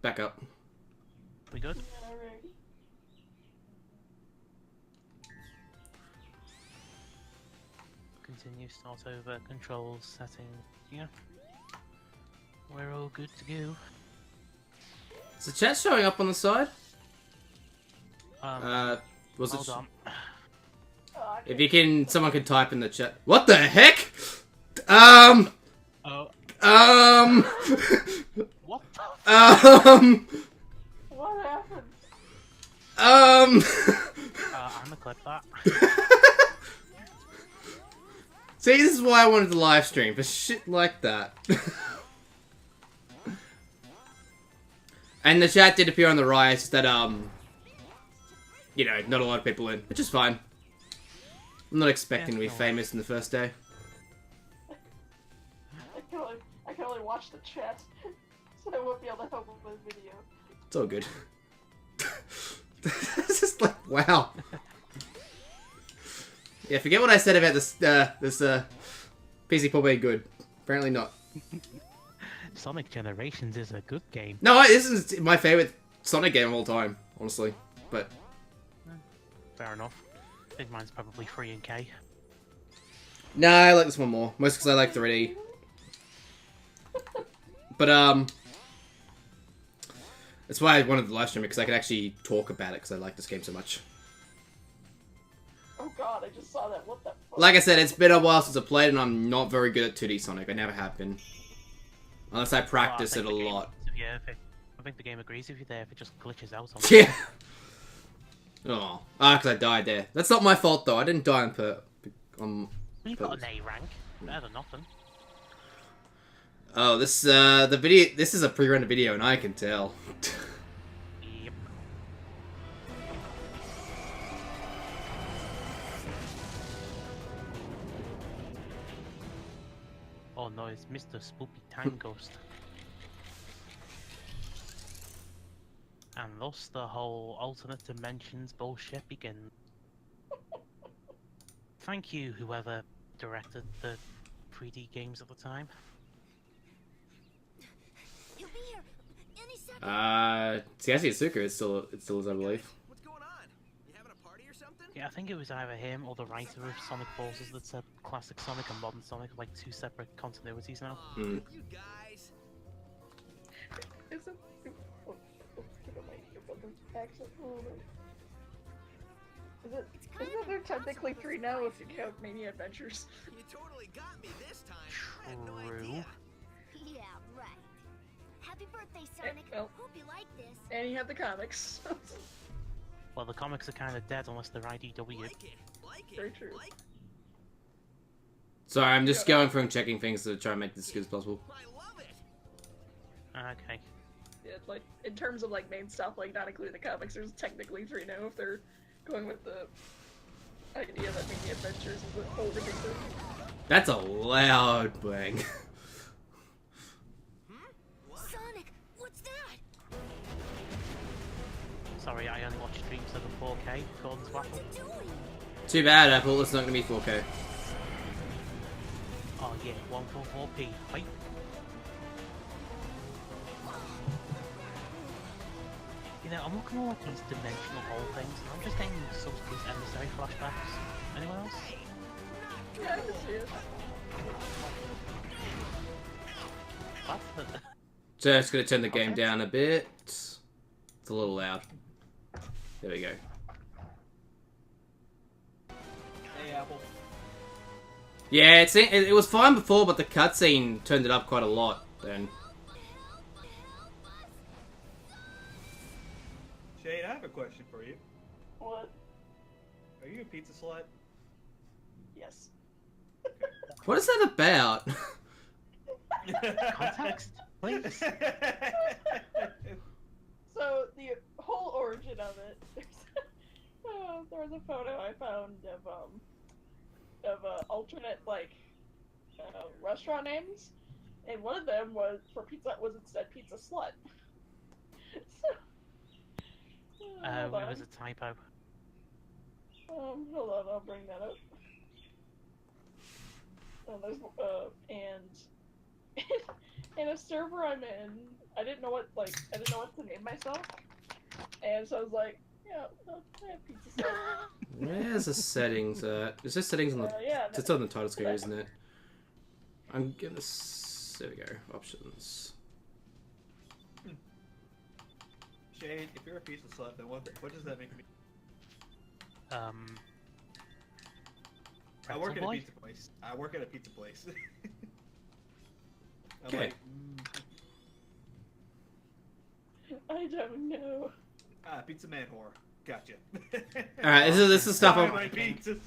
back up. We good? Alright. Continue, start over, controls, settings. Yeah. We're all good to go. Is the chat showing up on the side? Was Hold it? on. Oh, If you can, someone can type in the chat. What the heck? Oh, Um. what the what happened? I'm gonna clip that. See, this is why I wanted to live stream, for shit like that. And the chat did appear on the rise that, you know, not a lot of people in, which is fine. I'm not expecting to be famous in the first day. I can only watch the chat, so I won't be able to help with the video. It's all good. It's just like, wow. Yeah, forget what I said about this, PC Paul being good. Apparently not. Sonic Generations is a good game. No, this is my favorite Sonic game of all time, honestly. But Fair enough. I think mine's probably 3 and K. no, I like this one more. Mostly because I like 3D. But that's why I wanted to live stream it, because I could actually talk about it because I like this game so much. Oh god, I just saw that. What the fuck? Like I said, it's been a while since I played, and I'm not very good at 2D Sonic. I never have been. Unless I practice it a lot. Yeah, I think the game agrees with you there if it just glitches out on Yeah. Oh, because I died there. That's not my fault though. I didn't die on You got an A rank. Better than nothing. Oh, this the video. This is a pre-rendered video, and I can tell. Yep. Oh no, it's Mr. Spoopy Time Ghost. And thus the whole alternate dimensions bullshit begins. Thank you, whoever directed the 3D games at the time. He'll be here any second. Siyasi Asuka it still is, I believe. What's going on? You having a party or something? Yeah, I think it was either him or the writer of Sonic Forces that said classic Sonic and modern Sonic are like 2 separate continuities now. Aw, Mm. you guys. Isn't... Oh, give it my earbud accent. Hold on. Isn't there technically 3 now if you count Mania Adventures? You totally got me this time. I had no True. idea. Yeah, right. Happy birthday, Sonic. well. Hope you like this. And you have the comics. Well, the comics are kind of dead unless they're IDW. Like it. Like it. Very true. Like Sorry, I'm just going through and checking things to try and make this as good as possible. I love it. Okay. Yeah, like, in terms of, like, main stuff, like, not including the comics, there's technically 3 now if they're going with the idea that Mania Adventures is a whole different thing. That's a loud bang. Sonic, what's that? Sorry, I only watch streams of the 4K. Gordon's Waffle. What's it doing? Too bad, Apple. It's not gonna be 4K. Oh yeah, 144p. Wait. You know, I'm looking at all these dimensional hole things, and I'm just getting some of these emissary flashbacks. Anyone else? Yeah, I can see it. What? Just gonna turn the game down a bit. It's a little loud. There we go. Hey, Apple. Yeah, it was fine before, but the cutscene turned it up quite a lot then. Shade, I have a question for you. What? Are you a pizza slut? Yes. What is that about? Context, please. So, the whole origin of it, there was a photo I found of alternate, like, restaurant names, and one of them was, for pizza, was instead Pizza Slut. So, It hold on. was a typo. Hold on, I'll bring that up. Oh, there's, and in a server I'm in, I didn't know what to name myself, and so I was like, yeah, I have pizza salad. Where's the settings at? Is there settings on the... Yeah, It's on the title screen, isn't it? I'm gonna... There we go. Options. Shane, if you're a pizza slut, then what does that make me? I work at a boy? pizza place. I'm Okay. like, I don't know. pizza man whore. Gotcha. Alright, this is stuff Buy I'm... my pizzas.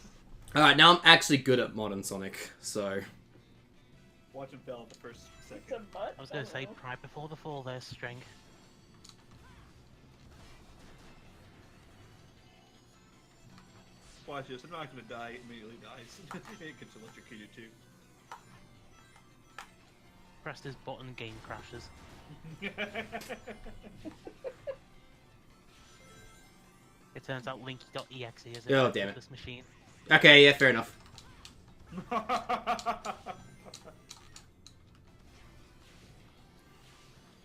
Alright, now I'm actually good at modern Sonic, so... Watch him fail at the first Pizza second. butt? I was gonna say, know. right before the fall, there's String. Watch this. I'm not gonna die. It immediately dies. It gets electrocuted too. Pressed his button, game crashes. It turns out Linky.exe is Oh, a damn it. this machine. Okay, yeah, fair enough.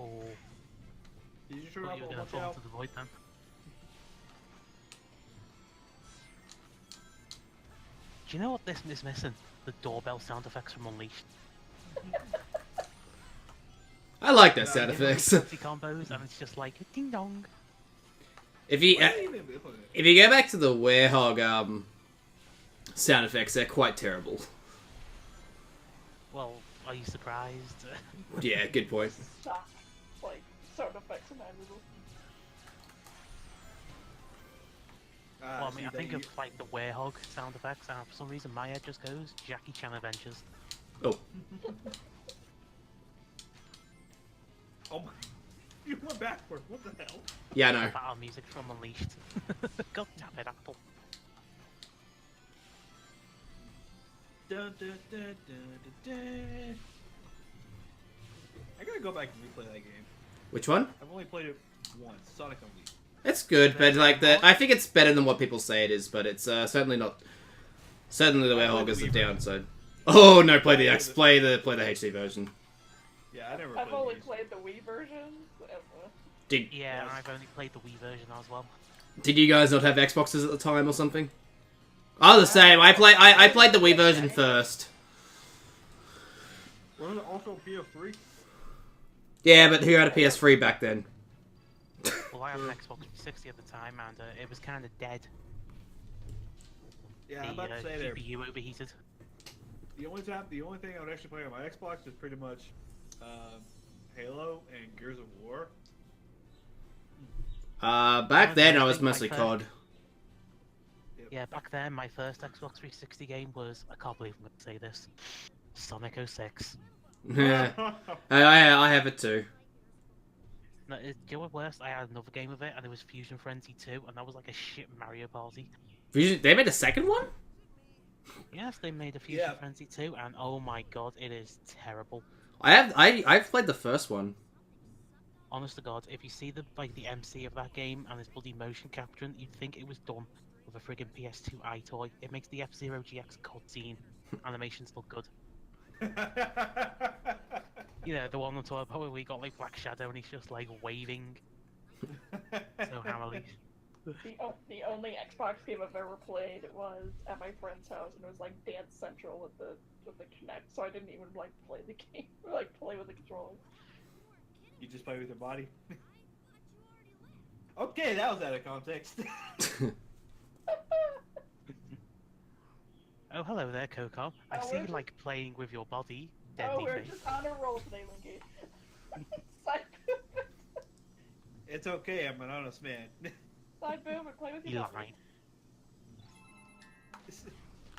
Oh, Did you turn thought off you were all gonna watch fall out? into the void then. Do you know what this is missing? The doorbell sound effects from Unleashed. I like that Yeah, sound I effects. Fancy combos, and it's just like ding dong. If you Why do you even implement it? if you go back to the Werehog sound effects, they're quite terrible. Well, are you surprised? Yeah, good point. Suck. Like, sound effects in that movie. Well, I mean, See, I think they- of like the Werehog sound effects, and for some reason my head just goes Jackie Chan Adventures. Oh, Oh my! You went backward. What the hell? yeah, I know. Battle music from Unleashed. God damn it, Apple. Dun, dun, dun, dun, dun, dun. I gotta go back and replay that game. Which one? I've only played it once. Sonic Unleashed. It's good, but like I think it's better than what people say it is, but it's certainly not. Certainly, the I Werehog played is the the Wii downside. Oh no, play the X, play the HD version. Yeah, I never I've played only these. played the Wii version. Did Yeah, and Yes. I've only played the Wii version as well. you guys not have Xboxes at the time or something? Oh, the same. I played the Wii version first. Wasn't it also PS3? Yeah, but who had a PS3 back then? Well, I had an Xbox 360 at the time, and it was kind of dead. Yeah, I'm The about to say there. GPU overheated. The only thing I would actually play on my Xbox is pretty much Halo and Gears of War. Back then I was think my mostly first- COD. Yeah, back then my first Xbox 360 game was, I can't believe I'm going to say this, Sonic 06. Yeah, I have it too. No, do you know what worse? I had another game of it, and it was Fusion Frenzy 2, and that was like a shit Mario Party. They made a second one? Yes, they made a Fusion Yeah. Frenzy 2, and oh my god, it is terrible. I've played the first one. Honest to God, if you see the MC of that game and his bloody motion capturing, you'd think it was done with a friggin' PS2 iToy. It makes the F-Zero GX cutscene animations look good. You know, the one on top where we got like Black Shadow and he's just like waving so hammily. The only Xbox game I've ever played was at my friend's house, and it was like Dance Central with the Kinect, so I didn't even like play the game or like play with the controller. You just play with your body. Okay, that was out of context. Oh, hello there, Kokov. I Oh, see we're you just- like playing with your body, Oh, deadly we're face. just on a roll today, Linky. Side It's okay, I'm an honest man. side boom and play with You your lying.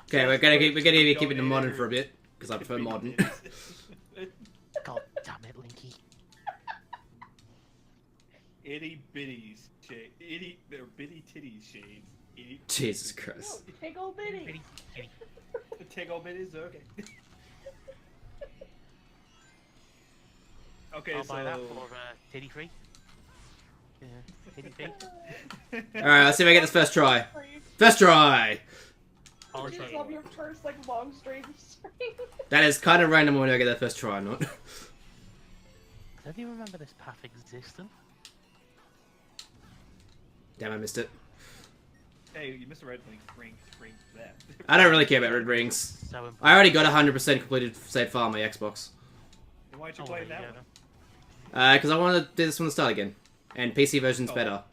Okay, we're gonna keep it in modern for a bit because I prefer modern. God damn it, Linky. Itty bitties, Shade. They're bitty titties, Shade. Itty. Jesus Christ. No, tickle bitty. Pretty kitty. Tickle bitties, okay. Okay, I'll so. buy that for titty free. Yeah, titty free. Alright, let's see if I get this first try. First try! I'll I just say, love your first like long string string. That is kind of random when I get that first try or not. don't even remember this path existing. Damn, I missed it. Hey, you missed the red ring that. I don't really care about red rings. So important. I already got 100% completed save file on my Xbox. Then why'd you Oh, play there that you one? go. Because I wanted to do this from the start again. And PC version's Oh. better.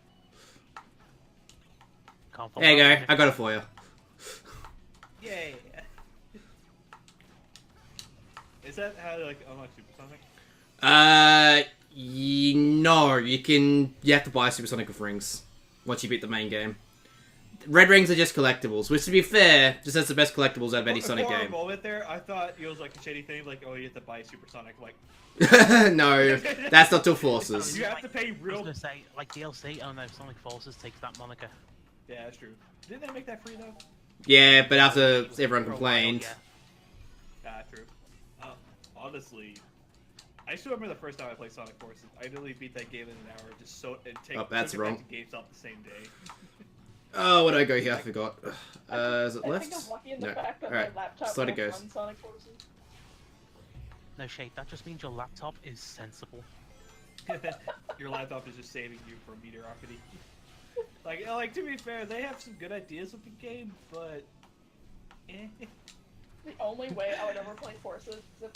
Can't fault There you that. go. I got it for you. Yay! Is that how to, like, unlock Supersonic? No. You have to buy Supersonic with rings. Once you beat the main game. Red rings are just collectibles, which to be fair, just has the best collectibles out of any Sonic For a game. moment there, I thought it was like a shady thing, like, oh, you have to buy Supersonic, like... No, that's not till Forces. You have to pay I was real... gonna say, like DLC, oh no, Sonic Forces takes that moniker. Yeah, that's true. Didn't they make that free, though? Yeah, but after everyone For a while, complained. yeah. Ah, true. Honestly, I still remember the first time I played Sonic Forces. I literally beat that game in an hour, just so... and take, Oh, that's took it wrong. back to GameStop the same day. Oh, where did I go here? I forgot. Is it I left? think I'm lucky in the No. fact that Alright, my laptop just let it won't go. run Sonic Forces. No shade, that just means your laptop is sensible. Your laptop is just saving you from mediocrity. Like to be fair, they have some good ideas with the game, but The only way I would ever play Forces is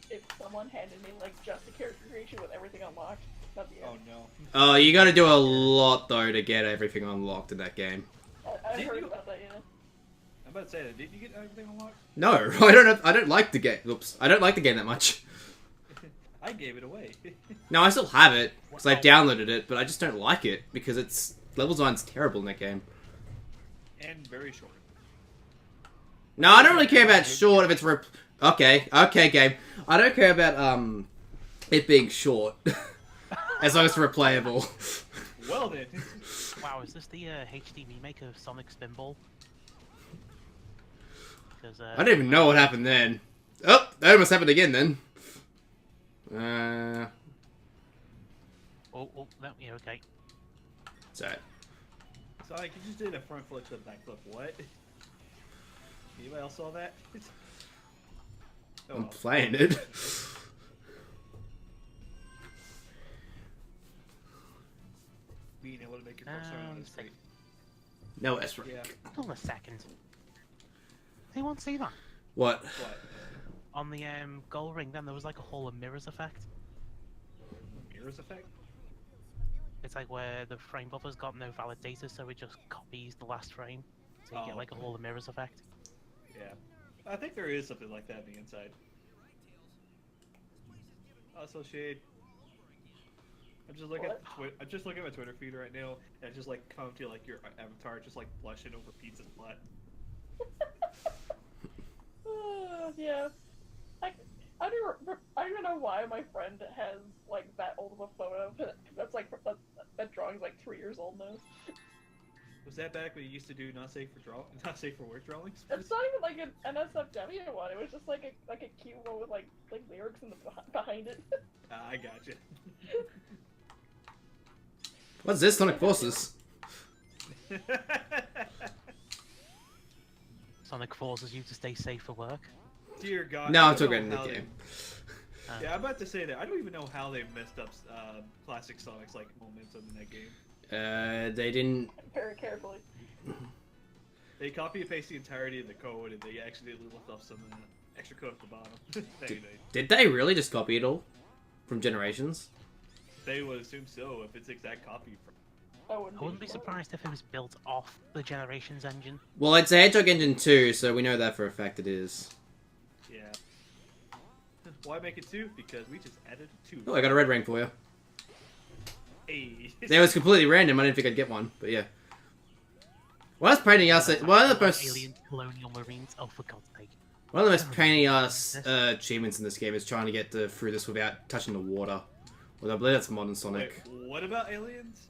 if someone handed me just a character creation with everything unlocked. That'd be it. oh no. Oh, you gotta do a lot, though, to get everything unlocked in that game. I Did heard you- about that, yeah. I'm about to say that. Did you get everything unlocked? No, I don't like the game. Oops. I don't like the game that much. I gave it away. No, I still have it, because I've downloaded it, but I just don't like it, because it's... Level design's terrible in that game. And very short. No, I don't really care about short if it's... Okay, game. I don't care about, it being short. As long as it's replayable. Well then. Wow, is this the HD remake of Sonic Spinball? Because, I don't even know what happened then. Oh, that almost happened again then. Oh, no, yeah, okay. Sorry. Sonic, you just did a front flip to a back flip. What? Anybody else saw that? Oh, I'm well. playing it. Being able to make your first turn on this great. No, that's right. Yeah. Hold on a second. Anyone see that? What? What? On the gold ring, then there was like a Hall of Mirrors effect. Mirrors effect? It's like where the frame buffer's got no valid data, so it just copies the last frame. So you Oh. get like a Hall of Mirrors effect. Yeah. I think there is something like that on the inside. Also, Shade. I'm just looking at I'm just looking at my Twitter feed right now, and it's just like come to like your avatar just like blushing over pizza's butt. Yeah. I don't even know why my friend has that old of a photo. That drawing's 3 years old now. Was that back when you used to do not safe for work drawings? It's not even an NSFW one. It was just a cute one with lyrics in the behind it. I gotcha. What's this? Sonic Forces? Sonic forces you to stay safe for work. Dear God. No, I I'm don't talking know about in the how game. Yeah, I'm about to say that. I don't even know how they messed up classic Sonic's momentum in that game. They didn't... Very carefully. They copy and paste the entirety of the code, and they accidentally left off some extra code at the bottom. Did they really just copy it all? From Generations? They would assume so if it's exact copy from. I I wouldn't be surprised if it was built off the Generations engine. Well, it's a Hedgehog Engine 2, so we know that for a fact it is. Yeah. Why make it 2? Because we just added 2. Oh, I got a red ring for you. Hey. That was completely random, I didn't think I'd get one, but yeah. One of the painting us... One of the most... Alien colonial marines. Oh, for God's sake! One of the most painting us achievements in this game is trying to get through this without touching the water. Well, I believe that's modern Sonic. Wait, what about aliens?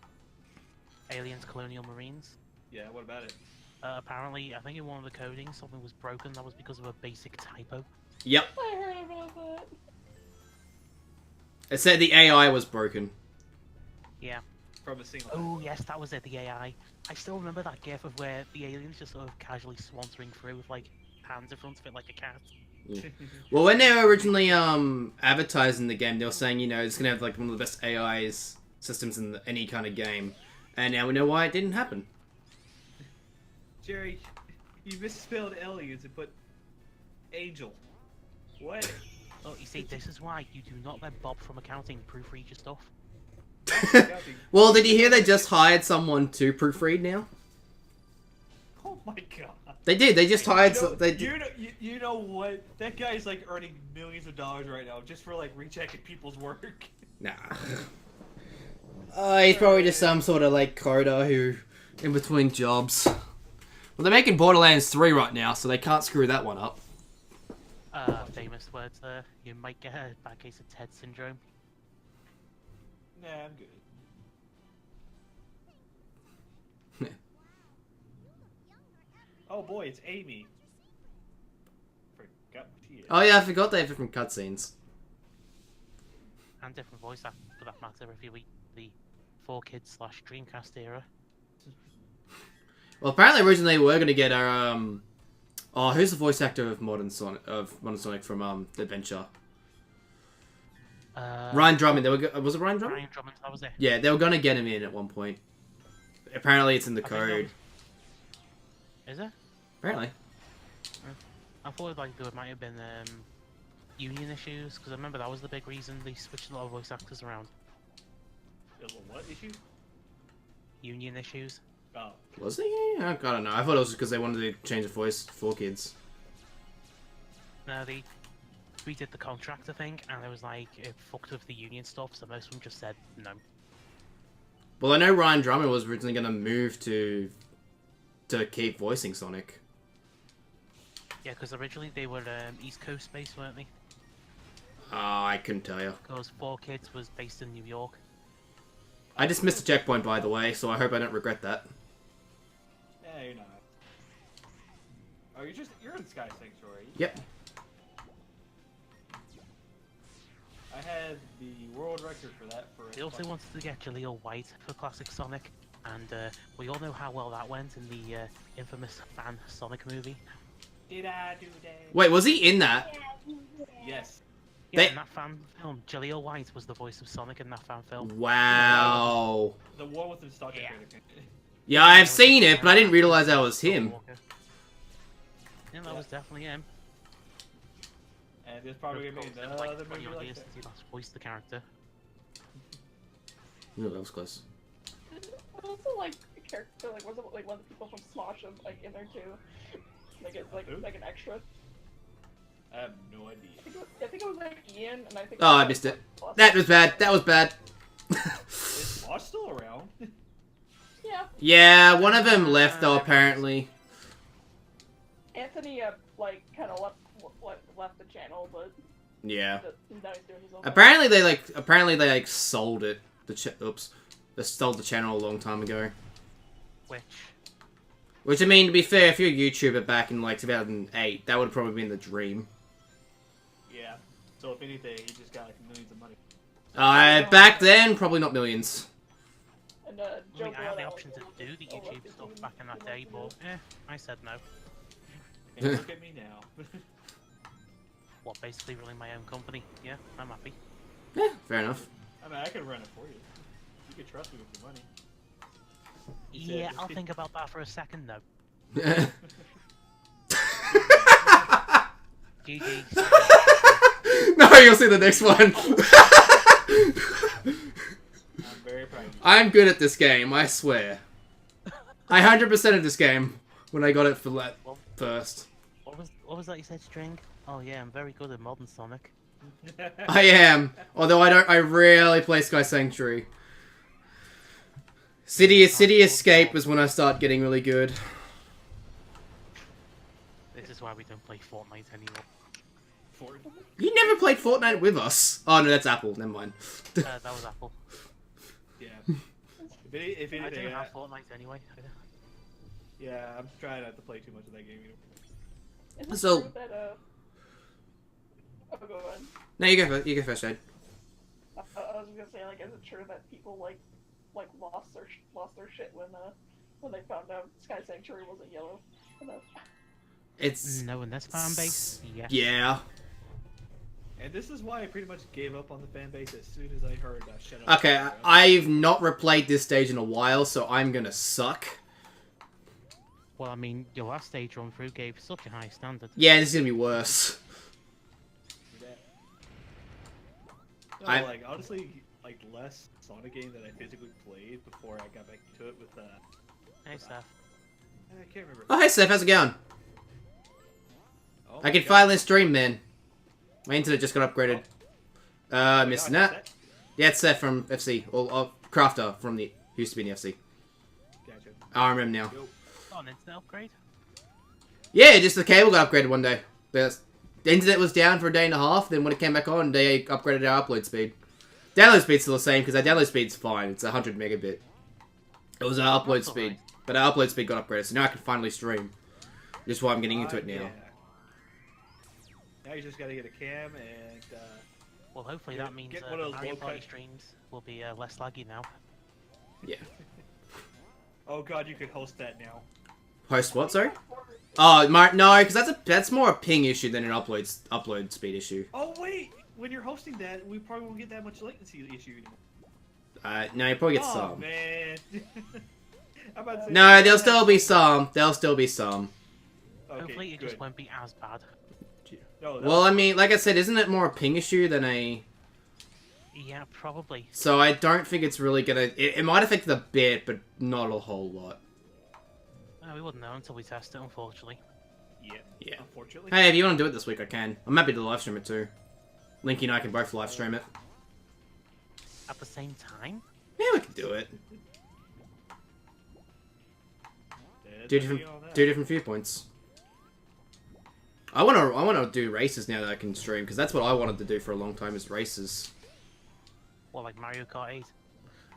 Aliens, colonial marines. Yeah, what about it? Apparently, I think in one of the codings something was broken. That was because of a basic typo. Yep. I heard about that. It said the AI was broken. Yeah. From a single. Oh yes, that was it. The AI. I still remember that gif of where the aliens just sort of casually swantering through with hands in front of it like a cat. Well, when they were originally advertising the game, they were saying, you know, it's gonna have like one of the best AIs systems in any kind of game, and now we know why it didn't happen. Jerry, you misspelled aliens and put angel. What? Oh, you see, this is why you do not let Bob from accounting proofread your stuff. Well, did you hear they just hired someone to proofread now? Oh my god. They did. They just hired. You know what? That guy's like earning millions of dollars right now just for like rechecking people's work. Nah. He's probably just some sort of like coder who, in between jobs. Well, they're making Borderlands 3 right now, so they can't screw that one up. Famous words there. You might get a bad case of TED syndrome. Nah, I'm good. Oh boy, it's Amy. Forgot she is. Oh yeah, I forgot they have different cutscenes. And different voice actor for that matter if you eat the 4Kids / Dreamcast era. Well, apparently originally we were going to get our oh, who's the voice actor of Modern Sonic from The Adventure? Ryan Drummond. Was it Ryan Drummond? Ryan Drummond, that was it. Yeah, they were going to get him in at one point. Apparently it's in the I think code. Is it? Apparently. I thought like there might have been union issues because I remember that was the big reason they switched a lot of voice actors around. There's a what issue? Union issues. Oh. Was he? I don't know. I thought it was because they wanted to change the voice for kids. No, they redid the contract, I think, and it was like it fucked with the union stuff, so most of them just said no. Well, I know Ryan Drummond was originally going to move to keep voicing Sonic. Yeah, because originally they were East Coast based, weren't they? Oh, I couldn't tell you. Because 4Kids was based in New York. I just missed a checkpoint, by the way, so I hope I don't regret that. Yeah, you're not. Oh, you're in Sky Sanctuary. Yep. I had the world record for that for. They also wanted to get Jaleel White for classic Sonic, and we all know how well that went in the infamous fan Sonic movie. Did I do that? Wait, was he in that? Yes. Yeah, They- in that fan film, Jaleel White was the voice of Sonic in that fan film. Wow. The one with the stock Yeah. Yeah, I've seen it, but I didn't realize that was him. Yeah, that was definitely him. And there's probably gonna be Like another 20 movie odd like years that. since he last voiced the character. No, that was close. Also, like a character, like wasn't like one of the people from Smosh was like in there too, like an extra. I have no idea. I think it was like Ian, and I think. Oh, I missed it. That was bad. That was bad. Is Mosh still around? Yeah. Yeah, one of them left though, apparently. Anthony, like, kind of left the channel, but Yeah. now he's doing his own. Apparently they sold it. They sold the channel a long time ago. Which I mean, to be fair, if you're a YouTuber back in like 2008, that would have probably been the dream. Yeah. So if anything, he just got like millions of money. Back then, probably not millions. And I Joe mean, I had the Blow option to do the YouTube stuff back in that day, but I said no. And look at me now. What, basically running my own company? Yeah, I'm happy. Yeah, fair enough. I mean, I could run it for you. You could trust me with your money. Yeah, I'll think about that for a second though. GG. No, you'll see the next one. I'm very proud of you. I'm good at this game, I swear. I 100% of this game when I got it for first. What was that you said, String? Oh yeah, I'm very good at modern Sonic. I am, although I rarely play Sky Sanctuary. City Escape is when I start getting really good. This is why we don't play Fortnite anymore. You never played Fortnite with us. Oh no, that's Apple. Never mind. That was Apple. Yeah. If I anything, don't have Fortnite anyway. yeah, I'm trying not to play too much of that game anymore. Is it So- true that, oh, go ahead. No, you go first, Shade. I was gonna say, like, is it true that people like lost their shit when they found out Sky Sanctuary wasn't yellow enough? It's Knowing this fan base, yes. yeah. And this is why I pretty much gave up on the fan base as soon as I heard shut up. Okay, I've not replayed this stage in a while, so I'm gonna suck. Well, I mean, your last stage run through gave such a high standard. Yeah, this is gonna be worse. No, I- like honestly, like less Sonic game that I physically played before I got back to it with Hey, Seth. I can't remember. Oh, hey Seth, how's it going? Oh I my can God. finally stream, man. My internet just got upgraded. Oh my Missing God, that. Yeah, it's Seth from FC, or Crafter from the used to be in the FC. Gotcha. I remember now. Yo. Oh, an internet upgrade? Yeah, just the cable got upgraded one day. The internet was down for a day and a half, then when it came back on, they upgraded our upload speed. Download speed's still the same, because our download speed's fine. It's 100 megabit. It was our upload That's speed. alright. But our upload speed got upgraded, so now I can finally stream. Just why I'm getting into it now. Yeah. Now you just gotta get a cam and Well, hopefully Get- that means get one the of those Mario low Party cut- streams will be less laggy now. Yeah. oh god, you could host that now. Host what, sorry? Oh, no, because that's more a ping issue than an upload speed issue. Oh wait, when you're hosting that, we probably won't get that much latency issue anymore. No, you probably get Oh some. man. I'm about to say- No, there'll still be some. There'll still be some. Okay, Hopefully it good. just won't be as bad. No, Well, I mean, like I said, isn't it more a ping issue than a... Yeah, probably. So I don't think it's really gonna... It might affect it a bit, but not a whole lot. We wouldn't know until we test it, unfortunately. Yeah. Unfortunately. Hey, if you want to do it this week, I can. I'm happy to live stream it too. Linky and I can both live stream it. At the same time? Yeah, we can do it. That's Two up to different, you on that. two different viewpoints. I wanna do races now that I can stream, because that's what I wanted to do for a long time, is races. What, like Mario Kart 8?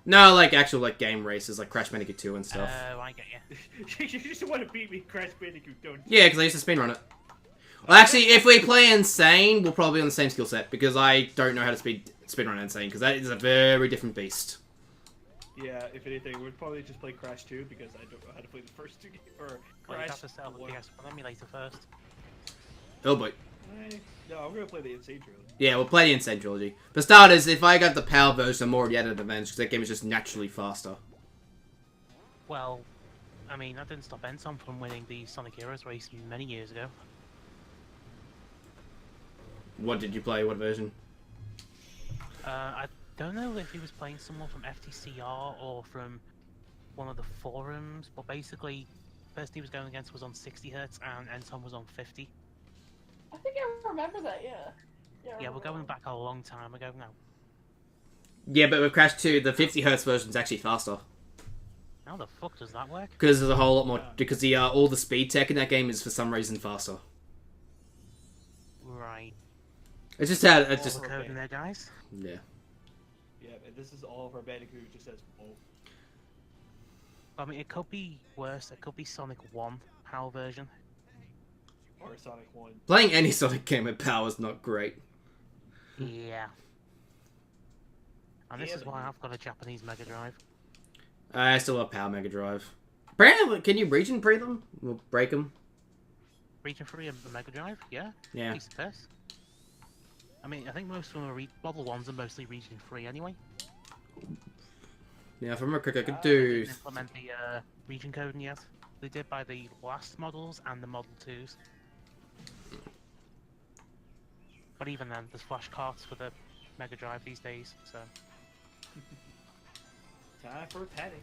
No, like actual like game races, like Crash Bandicoot 2 and stuff. I get you. You just want to beat me, Crash Bandicoot, don't you? Yeah, because I used to speedrun it. Well, actually, if we play Insane, we'll probably be on the same skill set, because I don't know how to speedrun Insane, because that is a very different beast. Yeah, if anything, we'd probably just play Crash 2 because I don't know how to play the first two games. Or Well, you Crash have to set up the 1. PS1 emulator first. Oh boy. No, I'm gonna play the Insane Trilogy. Yeah, we'll play the Insane Trilogy. For starters, if I got the PAL version, I'm already at an advantage, because that game is just naturally faster. Well, I mean, that didn't stop Ensom from winning the Sonic Heroes race many years ago. What did you play? What version? I don't know if he was playing someone from FTCR or from one of the forums, but basically, the person he was going against was on 60 Hz and Ensom was on 50. I think I remember that, yeah. I Yeah, we're remember going that. back a long time ago now. Yeah, but with Crash 2, the 50Hz version is actually faster. How the fuck does that work? Because there's a whole lot more... Because the all the speed tech in that game is for some reason faster. Right. It's just how... It's All just... the code in there, guys. Yeah. Yeah, and this is all of our Bandicoot just says, oh. I mean, it could be worse. It could be Sonic 1 PAL version. Or Sonic 1. Playing any Sonic game with power is not great. Yeah. And this Yeah, is but- why I've got a Japanese Mega Drive. I still have Power Mega Drive. Apparently, can you region pre them? We'll break them. Region 3 of the Mega Drive? Yeah. Yeah. Piece of piss. I mean, I think most of them are Model 1s are mostly Region 3 anyway. Yeah, if I remember correctly, I could They do... didn't implement the region coding yet. They did by the last models and the Model 2s. But even then, there's flashcards for the Mega Drive these days, so... Time for a patty.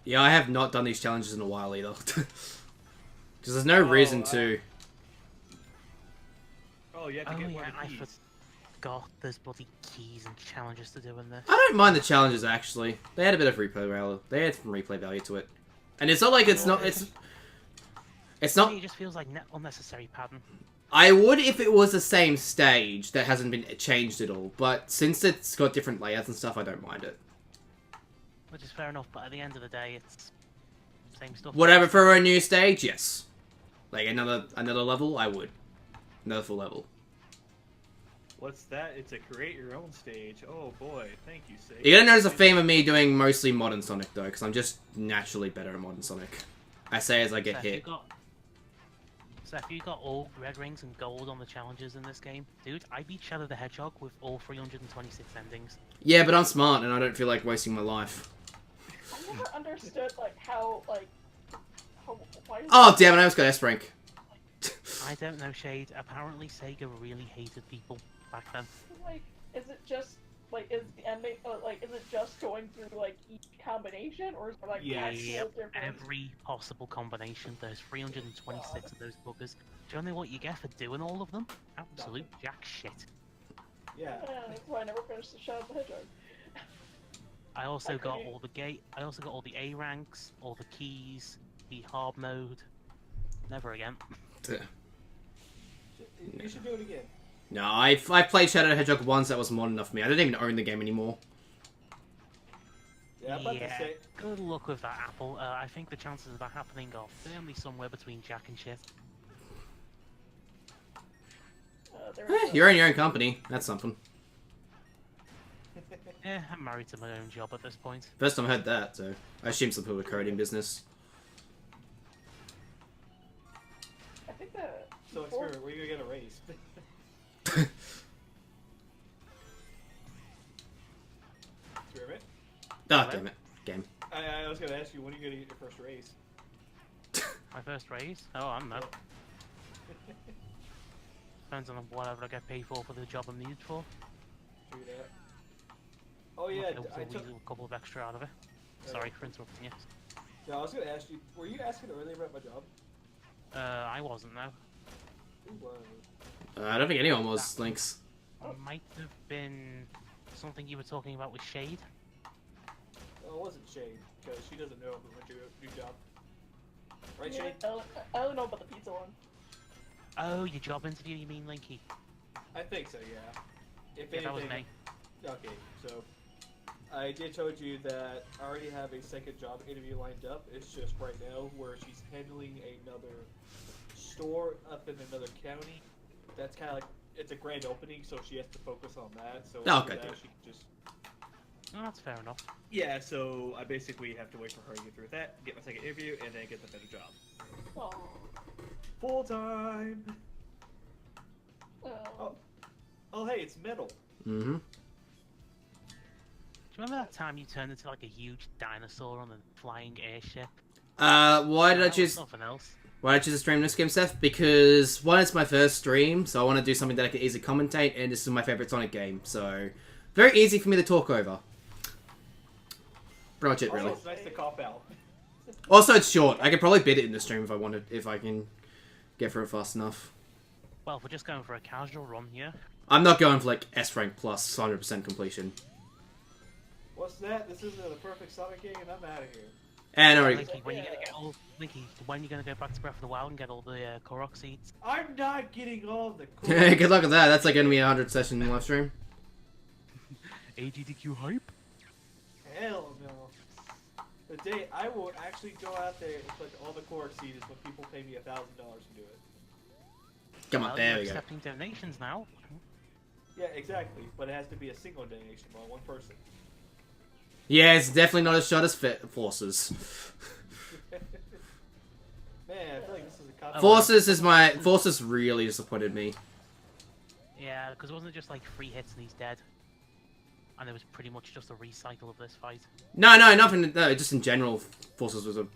Yeah, I have not done these challenges in a while either. Because there's no reason to. Oh, you have to Oh get yeah, one of I the keys. forgot there's bloody keys and challenges to do in this. I don't mind the challenges actually. They had a bit of replay value. They had some replay value to it, and it's not like it's not. It's To not. me, it just feels like unnecessary padding. I would if it was the same stage that hasn't been changed at all. But since it's got different layouts and stuff, I don't mind it. Which is fair enough, but at the end of the day, it's same stuff. Whatever for a new stage, yes. Like another level, I would. Another full level. What's that? It's a create your own stage. Oh boy, thank you, Sega. You're gonna notice a theme of me doing mostly modern Sonic though, because I'm just naturally better at modern Sonic. I say as I get Seth, hit. So if you got all red rings and gold on the challenges in this game, dude, I beat Shadow the Hedgehog with all 326 endings. Yeah, but I'm smart and I don't feel like wasting my life. I never understood like how why Oh damn it! I almost got S rank. I don't know, Shade. Apparently Sega really hated people back then. like is it just like is the ending like is it just going through like each combination or is there like Yeah, actual Yep, difference? every possible combination. There's 326 of those buggers. Do you know what you get for doing all of them? Absolute jack shit. Yeah. That's why I never finished the Shadow the Hedgehog. I also got couldn't- all the I also got all the A ranks, all the keys, the hard mode. Never again. You should do it again. No, I played Shadow the Hedgehog once. That was mod enough for me. I don't even own the game anymore. Yeah, I'm about to say. Good luck with that, Apple. I think the chances of that happening are firmly somewhere between jack and shit. You're in your own company. That's something. I'm married to my own job at this point. First time I heard that, so I assume some people are coding business. I think that So, Experiment, where are you gonna get a raise? Experiment? Oh, damn it. Game. I was gonna ask you, when are you gonna get your first raise? My first raise? Oh, I don't know. Depends on whatever I get paid for the job I'm needed for. Do that. Oh yeah, I'll I took. a couple of extra out of it. Sorry for interrupting you. No, I was gonna ask you. Were you asking earlier about my job? I wasn't, no. Who was? I don't think anyone was, Lynx. Might have been something you were talking about with Shade. No, it wasn't Shade, because she doesn't know about my new job. Right, yeah, Shade? I don't know about the pizza one. Oh, your job interview, you mean, Linky? I think so, yeah. If Yeah, that was anything- me. Okay, so I did told you that I already have a second job interview lined up. It's just right now where she's handling another store up in another county. That's kind of like it's a grand opening, so she has to focus on that. So Oh, after okay. that, she can just Oh, that's fair enough. yeah. So I basically have to wait for her to get through with that, get my second interview, and then get the better job. Oh. Full time. Oh. Oh, hey, it's metal. Mm-hmm. Do you remember that time you turned into like a huge dinosaur on a flying airship? Why did I That was choose... something else. Why did I choose to stream this game, Seth? Because, one, it's my first stream, so I want to do something that I can easily commentate, and this is my favourite Sonic game, so... Very easy for me to talk over. Pretty much it, really. Also, it's nice to cop out. Also, it's short. I could probably beat it in the stream if I wanted, if I can get through it fast enough. Well, if we're just going for a casual run here. I'm not going for, like, S rank plus 100% completion. What's that? This isn't a perfect Sonic game, and I'm out of here. And already... Linky, when you gonna get all Linky, when you gonna go back to Breath of the Wild and get all the Korok seeds? I'm not getting all the cool. Good luck with that. That's like going to be a 100 session live stream. AGDQ hype? Hell no. The day I will actually go out there and collect all the core seeds is when people pay me $1,000 to do it. Come on, Well, there you're we go. accepting donations now. Yeah, exactly. But it has to be a single donation by one person. Yeah, it's definitely not as short as Forces. Man, I feel like this is a cop. Forces really disappointed me. Yeah, because it wasn't just like 3 hits and he's dead. And it was pretty much just a recycle of this fight. No, nothing. No, just in general, Forces was a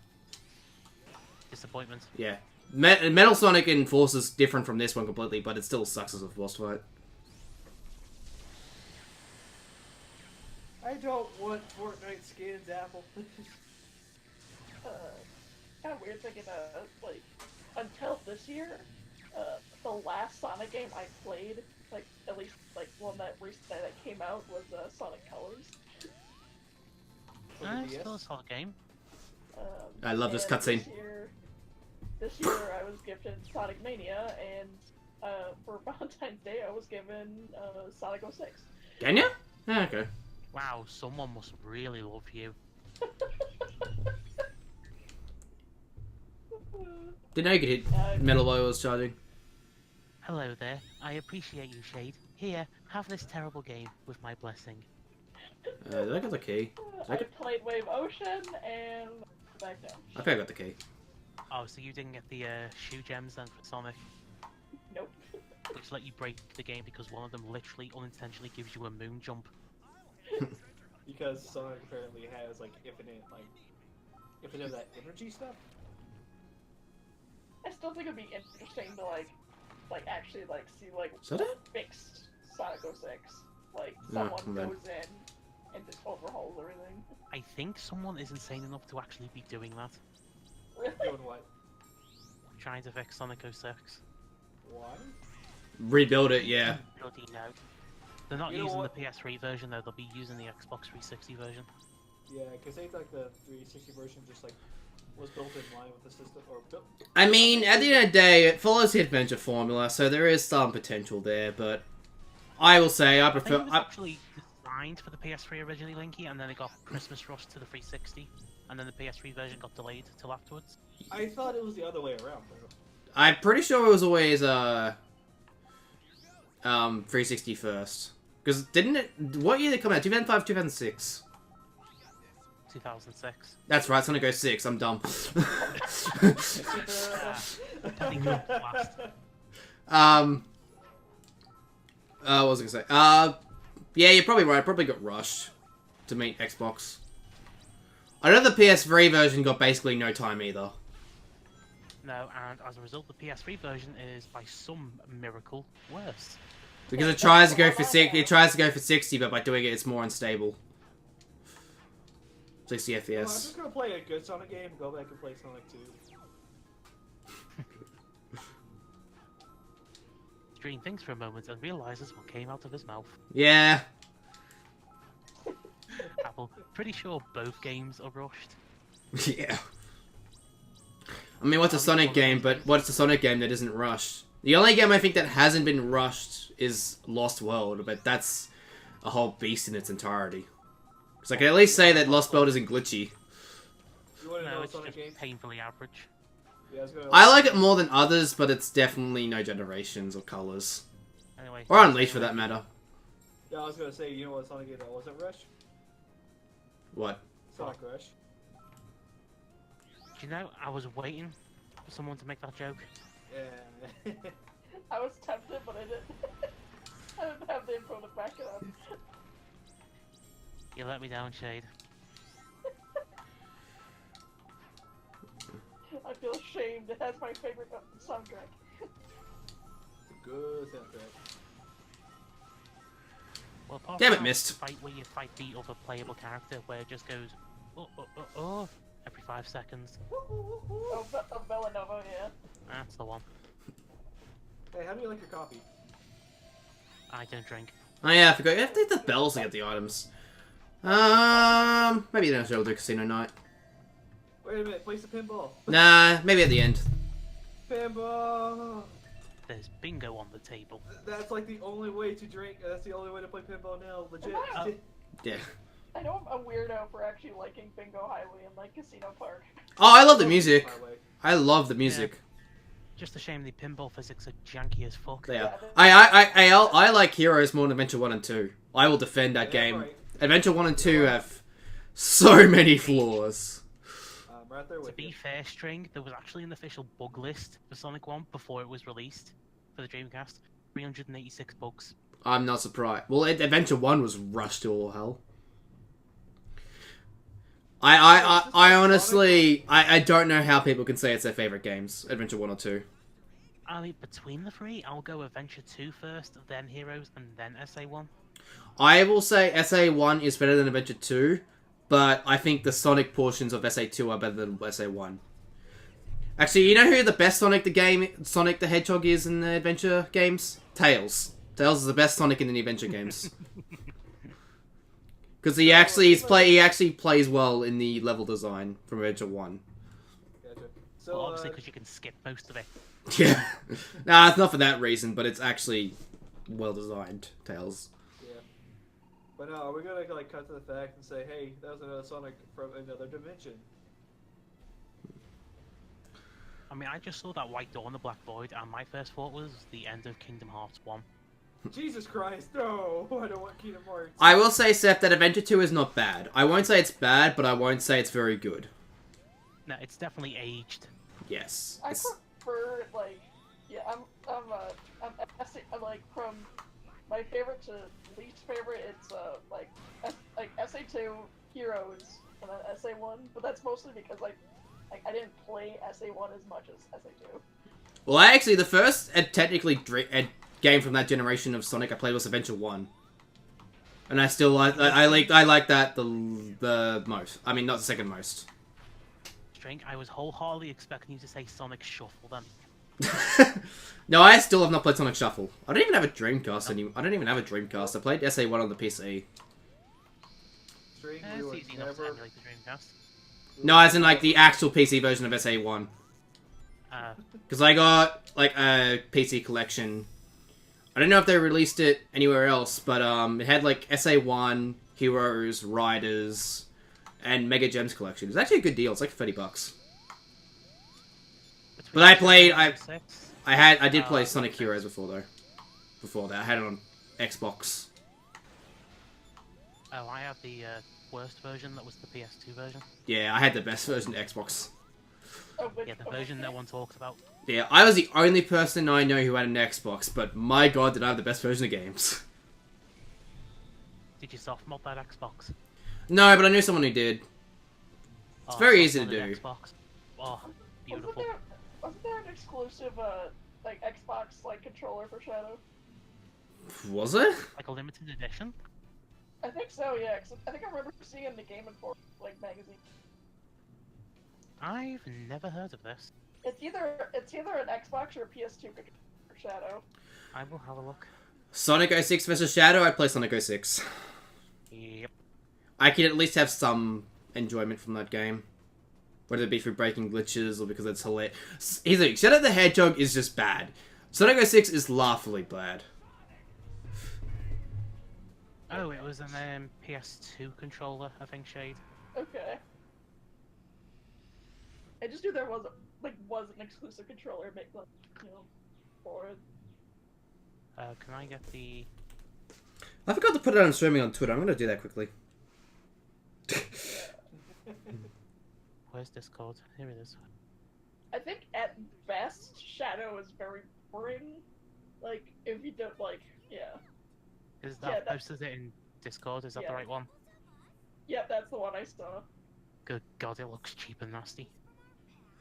Disappointment. yeah. Metal Sonic and Forces different from this one completely, but it still sucks as a boss fight. I don't want Fortnite skins, Apple. Kind of weird thinking like until this year, the last Sonic game I played, like at least like one that recently that came out was Sonic Colors. For the It's DS? still a solid game. I love this and cutscene. This year I was gifted Sonic Mania, and for Valentine's Day I was given Sonic 06. Can you? Yeah, okay. Wow, someone must really love you. Didn't know you could hit metal while I was charging. Hello there. I appreciate you, Shade. Here, have this terrible game with my blessing. Did I get the key? I played Wave Ocean and back down. I think I got the key. Oh, so you didn't get the shoe gems then for Sonic, Nope. which let you break the game because one of them literally unintentionally gives you a moon jump. Because Sonic apparently has like infinite of that energy stuff. I still think it'd be interesting to like actually like see like Is that it? fixed Sonic 06. Like No, someone man. goes in and just overhauls everything. I think someone is insane enough to actually be doing that, Really? Doing what? trying to fix Sonic 06. Why? Rebuild it, yeah. Bloody no. They're not You know using what? the PS3 version though, they'll be using the Xbox 360 version. Yeah, because they like the 360 version just like was built in line with the system or built. I mean, at the end of the day, it follows the adventure formula, so there is some potential there, but I will say I I think prefer... it was actually designed for the PS3 originally, Linky, and then it got Christmas rushed to the 360, and then the PS3 version got delayed till afterwards. I thought it was the other way around. Though. I'm pretty sure it was always 360 first. Because didn't it... What year did it come out? 2005, 2006? 2006. That's right, Sonic 06. I'm dumb. I think it was last. What was I gonna say? Yeah, you're probably right. Probably got rushed to meet Xbox. I know the PS3 version got basically no time either. No, and as a result, the PS3 version is, by some miracle, worse. Because it tries to go for 60, but by doing it, it's more unstable. 60 Well, I'm FPS. just gonna play a good Sonic game and go back and play Sonic 2. Dream thinks for a moment and realizes what came out of his mouth. Yeah. Apple, pretty sure both games are rushed. Yeah. I mean, what's a Sonic game, but what's a Sonic game that isn't rushed? The only game I think that hasn't been rushed is Lost World, but that's a whole beast in its entirety. Because I can at least say that Lost World isn't glitchy. You wanna No, know a it's Sonic just game? painfully average. Yeah, I was gonna. I like it more than others, but it's definitely no generations or colors. Anyway. Or Unleashed for that matter. Yeah, I was gonna say, you know what Sonic game that wasn't Rush? What? Sonic Rush. Do you know, I was waiting for someone to make that joke. Yeah. I was tempted, but I didn't. I didn't have the info to back it up. You let me down, Shade. I feel ashamed. It has my favorite soundtrack. Good soundtrack. Well, apart Damn from it, that missed. fight where you fight the other playable character, where it just goes, oh, every 5 seconds. Oh, Villanova, yeah. That's the one. Hey, how do you like your coffee? I don't drink. Oh yeah, I forgot. You have to hit the bells to get the items. Maybe then I'll do Casino Night. Wait a minute, place the pinball. Nah, maybe at the end. Pinball! There's bingo on the table. That's like the only way to drink. That's the only way to play pinball now. Legit. Oh. Yeah. I know I'm a weirdo for actually liking Bingo Highway and like Casino Park. Oh, I love the music. My way. I love the music. Just a shame the pinball physics are janky as fuck. They are. Yeah, I like Heroes more than Adventure 1 and 2. I will defend that Yeah, game. right. Adventure 1 and 2 have so many flaws. I'm right there To with be you. fair, String, there was actually an official bug list for Sonic 1 before it was released for the Dreamcast. 386 bugs. I'm not surprised. Well, Adventure 1 was rushed to all hell. I honestly, I don't know how people can say it's their favorite games, Adventure 1 or 2. I mean, between the three, I'll go Adventure 2 first, then Heroes, and then SA1. I will say SA1 is better than Adventure 2, but I think the Sonic portions of SA2 are better than SA1. Actually, you know who the best Sonic the Hedgehog is in the adventure games? Tails. Tails is the best Sonic in the adventure games. Because he actually plays well in the level design from Adventure 1. Gotcha. Well, So, obviously, because you can skip most of it. Yeah. Nah, it's not for that reason, but it's actually well designed, Tails. yeah. But no, are we gonna like cut to the fact and say, hey, that was another Sonic from another dimension? I mean, I just saw that white door in the Black Void, and my first thought was the end of Kingdom Hearts 1. Jesus Christ, no! I don't want Kingdom Hearts. I will say, Seth, that Adventure 2 is not bad. I won't say it's bad, but I won't say it's very good. No, it's definitely aged. Yes. I It's- prefer like, yeah, I'm like from my favorite to least favorite. It's like SA2 Heroes and then SA1, but that's mostly because like I didn't play SA1 as much as SA2. Well, actually, the first technically game from that generation of Sonic I played was Adventure 1. And I still like I like that the most. I mean, not the second most. String, I was wholeheartedly expecting you to say Sonic Shuffle then. No, I still have not played Sonic Shuffle. I don't even have a Dreamcast anymore. I don't even have a Dreamcast. I played SA1 on the PC. String, we It's would easy enough to never. emulate the Dreamcast. No, as in like the actual PC version of SA1. Because I got like a PC collection. I don't know if they released it anywhere else, but it had like SA1, Heroes, Riders, and Mega Gems collection. It was actually a good deal. It's like $30. But I played. I did play Sonic Heroes before though. Before that, I had it on Xbox. Oh, I have the worst version. That was the PS2 version. Yeah, I had the best version of Xbox. Oh, which, Yeah, the version no one talks about. Yeah, I was the only person I know who had an Xbox, but my god, did I have the best version of games. Did you soft mod that Xbox? No, but I knew someone who did. It's very easy to soft-modded do. Xbox. Oh, beautiful. wasn't there an exclusive like Xbox like controller for Shadow? Was it? Like a limited edition? I think so, yeah. 'Cause I think I remember seeing it in the Game Informer like magazine. I've never heard of this. It's either an Xbox or a PS2 controller for Shadow. I will have a look. Sonic 06 vs Shadow, I'd play Sonic 06. Yep. I can at least have some enjoyment from that game. Whether it be through breaking glitches or because it's hilarious. Here's the thing, Shadow the Hedgehog is just bad. Sonic 06 is laughably bad. Oh, it was an PS2 controller, I think, Shade. Okay. I just knew there was an exclusive controller make like, for it. Can I get the... I forgot to put it on streaming on Twitter. I'm gonna do that quickly. Where's Discord? Here it is. I think at best Shadow is very boring. Like if you don't yeah. Is Yeah, that that- posted it in Discord? Is that Yeah. the right one? Yep, that's the one I saw. Good God, it looks cheap and nasty.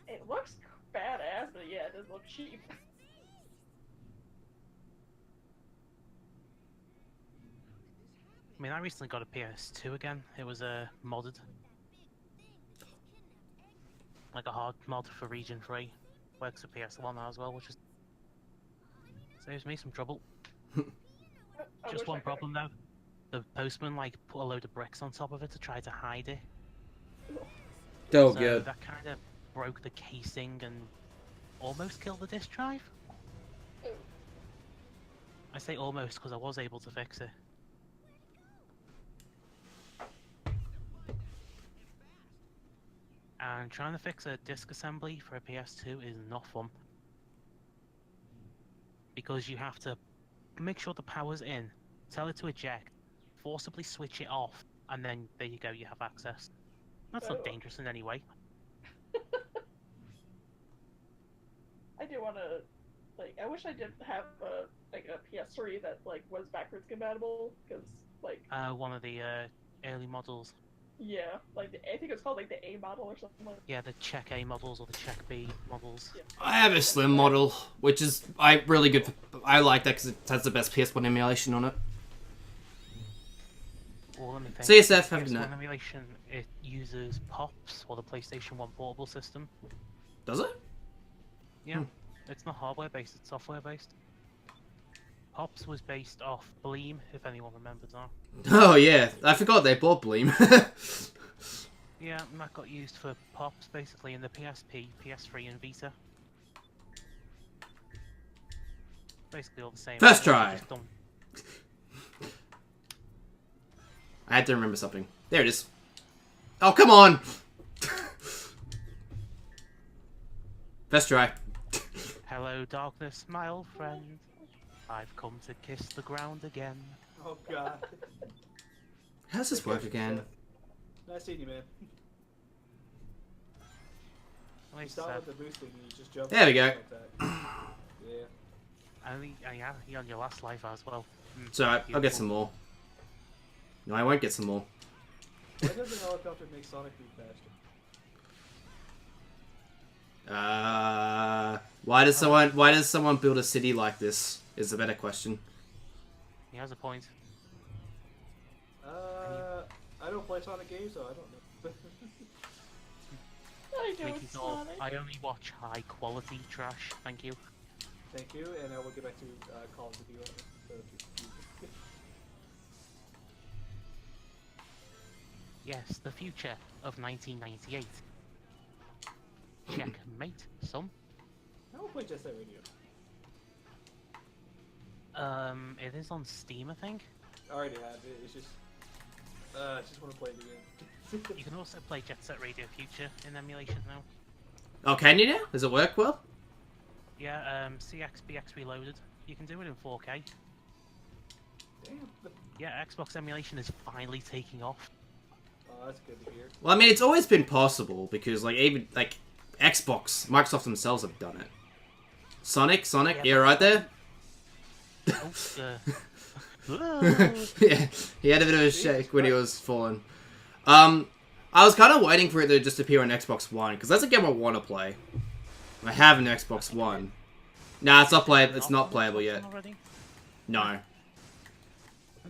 It looks badass, but yeah, it does look cheap. I mean, I recently got a PS2 again. It was modded. Like a hard mod for Region 3. Works for PS1 now as well, which is... saves me some trouble. I Just wish one I could- problem though. The postman put a load of bricks on top of it to try to hide it. Oh, So good. that kind of broke the casing and almost killed the disk drive. Ooh. I say almost because I was able to fix it. And trying to fix a disk assembly for a PS2 is not fun. Because you have to make sure the power's in, tell it to eject, forcibly switch it off, and then there you go, you have access. That's not Oh. dangerous in any way. I do want to, I wish I did have a PS3 that was backwards compatible because One of the early models. yeah, I think it's called the A model or something like. Yeah, the Check A models or the Check B models. Yeah. I have a Slim model, which is really good. I like that because it has the best PS1 emulation on it. Well, let me think. CSF, have a good PS1 night. emulation, it uses POPs or the PlayStation 1 portable system. Does it? Yeah, Hmm. it's not hardware based, it's software based. POPs was based off Bleem, if anyone remembers that. Oh yeah, I forgot they bought Bleem. Yeah, and that got used for POPs basically in the PSP, PS3 and Vita. Basically all the same. First They're try. just done- I had to remember something. There it is. Oh, come on! First try. Hello darkness, my old friend. I've come to kiss the ground again. Oh god. How does this work again? Nice seeing you, man. Wait, You start with the boosting and you just jump. There we go. Yeah. Only, yeah, you're on your last life as well. It's alright, I'll get some more. No, I won't get some more. Why does the helicopter make Sonic move faster? Why does someone build a city like this? Is a better question. He has a point. I don't play Sonic games, so I don't know. I do Mickey's it's all, Sonic. I only watch high quality trash. Thank you. Thank you, and I will get back to Call of Duty. Yes, the future of 1998. Checkmate, son. I don't play Jet Set Radio. It is on Steam, I think. I already have it. It's just, I just want to play it again. You can also play Jet Set Radio Future in emulation now. Oh, can you now? Does it work well? Yeah, CXBX Reloaded. You can do it in 4K. Damn. Yeah, Xbox emulation is finally taking off. Oh, that's good to hear. Well, I mean, it's always been possible because, like, even like Xbox, Microsoft themselves have done it. Sonic, Yeah, you're right there. Yeah, he had a bit of a shake when he was falling. I was kind of waiting for it to just appear on Xbox One because that's a game I want to play. I have an Xbox One. Nah, it's not playable. It's not playable yet. Already? No.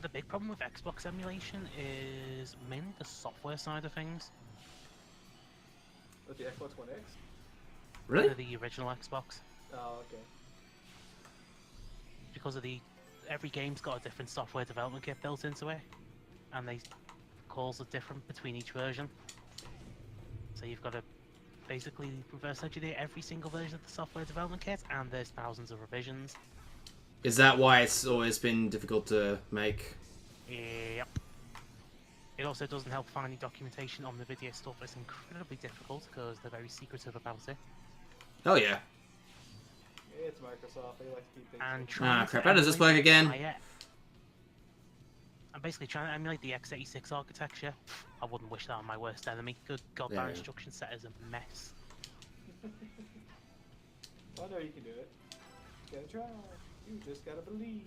The big problem with Xbox emulation is mainly the software side of things. With the Xbox One X? Really? The original Xbox. Oh, okay. Because of every game's got a different software development kit built into it, and they calls are different between each version. So you've got to basically reverse engineer every single version of the software development kit, and there's thousands of revisions. Is that why it's always been difficult to make? Yep. It also doesn't help finding documentation on the video stuff. It's incredibly difficult because they're very secretive about it. Oh yeah. It's Microsoft. They like to keep things. And secret. trying crap, to how does this emulate work again? I'm basically trying to emulate the x86 architecture. I wouldn't wish that on my worst enemy. Good God, Yeah. that instruction set is a mess. Oh no, you can do it. You gotta try. You just gotta believe.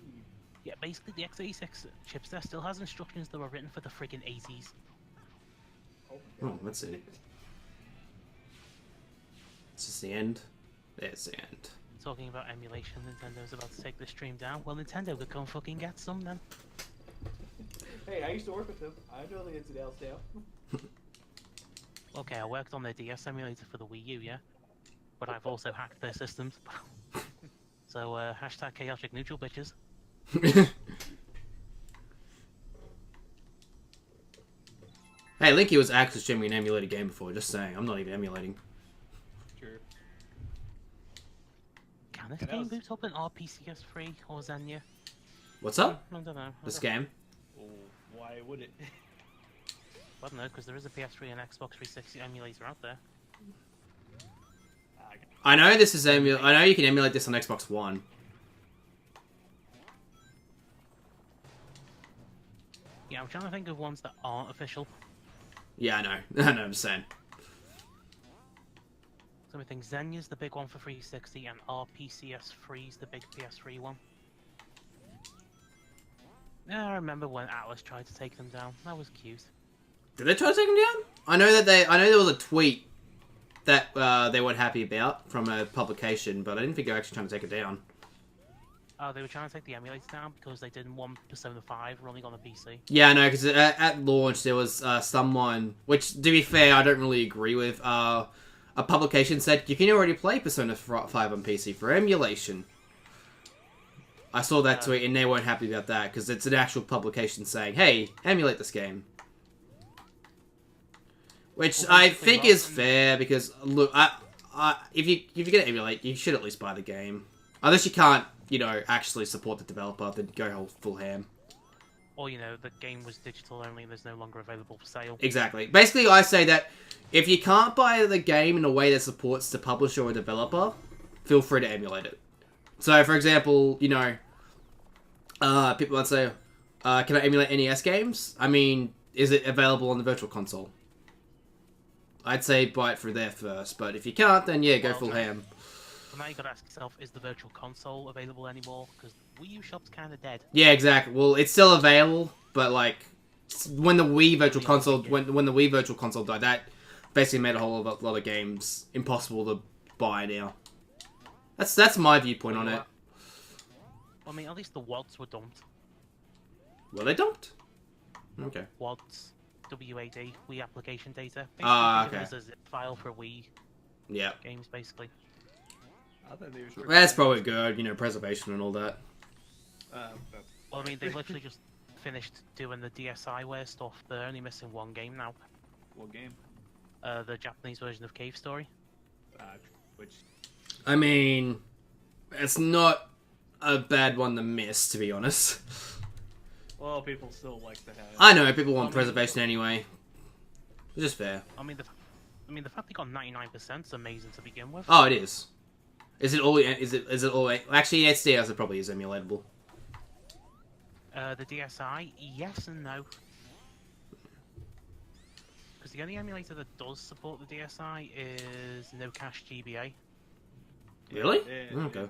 Yeah, basically the x86 chipset still has instructions that were written for the friggin' 80s. Oh, let's see. Is this the end? There's the end. Talking about emulation, Nintendo's about to take the stream down. Well, Nintendo could come fucking get some then. Hey, I used to work with them. I know the ins and outs now. Okay, I worked on their DS emulator for the Wii U, yeah? But I've also hacked their systems. So, hashtag chaotic neutral, bitches. Hey, Linky was actually streaming an emulated game before, just saying. I'm not even emulating. Sure. Can this And that game was- boot up in RPCS3 or Xenia? What's up? I don't know. This game? Oh, why would it? I don't know, because there is a PS3 and Xbox 360 emulator out there. I know this is I know you can emulate this on Xbox One. Yeah, I'm trying to think of ones that aren't official. Yeah, I know. I know, I'm saying. So I think Xenia's the big one for 360 and RPCS3's the big PS3 one. Yeah, I remember when Atlas tried to take them down. That was cute. Did they try to take him down? I know there was a tweet that they weren't happy about from a publication, but I didn't think they were actually trying to take it down. Oh, they were trying to take the emulator down because they didn't want Persona 5 running on the PC. Yeah, I know, because at launch there was someone, which to be fair, I don't really agree with. A publication said you can already play Persona 5 on PC for emulation. I saw that tweet and they weren't happy about that because it's an actual publication saying, "Hey, emulate this game." Which Well, I basically think rather is than- fair because look, if you're gonna emulate, you should at least buy the game, unless you can't, actually support the developer. Then go whole full ham. Or, the game was digital only and there's no longer available for sale. Exactly. Basically, I say that if you can't buy the game in a way that supports the publisher or developer, feel free to emulate it. So, for example, people might say, "Can I emulate NES games?" I mean, is it available on the Virtual Console? I'd say buy it through there first. But if you can't, then yeah, go Well, full okay. ham. So now you gotta ask yourself, is the Virtual Console available anymore? Because Wii U shop's kind of dead. Yeah, exactly. Well, it's still available, but like when the Wii Virtual Yeah, Console yeah. when the Wii Virtual Console died, that basically made a whole lot of games impossible to buy now. That's my viewpoint on it. I mean, at least the WADs were dumped. Well, they dumped. Okay. WADs, WAD, Wii application data. Basically, Ah, think of it okay. as a zip file for Wii Yeah. games, basically. I thought they were That's probably good. You know, preservation and all that. Well, I mean, they literally just finished doing the DSiWare stuff. They're only missing one game now. What game? The Japanese version of Cave Story. Which I mean, it's not a bad one to miss, to be honest. well, people still like to have. I know people want preservation anyway. It's just fair. I mean, the fact they got 99% is amazing to begin with. Oh, it is. Is it all? Is it all? Actually, SDS it probably is emulatable. The DSi, yes and no. Because the only emulator that does support the DSi is No Cache GBA. Really? Okay.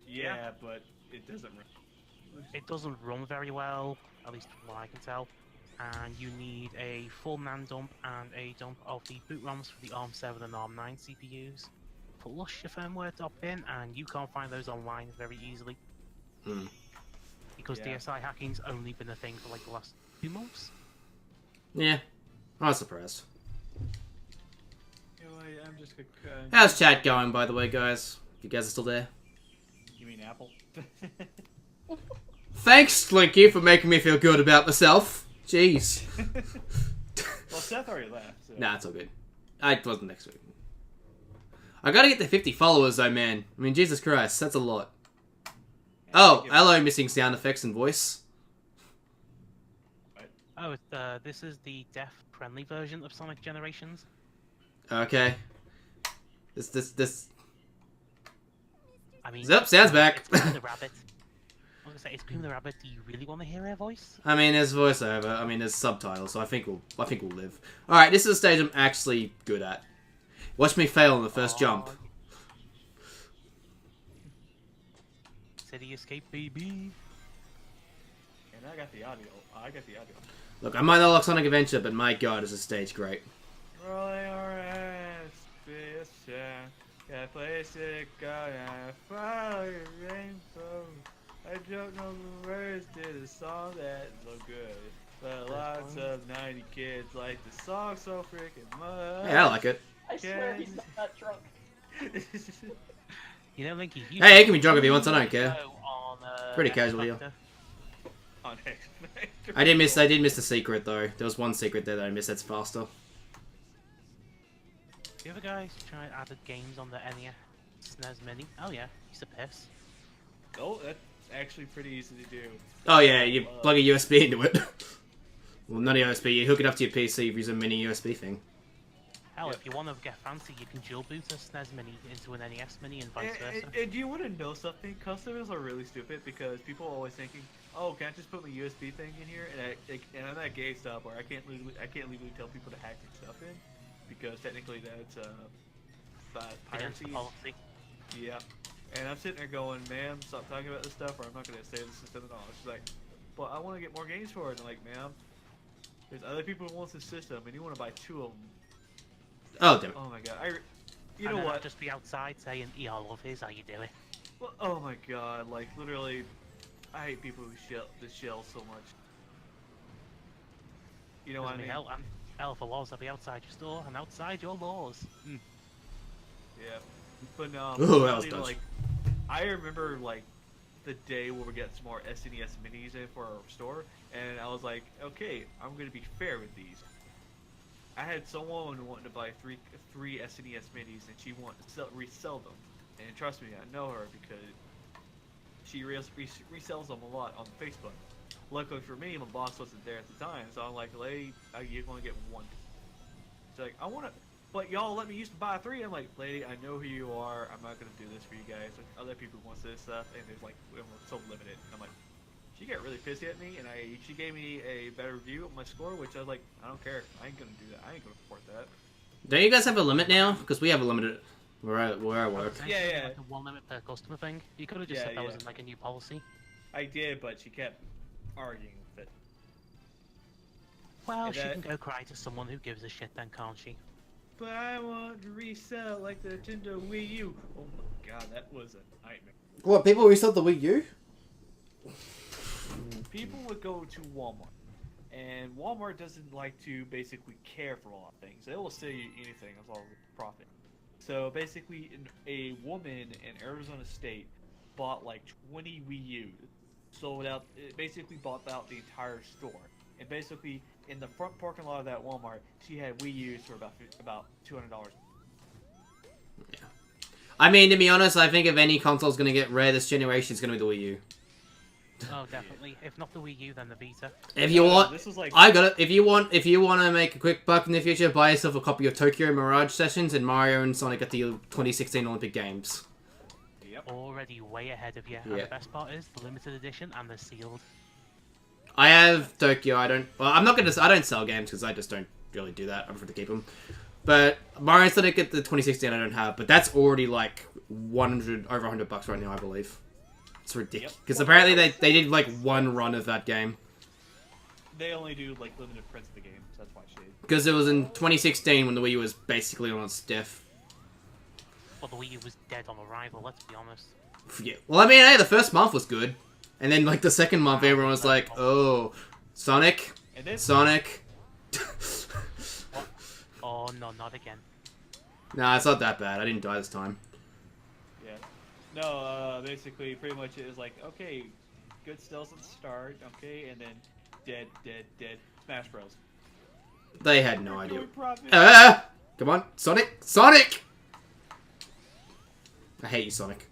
Yeah. Yeah, but it doesn't. It doesn't run very well, at least from what I can tell. And you need a full NAND dump and a dump of the boot ROMs for the ARM7 and ARM9 CPUs. Plus your firmware top in, and you can't find those online very easily. Hmm. Because Yeah. DSi hacking's only been a thing for like the last 2 months. Yeah, I was surprised. Anyway, I'm just gonna. How's chat going, by the way, guys? If you guys are still there. You mean Apple? Thanks, Slinky, for making me feel good about myself. Jeez. Well, Seth already left. So. Nah, it's all good. I wasn't next week. I gotta get to 50 followers, though, man. I mean, Jesus Christ, that's a lot. Oh, hello, missing sound effects and voice. Oh, this is the deaf-friendly version of Sonic Generations. Okay. This. I mean, Zip, sound's back. It's Boom the Rabbit. I was gonna say, it's Boom the Rabbit. Do you really want to hear her voice? I mean, there's voiceover. I mean, there's subtitles, so I think we'll live. All right, this is a stage I'm actually good at. Watch me fail on the first jump. City Escape, baby. And I got the audio. Look, I might not like Sonic Adventure, but my god, is this stage great. Rolling our ass, bitch. Got place to go and follow your rainbow. I don't know the words to the song that look good. But lots of 90 kids like the song so freaking much. Hey, I like it. I swear he's not that drunk. You know, Linky. You Hey, he can be drunk if he wants, I don't care. go on, Pretty X casual here. Factor. On X Factor. I did miss the secret though. There was one secret there that I missed. That's faster. The other guys tried added games on the NES SNES Mini. Oh yeah, used to piss. Oh, that's actually pretty easy to do. Oh yeah, you plug a USB into it. Well, not a USB. You hook it up to your PC. Use a mini USB thing. Hell, Yep. if you want to get fancy, you can dual boot a SNES Mini into an NES Mini and vice versa. And do you want to know something? Customers are really stupid because people are always thinking, "Oh, can I just put my USB thing in here?" And I'm at GameStop where I can't legally tell people to hack their stuff in because technically that's Against the piracy. policy. Yeah. And I'm sitting there going, "Ma'am, stop talking about this stuff, or I'm not going to save the system at all." She's like, "But I want to get more games for it." And I'm like, "Ma'am, there's other people who want this system, and you want to buy 2 of them." Oh damn it. Oh my god! You And know then I'd what? just be outside saying, "Yeah, I love his. How you doing?" Well, oh my god! Like literally, I hate people who shell so much. You know what I mean? Hell for laws, I'll be outside your store and outside your laws. Mm. Yeah. But no, Ooh, that was really, dodge. like, I remember like the day where we get some more SNES minis in for our store, and I was like, okay, I'm gonna be fair with these. I had someone wanting to buy three SNES minis, and she wanted to resell them. And trust me, I know her because she resells them a lot on Facebook. Luckily for me, my boss wasn't there at the time, so I'm like, lady, you can only get 1. She's like, I want to, but y'all let me used to buy 3. I'm like, lady, I know who you are. I'm not gonna do this for you guys. Like, other people want this stuff, and there's like, we're so limited. And I'm like, she got really pissy at me, and she gave me a better review of my score, which I was like, I don't care. I ain't gonna do that. I ain't gonna support that. Don't you guys have a limit now? Because we have a limit where I work. Essentially, Yeah. Like a one limit per customer thing. You could have just Yeah, said that was yeah. like a new policy. I did, but she kept arguing with it. Well, Yeah, she that- can go cry to someone who gives a shit then, can't she? But I want to resell like the Nintendo Wii U. Oh my god, that was a nightmare. What, people resold the Wii U? People would go to Walmart, and Walmart doesn't like to basically care for a lot of things. They will sell you anything as long as it's profit. So basically, a woman in Arizona State bought like 20 Wii U's, sold out. It basically bought out the entire store, and basically in the front parking lot of that Walmart, she had Wii U's for about $200. I mean, to be honest, I think if any console's gonna get rare this generation, it's gonna be the Wii U. Oh, definitely. If not the Wii U, then the Vita. If you want, This was like I got it. If you want to make a quick buck in the future, buy yourself a copy of Tokyo Mirage Sessions and Mario and Sonic at the 2016 Olympic Games. Yep. Already way ahead of you. And Yeah. the best part is the limited edition and the sealed. I have Tokyo. I don't. Well, I'm not gonna. I don't sell games because I just don't really do that. I prefer to keep them. But Mario and Sonic at the 2016 I don't have. But that's already like over $100 right now, I believe. It's ridiculous. Yep. Because apparently they did like one run of that game. They only do like limited prints of the game, so that's why shade. Because it was in 2016 when the Wii U was basically on its death. Well, the Wii U was dead on arrival, let's be honest. Yeah. Well, I mean, hey, the first month was good. And then like the second month, everyone was like, oh, Sonic? And then Sonic? Oh, no, not again. Nah, it's not that bad. I didn't die this time. yeah, no, basically pretty much it was like okay, good stealth at the start, okay, and then dead. Smash Bros. They had no idea. Doing profit. Come on, Sonic! Sonic! I hate you, Sonic.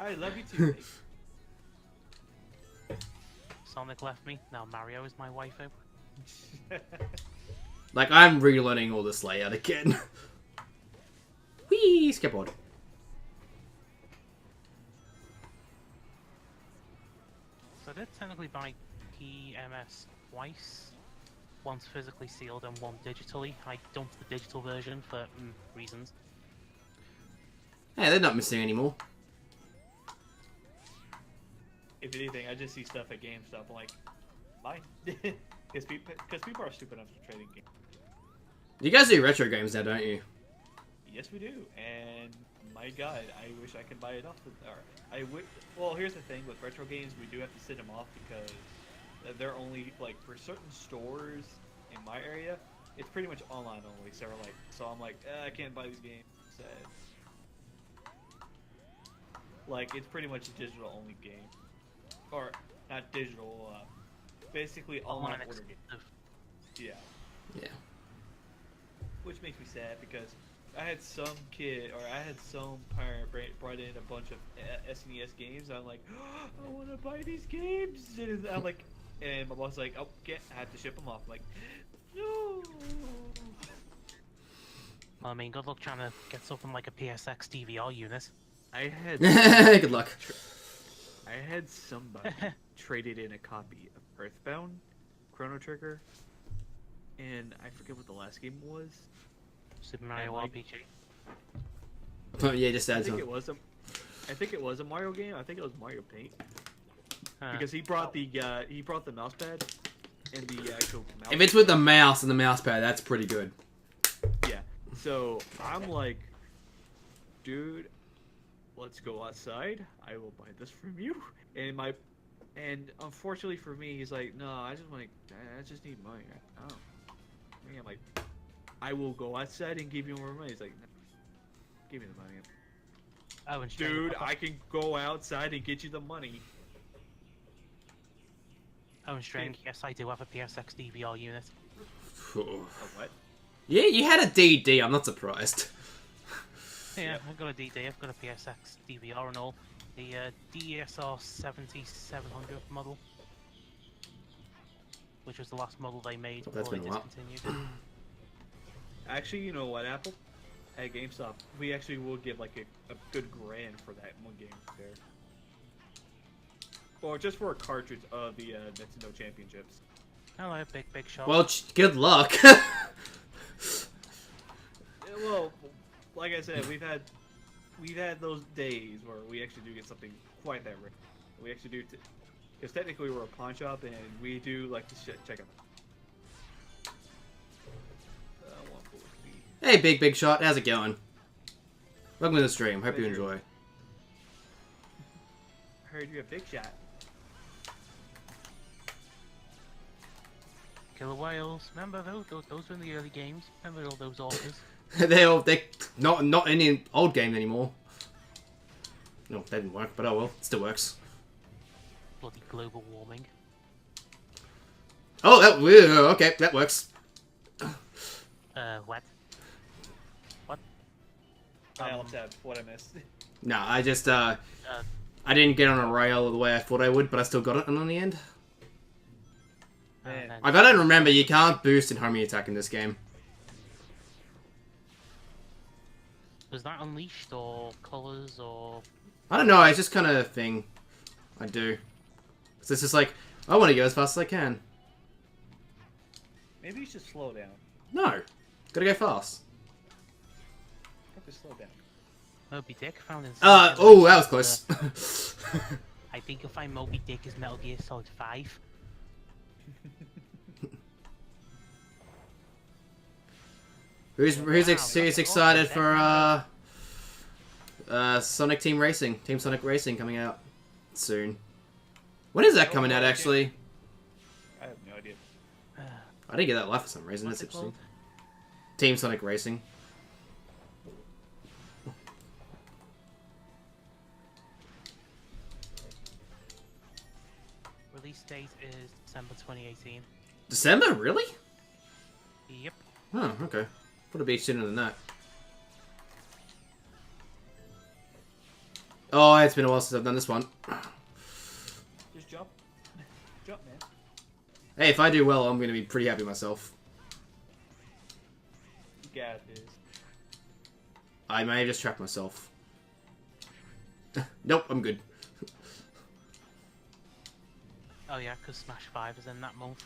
I love you too. mate. Sonic left me, now Mario is my waifu. Like, I'm relearning all this layout again. Whee! Skateboard. So I did technically buy PMS twice. Once physically sealed and one digitally. I dumped the digital version for reasons. Hey, they're not missing anymore. If anything, I just see stuff at GameStop. I'm like, bye. Because people are stupid enough to trade in games. You guys do retro games now, don't you? Yes, we do. And my God, I wish I could buy it off. Well, here's the thing with retro games, we do have to sit them off because they're only like for certain stores in my area. It's pretty much online only. So I'm like, I can't buy these games. Sad. Like it's pretty much a digital only game, or not digital. Basically online order game. Yeah. Yeah. Which makes me sad because I had some kid or I had some parent brought in a bunch of SNES games. And I'm like, oh, I want to buy these games. And I'm like, and my boss was like, oh, I had to ship them off. I'm like, no. Well, I mean, good luck trying to get something like a PSX DVR unit. I had Good luck. I had somebody traded in a copy of Earthbound, Chrono Trigger, and I forget what the last game was. Super Mario like- RPG. Oh, yeah, just I add think some. I think it was a Mario game. I think it was Mario Paint Huh. because he brought the mouse pad and the actual mouse. If it's with the mouse and the mouse pad, that's pretty good. Yeah. So I'm like, dude, let's go outside. I will buy this from you. And unfortunately for me, he's like, no, I just need money. Oh. I'm like, I will go outside and give you more money. He's like, no, give me the money. Oh, and Dude, I can go outside and get you the money. Oh, and String, yes, I do have a PSX DVR unit. Oh, what? Yeah, you had a DD. I'm not surprised. Yeah, I've got a DD, I've got a PSX DVR and all. The DSR 7700 model. Which was the last model they made That's before they been a while. discontinued it. Actually, you know what, Apple? At GameStop, we actually will give like a good grand for that one game there. Or just for a cartridge of the Nintendo Championships. Hello, big shot. Well, good luck. Well, like I said, we've had those days where we actually do get something quite that rare. We actually do, because technically we're a pawn shop and we do like to check out. Hey, big shot. How's it going? Welcome to the stream. Hope you enjoy. I heard you're a big shot. Killer whales. Remember those were in the early games. Remember all those orcas? they not in the old game anymore. No, that didn't work, but oh well, it still works. Bloody global warming. Oh, okay, that works. What? What? I almost have what I missed. No, I just I didn't get on a rail the way I thought I would, but I still got it on the end. Man. I gotta remember, you can't boost in homing attack in this game. Was that unleashed or colors or? I don't know, it's just kind of a thing I do. So it's just like, I want to go as fast as I can. Maybe you should slow down. No, gotta go fast. Have to slow down. Moby Dick found in. Oh, that was close. I think you'll find Moby Dick is Metal Gear Solid 5. Who's excited for Sonic Team Racing? Team Sonic Racing coming out soon. When is that coming out, actually? I have no idea. I didn't get that live for some reason. What's That's it called? interesting. Team Sonic Racing. Release date is December 2018. December? Really? Yep. Oh, okay. Thought it'd be sooner than that. Oh, it's been a while since I've done this one. Just jump. Jump, man. Hey, if I do well, I'm going to be pretty happy with myself. You got this. I may have just trapped myself. Nope, I'm good. Oh yeah, because Smash 5 is in that month.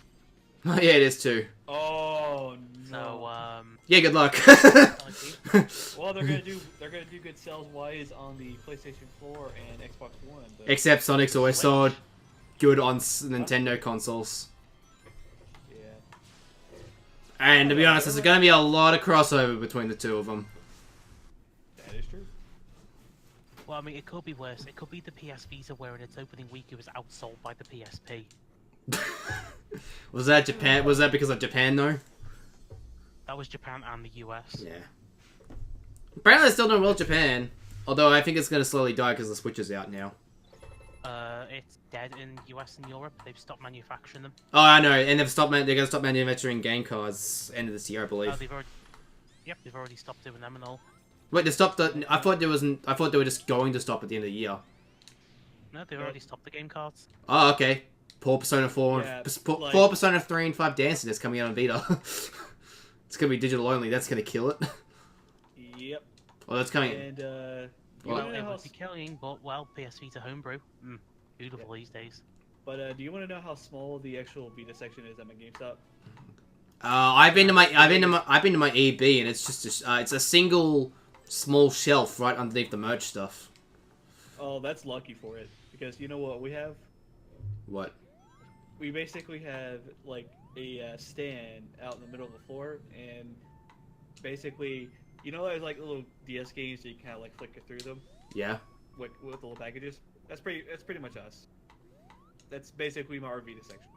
Yeah, it is too. Oh no. So Yeah, good luck. Well, they're gonna do good sales wise on the PlayStation 4 and Xbox One. But Except Sonic's always so good on Nintendo consoles. yeah. And to be honest, there's going to be a lot of crossover between the two of them. That is true. well, I mean, it could be worse. It could be the PS Vita where in its opening week it was outsold by the PSP. Was that Japan? Was that because of Japan though? That was Japan and the US. Yeah. Apparently, they're still doing well in Japan. Although I think it's going to slowly die because the Switch is out now. It's dead in US and Europe. They've stopped manufacturing them. Oh, I know, and they're going to stop manufacturing game cards end of this year, I believe. They've already stopped doing them and all. Wait, they stopped the. I thought there wasn't. I thought they were just going to stop at the end of the year. No, they've already stopped the game cards. Oh, okay. Poor Persona 4, Yeah, like- Poor Persona 3 and 5 Dancing is coming out on Vita. It's gonna be digital only. That's gonna kill it. Yep. Oh, that's coming. And you Well, Well, wanna it know how, would be killing, but well, PS Vita homebrew. Beautiful these days. but do you want to know how small the actual Vita section is at my GameStop? I've been to my EB, and it's just it's a single small shelf right underneath the merch stuff. Oh, that's lucky for it because you know what we have? What? We basically have like a stand out in the middle of the floor, and basically, you know, there's like little DS games that you kind of like flick through them Yeah. with little packages. That's pretty much us. That's basically my Vita section.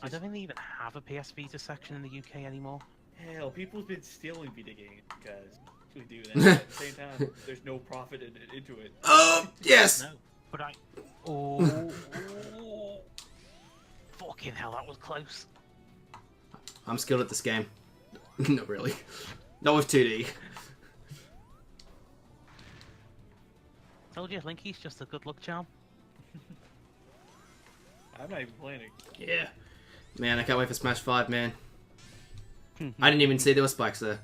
I don't think they even have a PS Vita section in the UK anymore. Hell, people's been stealing Vita games because we do that. At the same time, there's no profit into it. Oh yes. No, but oh, fucking hell, that was close. I'm skilled at this game. Not really. Not with 2D. Told you, Linky's just a good luck charm. I'm not even playing it. Yeah. Man, I can't wait for Smash 5, man. I didn't even see there were spikes there.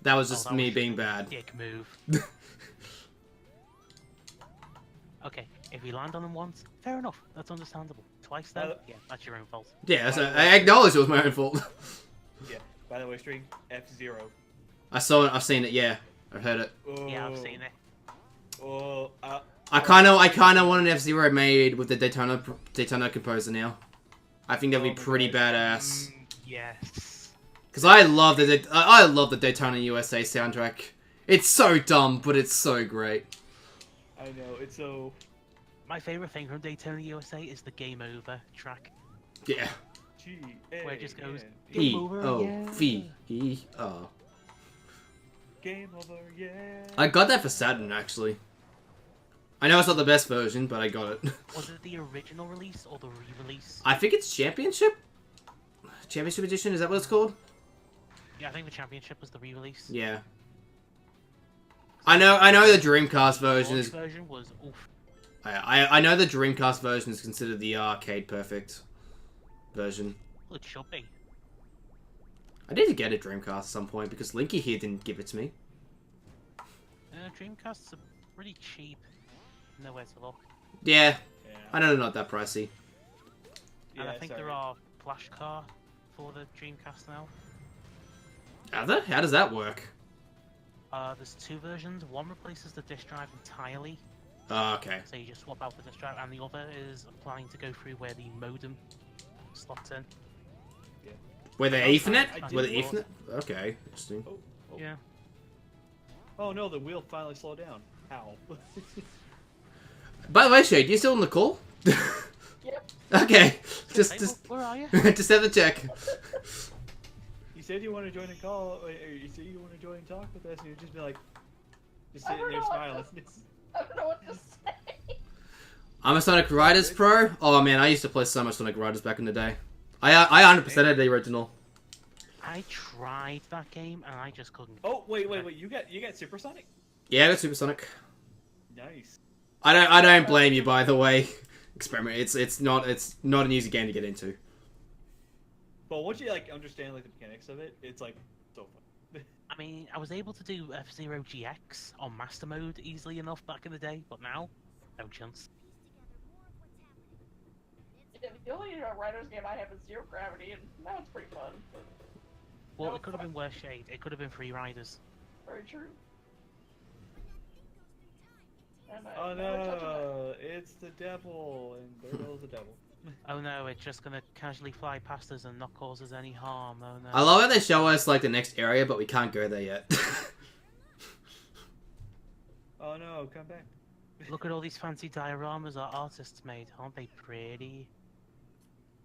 That was just that me was being bad. Dick move. Okay, if we land on them once, fair enough. That's understandable. Twice though, yeah, that's your own fault. Yeah, so I acknowledge it was my own fault. By the way, String, F-Zero. I saw it. I've seen it. Yeah, I've heard it. Oh, Yeah, I've seen it. Oh, I kind of want an F-Zero made with the Daytona composer now. I think that'd be Oh my pretty God. badass. Yes. Because I love the Daytona USA soundtrack. It's so dumb, but it's so great. I know, it's so... My favorite thing from Daytona USA is the Game Over track, Yeah. where it just goes E Game Over. O yeah. V E O. Game over, yeah. I got that for Saturn actually. I know it's not the best version, but I got it. Was it the original release or the re-release? I think it's Championship Edition. Is that what it's called? Yeah, I think the Championship was the re-release. Yeah. I know the Dreamcast version Launch is. version was oof. I know the Dreamcast version is considered the arcade perfect version. Well, it should be. I need to get a Dreamcast at some point because Linky here didn't give it to me. Dreamcasts are pretty cheap. Nowhere to look. Yeah, Yeah. I know they're not that pricey. And Yeah, I think sorry. there are flash car for the Dreamcast now. Are there? How does that work? There's two versions. One replaces the disk drive entirely, Oh, okay. so you just swap out the disk drive, and the other is planning to go through where the modem slots in. Were they I Ethernet? did Were they thought- Ethernet? Okay, interesting. Oh, oh. Yeah. Oh no, the wheel finally slowed down. How? By the way, Shade, you still on the call? Yep. Okay, Hey, just where are you? just have to check. You said you want to join a call, or you said you want to join and talk with us, and you'd just be like, just I sitting don't there know what smiling. I don't know what to say. I'm a Sonic Riders pro. Oh man, I used to play so much Sonic Riders back in the day. I 100% had the original. I tried that game and I just couldn't. Oh wait, you got Supersonic? Yeah, I got Supersonic. Nice. I don't blame you, by the way. Experiment. It's not an easy game to get into. But once you like understand like the mechanics of it, it's like so fun. I mean, I was able to do F-Zero GX on Master Mode easily enough back in the day, but now, no chance. Yeah, the only Riders game I have is Zero Gravity, and now it's pretty fun. But Well, No, it could have been worse shade. It could have been Free Riders. very true. And I Oh never touch it. no, it's the devil, and there goes the devil. Oh no, it's just gonna casually fly past us and not cause us any harm. Oh no. I love how they show us like the next area, but we can't go there yet. Oh no, come back. Look at all these fancy dioramas our artists made. Aren't they pretty?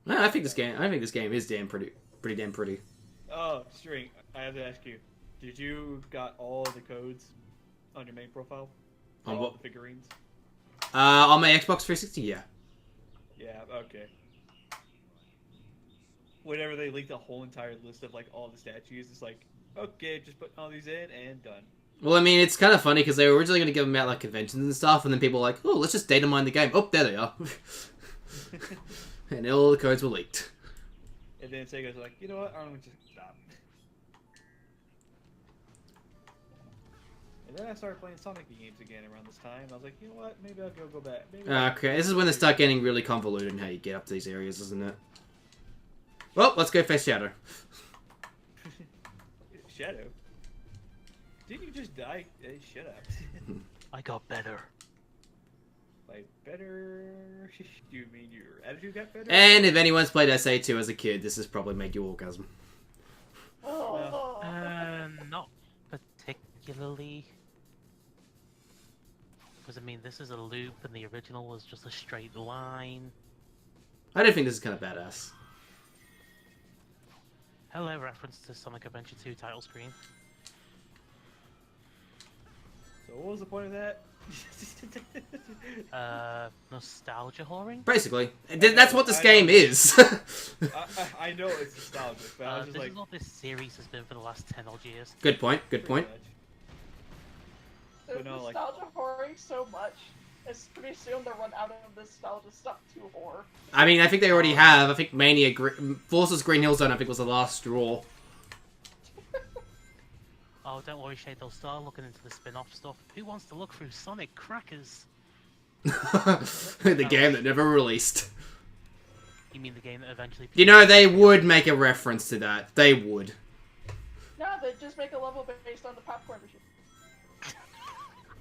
No, I think this game is pretty damn pretty. Oh, String, I have to ask you, did you got all the codes on your main profile? For On all what? the figurines? On my Xbox 360, yeah. Yeah, okay. Whenever they leaked a whole entire list of like all the statues, it's like, okay, just put all these in and done. Well, I mean, it's kind of funny because they were originally going to give them out like conventions and stuff, and then people were like, "Oh, let's just data mine the game." Oh, there they are, and all the codes were leaked. And then Sega's like, you know what? I'm gonna just stop. And then I started playing Sonic games again around this time. I was like, you know what? Maybe I'll go back. Maybe I'll- Okay, this is when they start getting really convoluted in how you get up to these areas, isn't it? Well, let's go face Shadow. Shadow. Didn't you just die? Hey, shut up. I got better. Like better? Do you mean your attitude got better? And if anyone's played SA2 as a kid, this has probably made you orgasm. Oh. Not particularly. Because I mean, this is a loop, and the original was just a straight line. I don't think this is kind of badass. Hello, reference to Sonic Adventure 2 title screen. So what was the point of that? Nostalgia whoring. Basically, that's what this I game know. is. I know it's nostalgic, but I was This just like, is what this series has been for the last 10 odd years. Good point. Good point. pretty much. There's But no, like- nostalgia whoring so much. It's pretty soon they'll run out of nostalgia stuff to whore. I mean, I think they already have. I think Mania, Forces Green Hill Zone, I think was the last straw. Oh, don't worry, Shade, they'll start looking into the spin-off stuff. Who wants to look through Sonic Crackers? The game that never released. You mean the game that eventually... You know, they would make a reference to that. They would. No, they just make a level based on the popcorn machine.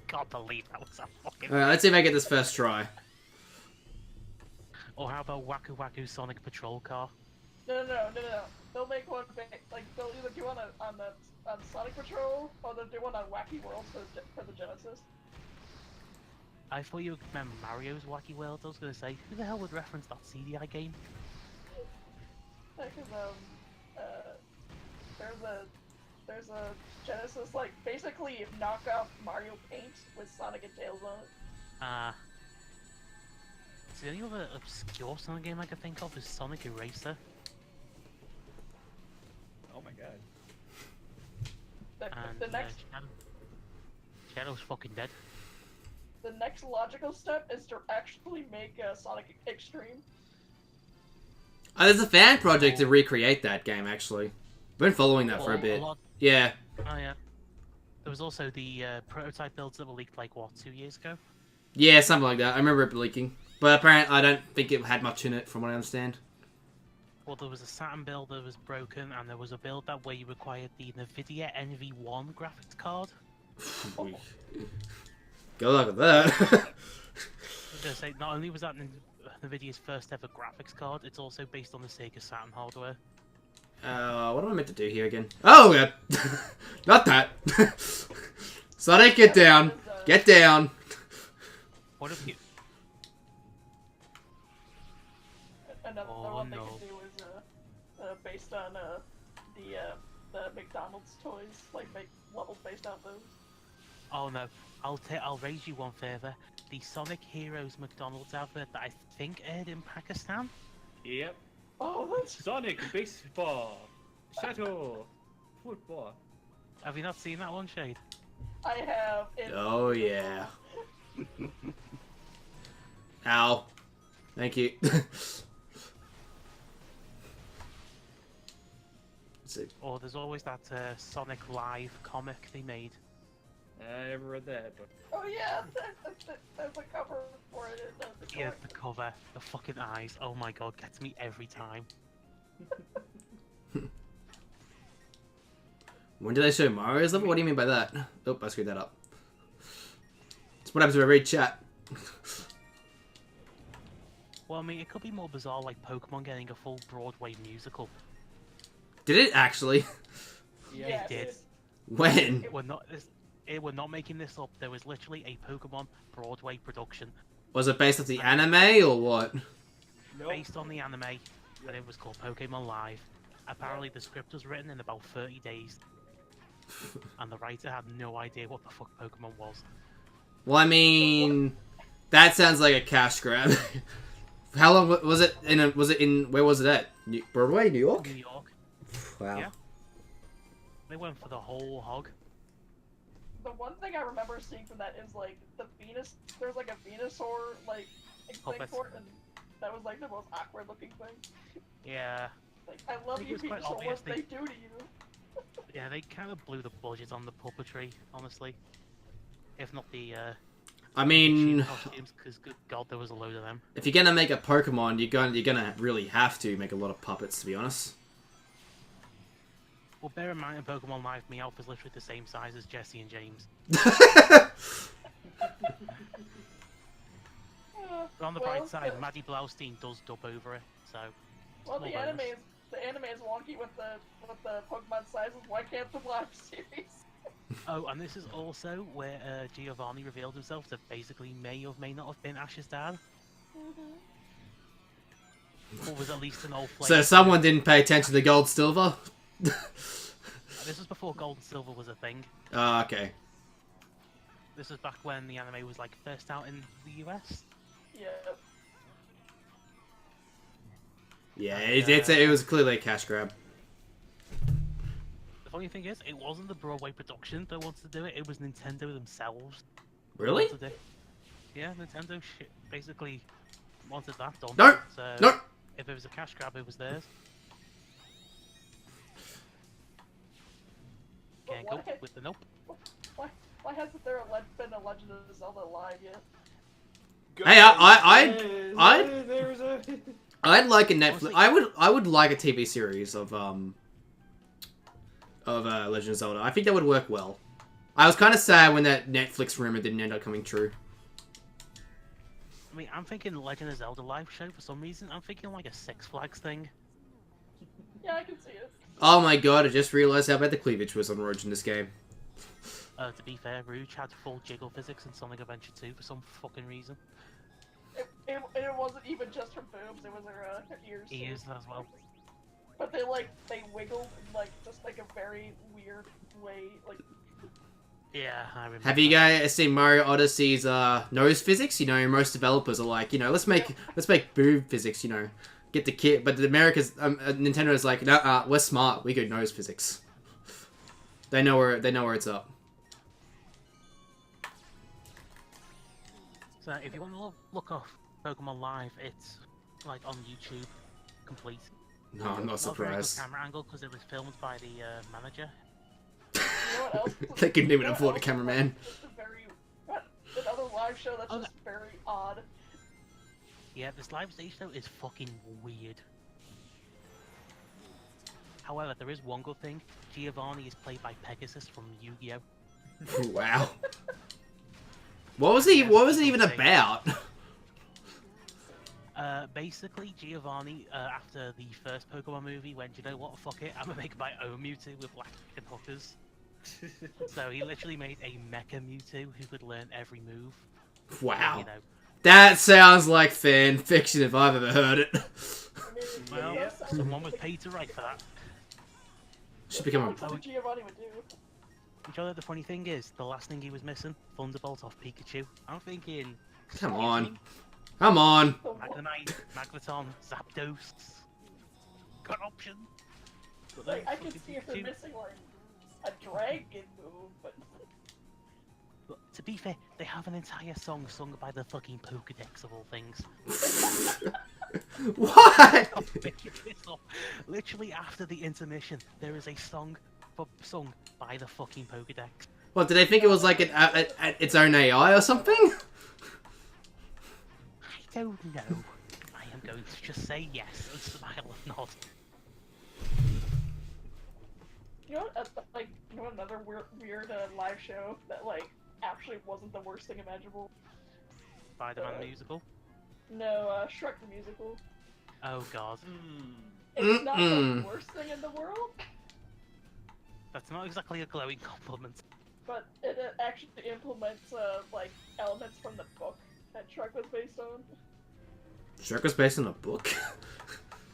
Can't believe that was a fucking. Alright, let's see if I get this first try. Or how about Waku Waku Sonic Patrol Car? No. They'll make one like they'll either do one on Sonic Patrol or they'll do one on Wacky Worlds for the Genesis. I thought you meant Mario's Wacky World. I was gonna say, who the hell would reference that CDI game? Because there's a Genesis like basically knockoff Mario Paint with Sonic and Tails on it. So the only other obscure Sonic game I can think of is Sonic Eraser. Oh my god. And The next Shadow's fucking dead. the next logical step is to actually make Sonic Extreme. There's a fan project to recreate that game, actually. Been following that for a bit. Yeah. Oh yeah. There was also the prototype builds that were leaked like, what, 2 years ago? Yeah, something like that. I remember it leaking. But apparently, I don't think it had much in it, from what I understand. Well, there was a Saturn build that was broken, and there was a build that where you required the NVIDIA NV1 graphics card. Good luck with that. I was gonna say, not only was that NVIDIA's first ever graphics card, it's also based on the Sega Saturn hardware. What am I meant to do here again? Oh, yeah. Not that. Sonic, get down. Get down. What if you... Another Oh, one they no. could do is based on the McDonald's toys, like make levels based on those. Oh no, I'll raise you one further. The Sonic Heroes McDonald's advert that I think aired in Pakistan. Yep. Oh, that's Sonic baseball, shuttle, football. Have you not seen that one, Shade? I have. Oh, yeah. Ow. Thank you. Or there's always that Sonic Live comic they made. I never read that, but Oh yeah, there's a cover for it. Yeah, the cover, the fucking eyes. Oh my god, gets me every time. When did they show Mario's level? What do you mean by that? Oh, I screwed that up. It's what happens when I read chat. Well, I mean, it could be more bizarre, like Pokemon getting a full Broadway musical. Did it actually? Yeah, It did. When? We're not making this up. There was literally a Pokemon Broadway production Was it based off the anime or what? Nope. based on the anime, and it was called Pokemon Live. Apparently, the script was written in about 30 days, and the writer had no idea what the fuck Pokemon was. Well, I mean, that sounds like a cash grab. How long was it? Where was it at? Broadway, New York? New York. Wow. Yeah. They went for the whole hog. The one thing I remember seeing from that is like the Venus. There's like a Venusaur like thing Puppet. for it, and that was like the most awkward looking thing. Yeah. Like I love think you, it was quite Venusaur. obvious What they do to you? Yeah, they kind of blew the budget on the puppetry, honestly. If not the I mean, costumes, because good god, there was a load of them. if you're gonna make a Pokemon, you're gonna really have to make a lot of puppets, to be honest. Well, bear in mind, in Pokemon Live, Meowth is literally the same size as Jesse and James. But on the bright side, Maddie Blaustein does dub over it, so... Well, small the anime bonus. is wonky with the Pokemon sizes. Why can't the live series? Oh, and this is also where Giovanni revealed himself to basically may or may not have been Ash's dad. Or was at least an old flame. So someone didn't pay attention to Gold Silver? This was before Gold and Silver was a thing. Oh, okay. This was back when the anime was like first out in the US. Yeah. Yeah, it was clearly a cash grab. The funny thing is, it wasn't the Broadway production that wanted to do it, it was Nintendo themselves. that Really? wanted it. Yeah, Nintendo basically wanted that done. No! So No! if it was a cash grab, it was theirs. Can't go with the nope. Why hasn't there been a Legend of Zelda live yet? Hey, There's a. I'd like a Netflix. I would like a TV series of of Legend of Zelda. I think that would work well. I was kind of sad when that Netflix rumor didn't end up coming true. I mean, I'm thinking Legend of Zelda live show for some reason. I'm thinking like a Six Flags thing. Yeah, I can see it. Oh my god, I just realized how bad the cleavage was on Rogue in this game. To be fair, Rouge had full jiggle physics in Sonic Adventure 2 for some fucking reason. It wasn't even just her boobs, it was her ears. too. Ears as well. But they wiggled in like just like a very weird way, like Yeah, I remember. Have you guys seen Mario Odyssey's nose physics? You know, most developers are like, you know, let's make boob physics. You know, get the kid. But the America's Nintendo is like, no, we're smart. We go nose physics. They know where it's up. So if you want to look off Pokemon Live, it's like on YouTube, complete. No, I'm not Not very good surprised. camera angle because it was filmed by the manager. you know what else? They couldn't even You know what afford a else is, cameraman. like, just a very another live show that's Oh, just very odd. Yeah, this live stage though is fucking weird. However, there is one good thing. Giovanni is played by Pegasus from Yu-Gi-Oh! Wow. What was it even about? Basically, Giovanni, after the first Pokemon movie, went, you know what, fuck it, I'm gonna make my own Mewtwo with black and hookers. So he literally made a Mecha Mewtwo who could learn every move. Wow. You know, That sounds like fan fiction if I've ever heard it. I mean, well, it does sound someone was paid to write for that. Should become a... like what Giovanni would do. You know, the funny thing is, the last thing he was missing, Thunderbolt off Pikachu. I'm thinking... Come on. Come on. The one- Magnemite, Magneton, Zapdos. Got option. But Like, no, I could fucking see if they're Pikachu. missing like a dragon move, but But to be fair, they have an entire song sung by the fucking Pokedex of all things. What? Literally after the intermission, there is a song sung by the fucking Pokedex. What, did they think it was like its own AI or something? I don't know. I am going to just say yes and smile and nod. you know, like you know another weird live show that like actually wasn't the worst thing imaginable. Spider-Man musical. No, Shrek the musical. Oh god. It's not the Mm-mm. worst thing in the world, That's not exactly a glowing compliment. but it actually implements like elements from the book that Shrek was based on. Shrek was based on a book?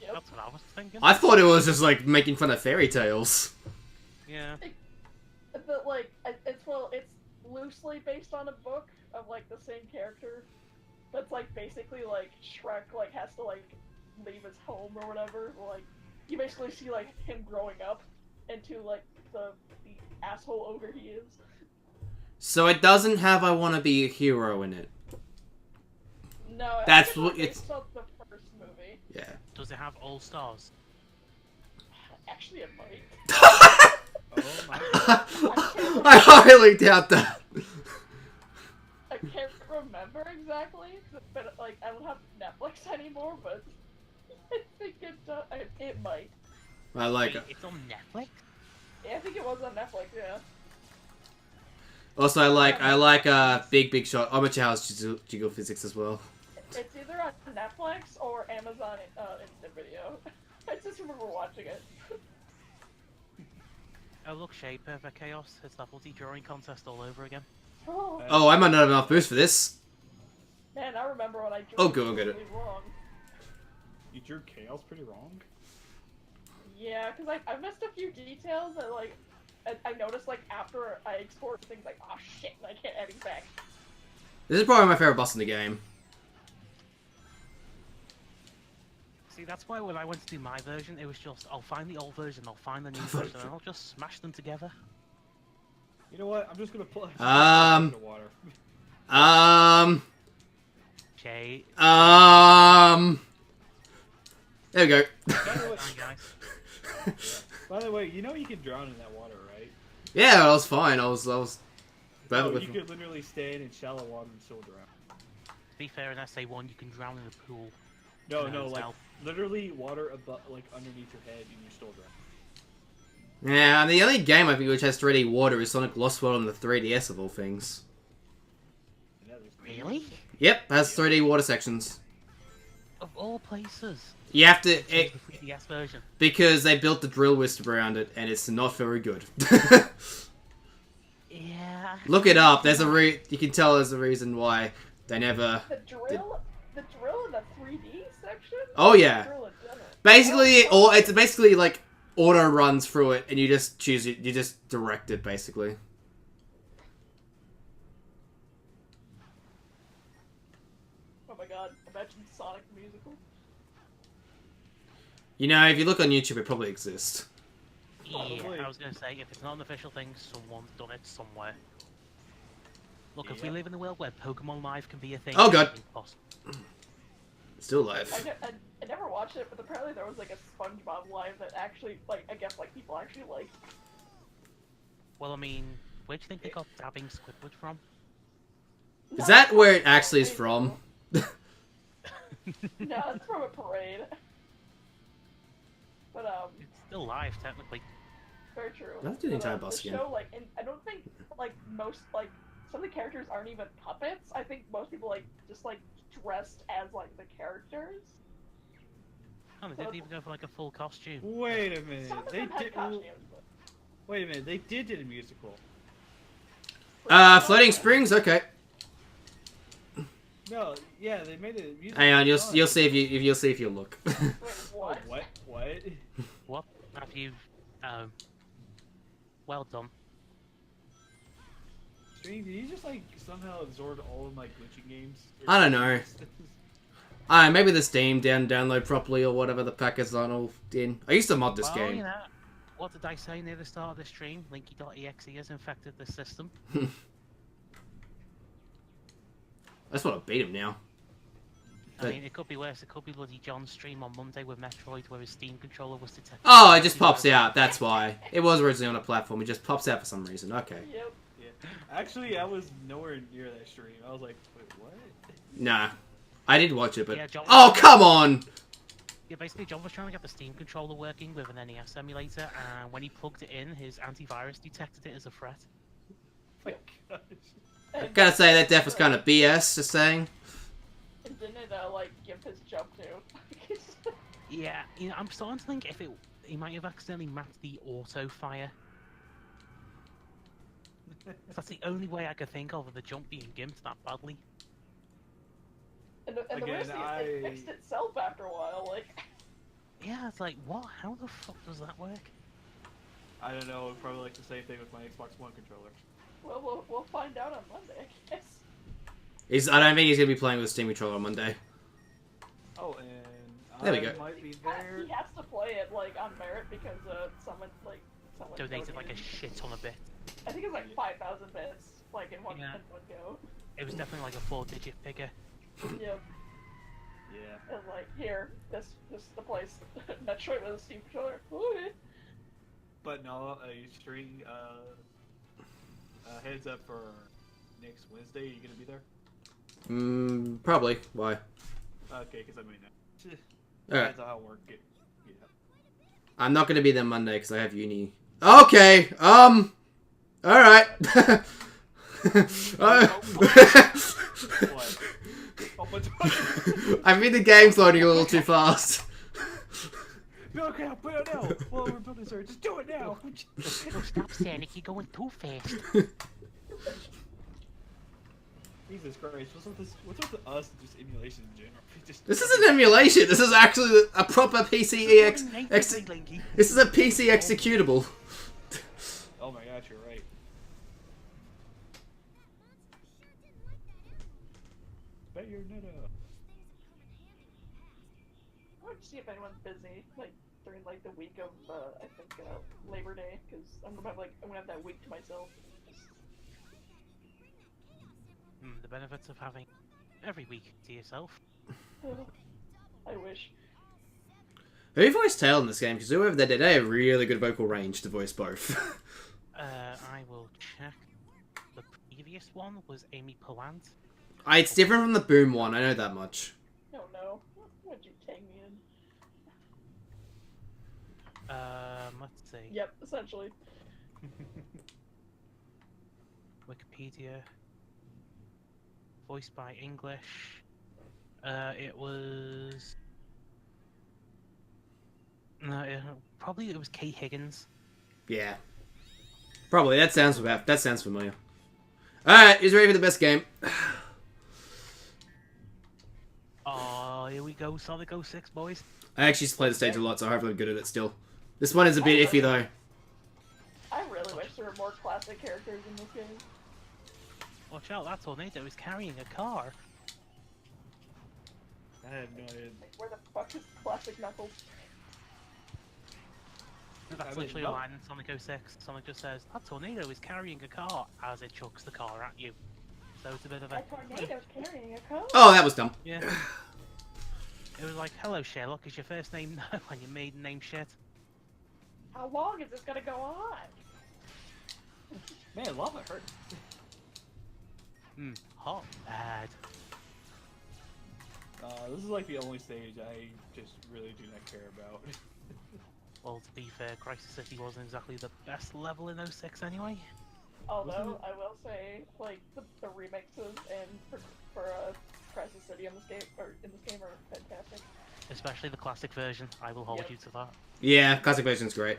Yep. That's what I was thinking. I thought it was just like making fun of fairy tales. Yeah. But like, it's loosely based on a book of like the same character. That's like basically like Shrek like has to like leave his home or whatever. Like you basically see like him growing up into like the asshole ogre he is. So it doesn't have I Wanna Be a Hero in it. No, I That's think what it's it's- based on the first movie. Yeah. Does it have all stars? Actually, it might. Oh my god. I highly doubt that. I can't remember exactly, but like I don't have Netflix anymore. But I think it might. I like Wait, it. it's on Netflix? Yeah, I think it was on Netflix. Yeah. Also, I like Big Shot, Amateur House Jiggle Physics as well. It's either on Netflix or Amazon Instant Video. I just remember watching it. Oh look, Shade Perfect Chaos. It's that bloody drawing contest all over again. Oh Oh, I might not have enough boost for this. man, I remember when I drew Oh, good, I'll get it. really wrong. You drew Chaos pretty wrong. Yeah, because I missed a few details that like I noticed like after I explored things like oh shit, I can't edit back. This is probably my favorite boss in the game. See, that's why when I went to do my version, it was just, I'll find the old version, I'll find the new version, and I'll just smash them together. You know what? I'm just gonna put Um. the water. Jay, There we go. By the way, hi guys. by the way, you know you can drown in that water, right? Yeah, I was fine. I was. No, Perfectly you could literally stand in shallow water and still drown. To be fair, in SA1, you can drown in a pool. No, in a no, like hotel. literally water above, like underneath your head, and you still drown. Yeah, and the only game I think which has 3D water is Sonic Lost World on the 3DS of all things. Really? Yep, has 3D water sections. Of all places. You have to... Choose the 3DS version. because they built the drill wisp around it, and it's not very good. Yeah. Look it up. There's a you can tell there's a reason why they never... The drill in the 3D section? Oh, yeah. Drill it, done it. Basically, it's basically like auto runs through it, and you just choose it. You just direct it, basically. Oh my god, imagine Sonic the Musical. You know, if you look on YouTube, it probably exists. Yeah, I was gonna say, if it's not an official thing, someone's done it somewhere. Look, if we live in a world where Pokemon Live can be a thing, Oh, God. anything's possible. Still alive. I never watched it, but apparently there was like a SpongeBob live that actually, like, I guess like people actually liked. Well, I mean, where do you think they got dabbing Squidward from? Is that where it actually is from? No, it's from a parade. But It's still live, technically. very true. That's the entire The bus again. show, like, and I don't think like most like some of the characters aren't even puppets. I think most people like just like dressed as like the characters. Oh, they didn't even go for like a full costume. Wait a minute. Some of They them had did. costumes, but Wait a minute. They did a musical. Floating Springs. Okay. No, yeah, they made a musical. Hang on, you'll see if you look. wait, Oh, what? what? What have you? Well done. String, did you just like somehow absorb all of my glitching games? I don't know. Maybe the Steam download properly or whatever the packets aren't all in. I used to mod this Well, game. you know, what did I say near the start of the stream? Linky.exe has infected the system. I just want to beat him now. I mean, it could be worse. It could be bloody John's stream on Monday with Metroid, where his Steam controller was detected. Oh, it just pops out. That's why. It was originally on a platform. It just pops out for some reason. Okay. Yep. Yeah. Actually, I was nowhere near that stream. I was like, wait, what? Nah. I did watch it, but... Yeah, John- Oh, come on! Yeah, basically, John was trying to get the Steam controller working with an NES emulator, and when he plugged it in, his antivirus detected it as a threat. Oh my gosh. I gotta say, that death was kind of BS, just saying. And didn't it like give his jump too? Yeah, you know, I'm starting to think if he might have accidentally mapped the auto fire. That's the only way I could think of the jump being gimped that badly. And the Again, worst thing is it fixed itself after a while. Like, Yeah, it's like, what? How the fuck does that work? I don't know. Probably like the same thing with my Xbox One controller. well, we'll find out on Monday, I guess. I don't think he's gonna be playing with Steam controller on Monday. Oh, and There we I go. might be there. He has to play it like on merit because someone Donated like a shit ton of bits. I think it's like 5,000 bits, like in one go. It was definitely like a 4-digit figure. Yep. Yeah. And like, here, this is the place. Metroid with a Steam controller. Ooh. But no, a string. Heads up for next Wednesday. Are you gonna be there? Probably. Why? Okay, because I mean, Alright. that's how it works. Yeah. I'm not gonna be there Monday because I have uni. Okay, alright. What? Oh, but I think the game's loading a little too fast. no, okay, I'll put it now. Well, we're building, sir. Just do it now. Oh, stop, Sonic, you're going too fast. Jesus Christ, what's with us and just emulation in general? This isn't emulation, this is actually a proper PC This is a PC executable. Oh my gosh, you're right. Bayonetta. I want to see if anyone's busy, like during like the week of I think Labor Day, because I'm gonna have that week to myself. The benefits of having every week to yourself. I wish. Who voiced Tail in this game? Because whoever they did, they have really good vocal range to voice both. I will check. The previous one was Amy Pallant. It's different from the Boom one, I know that much. No. What'd you tag me Let's see. Yep, essentially. Wikipedia. Voiced by English. It was. No, probably it was Kate Higgins. Yeah. Probably. That sounds familiar. Alright, who's ready for the best game? Oh, here we go, Sonic 06, boys. I actually play the stage a lot, so hopefully I'm good at it still. This one is a bit iffy, though. I really wish there were more classic characters in this game. Watch out, that tornado is carrying a car. I have no idea. Like, where the fuck is classic Knuckles? That's I mean, literally a no- line in Sonic 06. Sonic just says, that tornado is carrying a car, as it chucks the car at you. So it's a bit of a... That tornado's carrying a car. Oh, that was dumb. Yeah. It was like, hello Sherlock, is your first name no, and your maiden name shit? How long is this gonna go on? Man, lava hurt. Hot bad. This is like the only stage I just really do not care about. Well, to be fair, Crisis City wasn't exactly the best level in 06 anyway. Although, I will say, like, the remixes and for Crisis City in this game are fantastic. Especially the classic version, I will hold Yep. you to that. Yeah, classic version's great.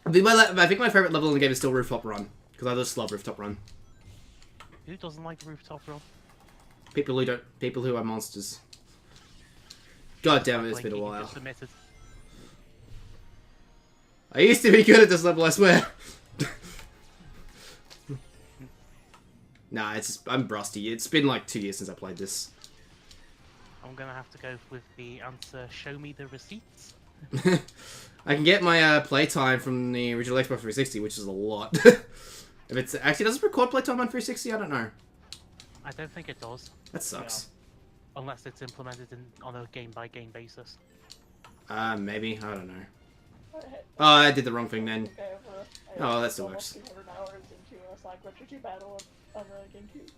I think my favorite level in the game is still Rooftop Run, because I just love Rooftop Run. Who doesn't like Rooftop Run? People who are monsters. God damn it, it's been a Blinky while. just admitted. I used to be good at this level, I swear. Nah, I'm rusty. It's been like 2 years since I played this. I'm gonna have to go with the answer, show me the receipts. I can get my playtime from the original Xbox 360, which is a lot. If it's actually does it record playtime on 360, I don't know. I don't think it does, That sucks. unless it's implemented on a game-by-game basis. Maybe I don't know. Oh, I did the wrong thing then. Okay, Oh, that still almost works. 200 hours into a Sonic Adventure 2 battle on GameCube.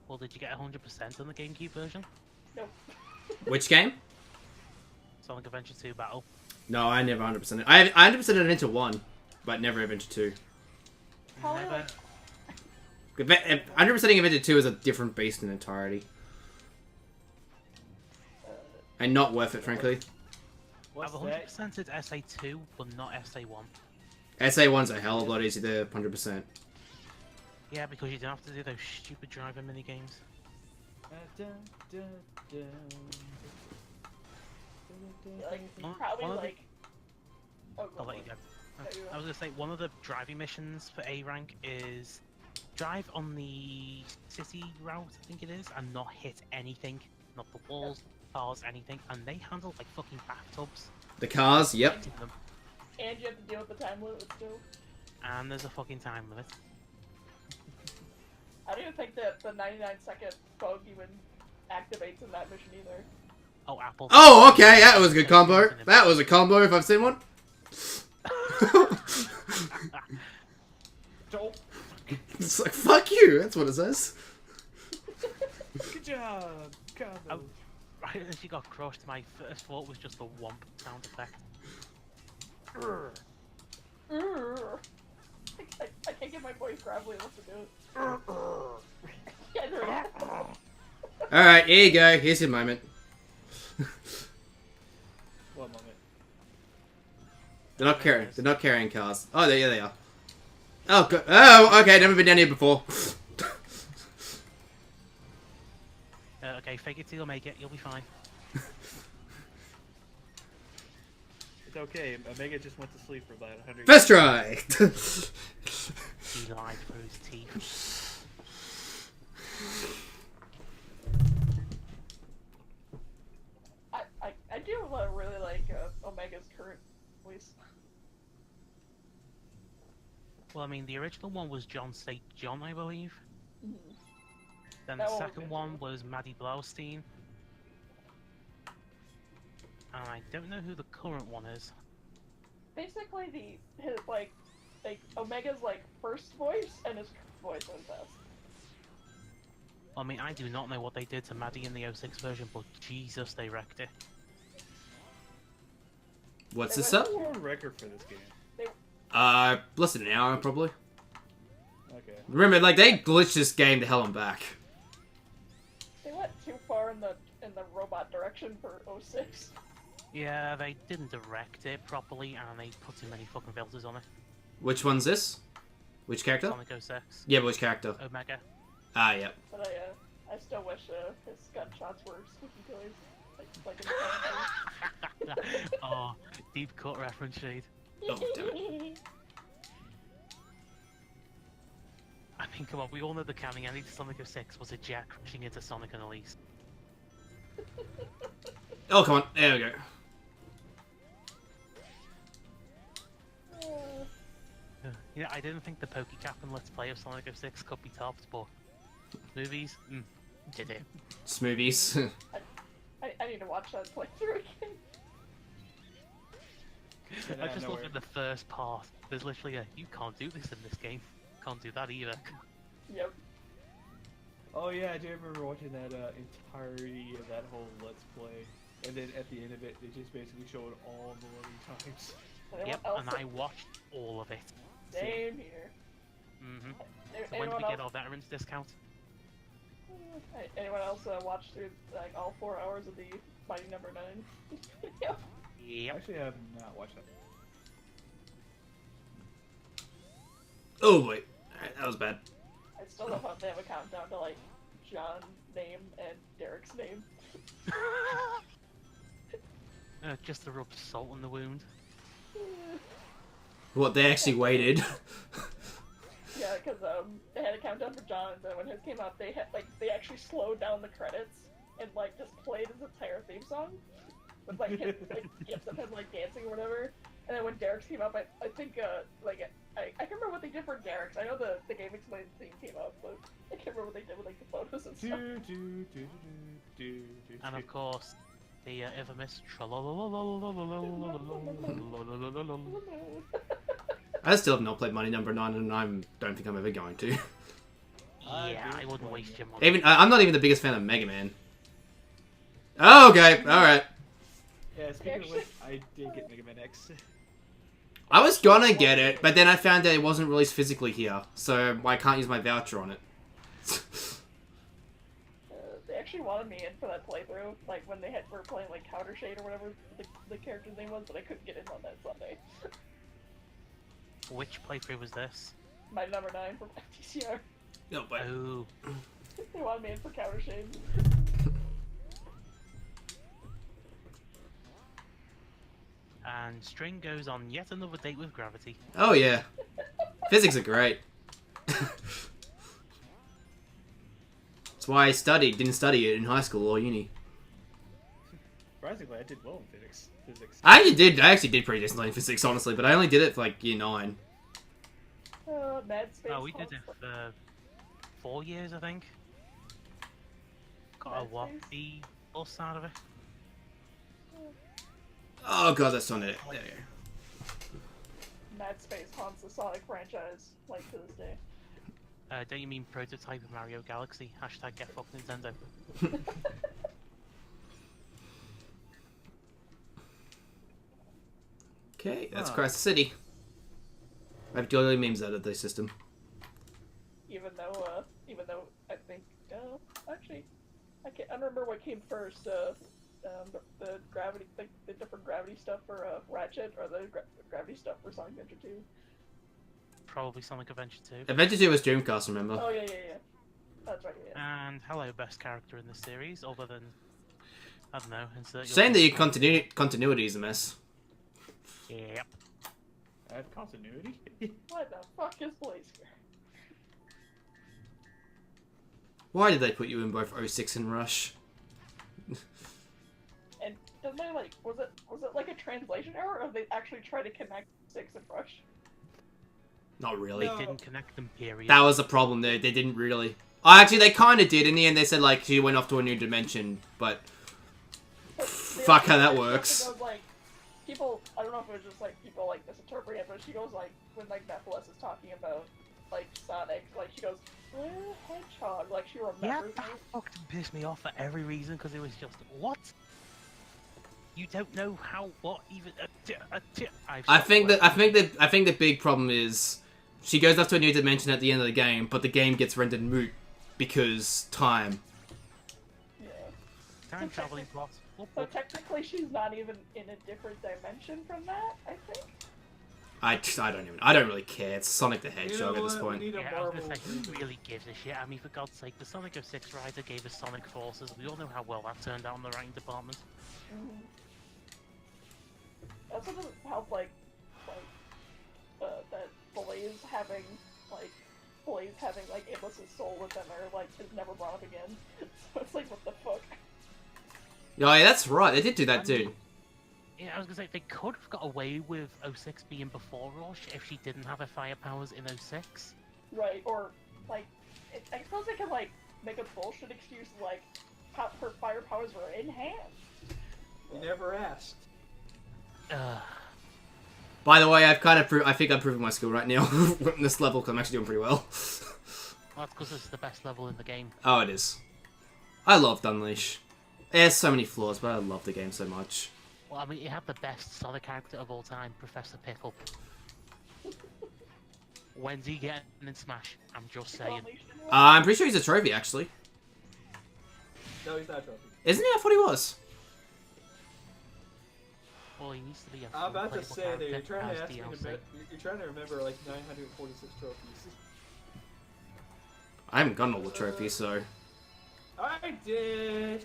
Well, did you get 100% on the GameCube version? Nope. Which game? Sonic Adventure 2 Battle. No, I never 100%. I 100%ed it into 1, but never Adventure 2. Probably Never. like 100%ing Adventure 2 is a different beast in entirety. And not worth it, frankly. What's I've that? 100%ed SA2, but not SA1. SA1's a hell of a lot easier to 100%. Yeah, because you don't have to do those stupid driver minigames. One- probably one of the- like. Oh, go I'll let for you it. go. No, you I was gonna say, one of the driving missions for A rank is drive on the city route, I think it is, and not hit anything. Not the walls, cars, anything. And they handle like fucking bathtubs. The cars, yep. Hitting them. And you have to deal with the time limit still. And there's a fucking time limit. I don't even think that the 99-second bug even activates in that mission either. Oh, Apple. Oh, okay, that was a good combo. That was a combo if I've seen one. Don't. It's like, fuck you, that's what it says. Good job, combo. Oh. Right as you got crushed, my first thought was just the womp sound effect. Urgh. I can't get my voice gravelly enough to do it. Yeah, there we go. Alright, here you go, here's your moment. One moment. They're not carrying cars. Oh, yeah, they are. Oh, good. Oh, okay, never been down here before. Okay, fake it till you make it, you'll be fine. It's okay. Omega just went to sleep for about 100 First try! He lied through his teeth. I do really like Omega's current voice. Well, I mean, the original one was John St. John, I believe. Mhm. Then That the one was second good, one too. was Maddie Blaustein. And I don't know who the current one is. Basically, his Omega's first voice and his voice was best. I mean, I do not know what they did to Maddie in the 06 version, but Jesus, they wrecked it. What's They this went up? What's the record for this game? Less than an hour, probably. Okay. Remember, like, they glitched this game to hell and back. They went too far in the robot direction for 06. Yeah, they didn't direct it properly, and they put too many fucking filters on it. Which one's this? Which character? Sonic 06, Yeah, but which character? Omega. Ah, yeah. But I still wish his gunshots were squeaky toys. Like in the Oh, deep cut reference shade. Oh, damn it. I mean, come on, we all know the counting ending to Sonic 06 was a jet crashing into Sonic and Elise. Oh, come on. There we go. Yeah, I didn't think the PokeCap and Let's Play of Sonic 06 could be topped, but movies, did it. Smoothies. I need to watch that playthrough again. I just love in the first part, there's literally a, you can't do this in this game. Can't do that either. Yep. Oh yeah, I do remember watching that entirety of that whole Let's Play, and then at the end of it, they just basically showed all the loading times. Anyone Yep, else? and I watched all of it. Same here. Mm-hmm. A- So when do anyone we get else? our veterans discount? Anyone else watched through like all 4 hours of the Mighty Number 9 video? Yep. Actually, I have not watched that. Oh, boy. Alright, that was bad. I still love how they have a countdown to like John's name and Derek's name. Just to rub salt in the wound. What, they actually waited? Yeah, because they had a countdown for John's, and when his came out, they had they actually slowed down the credits and like just played his entire theme song with like him, gifs of him like dancing or whatever. And then when Derek's came up, I think I can't remember what they did for Derek's. I know the Game Explained theme came up, but I can't remember what they did with like the photos and stuff. And of course, the infamous I still have not played Money Number 9, and I don't think I'm ever going to. yeah, I wouldn't waste your money. Even I'm not even the biggest fan of Mega Man. Oh, okay, alright. Yeah, speaking of which, I did get Mega Man X. I was gonna get it, but then I found that it wasn't released physically here, so I can't use my voucher on it. They actually wanted me in for that playthrough, like when they were playing like Counter Shade or whatever the character's name was, but I couldn't get in on that Sunday. Which playthrough was this? My number 9 from FTCR. No, but Oh, They wanted me in for Counter Shade. and String goes on yet another date with Gravity. oh yeah, physics are great. That's why I didn't study it in high school or uni. Surprisingly, I did well in physics. I actually did pretty decently in physics, honestly, but I only did it for like year 9. Mad Space. Oh, we did it for 4 years, I think. Got a Mad what? Space? B plus out of it. Oh god, that's on it. There we go. Mad Space haunts the Sonic franchise, like to this day. Don't you mean prototype of Mario Galaxy? Hashtag get fucked Nintendo. Okay, that's Huh. Crisis City. I've totally memes out of the system. Even though I think, actually, I don't remember what came first. The gravity, the different gravity stuff for Ratchet, or the gravity stuff for Sonic Adventure 2. Probably Sonic Adventure 2. Adventure 2 was Dreamcast, remember? Oh yeah. That's right. Yeah. And hello, best character in the series, other than, I don't know, insert your Saying that your favorite- continuity is a mess. Yep. I have continuity. What the fuck is Blazer? Why did they put you in both 06 and Rush? And doesn't they was it like a translation error, or they actually try to connect 6 and Rush? Not really. They didn't connect them, period. That was the problem there. They didn't really. Oh, actually, they kind of did. In the end, they said, like, she went off to a new dimension, but But fuck how that works. Goes, like, people, I don't know if it was just like people like misinterpreting it, but she goes like when like Nephilis is talking about like Sonic, like she goes, Hedgehog, like she Yeah, remembers that me. fucking pissed me off for every reason, because it was just, what? You don't know how, what, even... I think the big problem is she goes off to a new dimension at the end of the game, but the game gets rendered moot because time. Yeah. Time traveling plot. So technically, she's not even in a different dimension from that. I think. I don't really care. It's Sonic the Hedgehog at this what? point. We need a Yeah, I was Marvel gonna say, who movie. really gives a shit? I mean, for God's sake, the Sonic 06 rider gave us Sonic Forces. We all know how well that turned out in the writing department. Mm-hmm. Also doesn't help, that Blaze having Amos's soul within her, is never brought up again. So it's like, what the fuck? Oh, yeah, that's right. They did do that, dude. Yeah, I was gonna say, they could have got away with 06 being before Rush if she didn't have her fire powers in 06. Right, or, I suppose they could, make a bullshit excuse, her fire powers were in hand. You never asked. By the way, I think I'm proving my skill right now in this level because I'm actually doing pretty well. Well, that's because this is the best level in the game. Oh, it is. I loved Unleash. It has so many flaws, but I love the game so much. Well, I mean, it had the best Sonic character of all time, Professor Pickle. When's he getting in Smash? I'm just saying. I'm pretty sure he's a trophy, actually. No, he's not a trophy. Isn't he? I thought he was. Well, he needs to be a I'm about to playable say that you're character trying to as ask me DLC. you're trying to remember 946 trophies. I haven't gotten all the trophies, so... I did.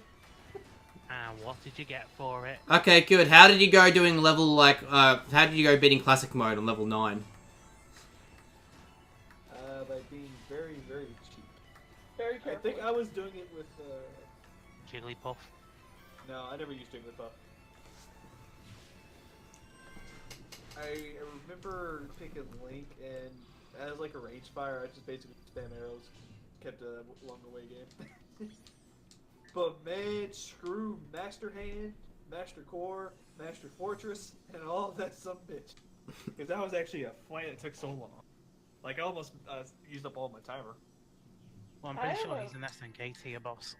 And what did you get for it? Okay, good. How did you go doing level, how did you go beating classic mode on level 9? By being very, very cheap. Very I careful. think I was doing it with, Jigglypuff. no, I never used Jigglypuff. I remember picking Link, and as a range fire, I just basically spam arrows. Kept a along the way game. But man, screw Master Hand, Master Core, Master Fortress, and all that some bitch. Because that was actually a fight that took so long. I almost used up all my timer. Well, I'm pretty I sure have he's an SNK tier boss.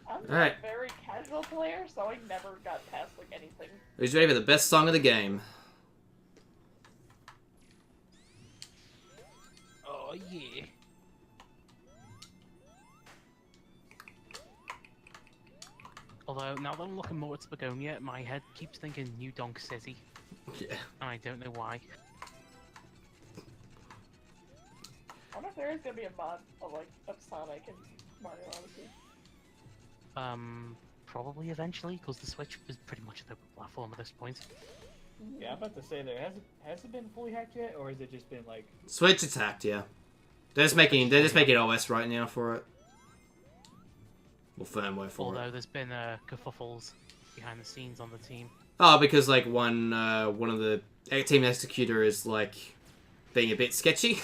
I'm Alright. a very casual player, so I never got past anything. Who's ready for the best song of the game? Oh, yeah. Although, now that I'm looking more at Begonia, my head keeps thinking New Donk City. Yeah. And I don't know why. I wonder if there is gonna be a mod of Sonic and Mario Odyssey. Probably eventually, because the Switch is pretty much an open platform at this point. Yeah, I'm about to say there has it been fully hacked yet, or has it just been Switch attacked, yeah. They're just making OS right now for it. Or firmware for it. Although there's been kerfuffles behind the scenes on the team. Oh, because one of the team executor is being a bit sketchy.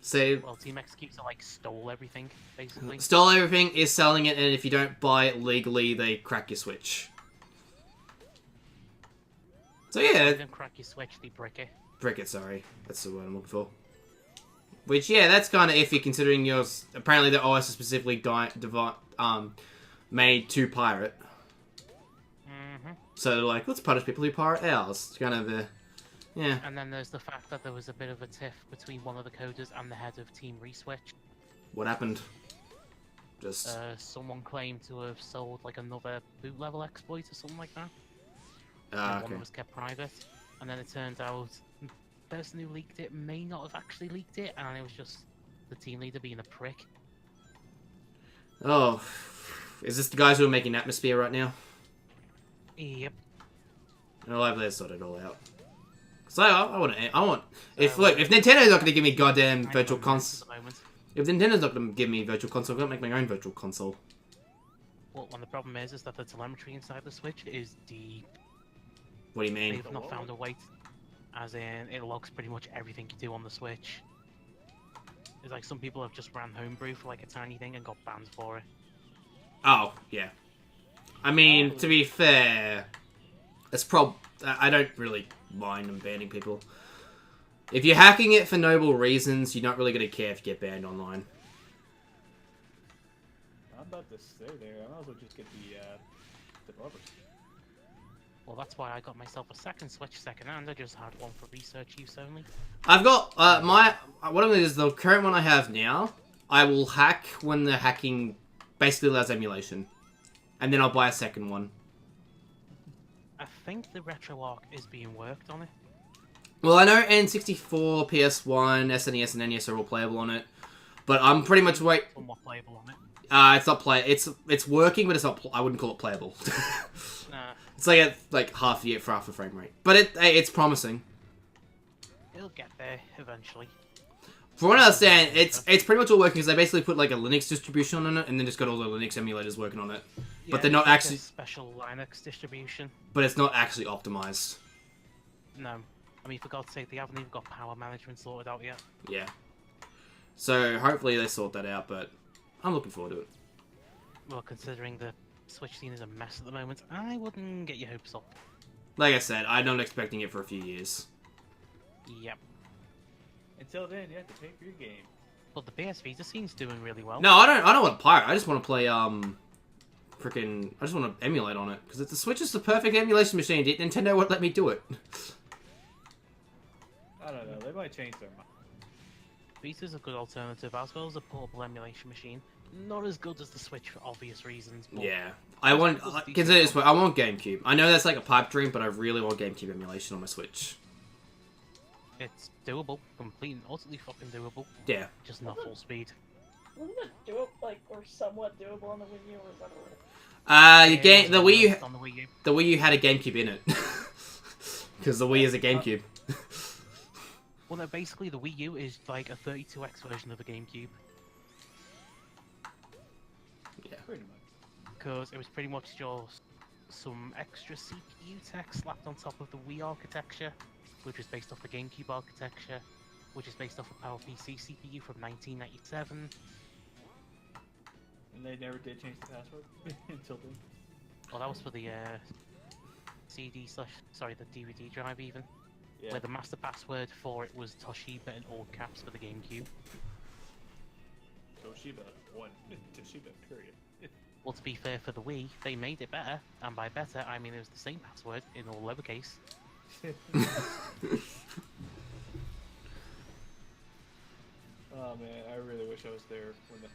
So Well, Team Executor stole everything, basically. stole everything, is selling it, and if you don't buy it legally, they crack your Switch. So They yeah, don't crack your Switch, they brick it. brick it. Sorry, that's the word I'm looking for. Which yeah, that's kind of iffy considering yours. Apparently, the OS is specifically made to pirate. Mm-hmm. So let's punish people who pirate ours. It's kind of yeah. And then there's the fact that there was a bit of a tiff between one of the coders and the head of Team Reswitch. What happened? Just Someone claimed to have sold another boot level exploit or something like that. okay. One was kept private, and then it turned out the person who leaked it may not have actually leaked it, and it was just the team leader being a prick. Oh, is this the guys who are making Atmosphere right now? Yep. I'll have that sorted all out. So I want. If Nintendo's not gonna give me goddamn virtual console, At the moment. if Nintendo's not gonna give me virtual console, I'm gonna make my own virtual console. Well, and the problem is that the telemetry inside the Switch is deep. What do you mean? They've not found a way, as in it logs pretty much everything you do on the Switch. It's some people have just ran homebrew for a tiny thing and got banned for it. Oh yeah. I mean, to be fair, it's I don't really mind them banning people. If you're hacking it for noble reasons, you're not really gonna care if you get banned online. I'm about to stay there. I might as well just get the developers. Well, that's why I got myself a second Switch second-hand. I just had one for research use only. I've got my what I'm gonna do is the current one I have now. I will hack when the hacking basically allows emulation, and then I'll buy a second one. I think the RetroArch is being worked on it. Well, I know N64, PS1, SNES, and NES are all playable on it, but I'm pretty much Somewhat playable on it. It's not play. It's working, but it's not. I wouldn't call it playable. Nah, It's like at half the frame rate, but it's promising. it'll get there eventually. From what I understand, it's pretty much all working because they basically put like a Linux distribution on it, and then just got all the Linux emulators working on it. Yeah, But they're not it's like a actually. special Linux distribution. But it's not actually optimized. No, I mean for God's sake, they haven't even got power management sorted out yet. Yeah. So hopefully they sort that out, but I'm looking forward to it. Well, considering the Switch scene is a mess at the moment, I wouldn't get your hopes up. Like I said, I'm not expecting it for a few years. Yep. Until then, you have to pay for your game. But the PS Vita scene's doing really well. No, I don't want to pirate. I just want to play freaking. I just want to emulate on it because the Switch is the perfect emulation machine. Nintendo won't let me do it. I don't know. They might change their mind. Vita's a good alternative as well as a portable emulation machine. Not as good as the Switch for obvious reasons. But Yeah, I want. Consider it this way. I want GameCube. I know that's like a pipe dream, but I really want GameCube emulation on my Switch. it's doable, complete and utterly fucking doable. Yeah. Just not full speed. Wasn't it or somewhat doable on the Wii U, or was that a The game, the Wii U, on the Wii U. the Wii U had a GameCube in it because the Wii is a GameCube. Well, no, basically the Wii U is like a 32x version of the GameCube. Pretty much. Because it was pretty much just some extra CPU tech slapped on top of the Wii architecture, which is based off the GameCube architecture, which is based off a PowerPC CPU from 1997. And they never did change the password until then. Well, that was for the the DVD drive even, Yeah. where the master password for it was Toshiba in all caps for the GameCube. Toshiba. One. Toshiba, period. Well, to be fair for the Wii, they made it better, and by better, I mean it was the same password in all lowercase. Oh man, I really wish I was there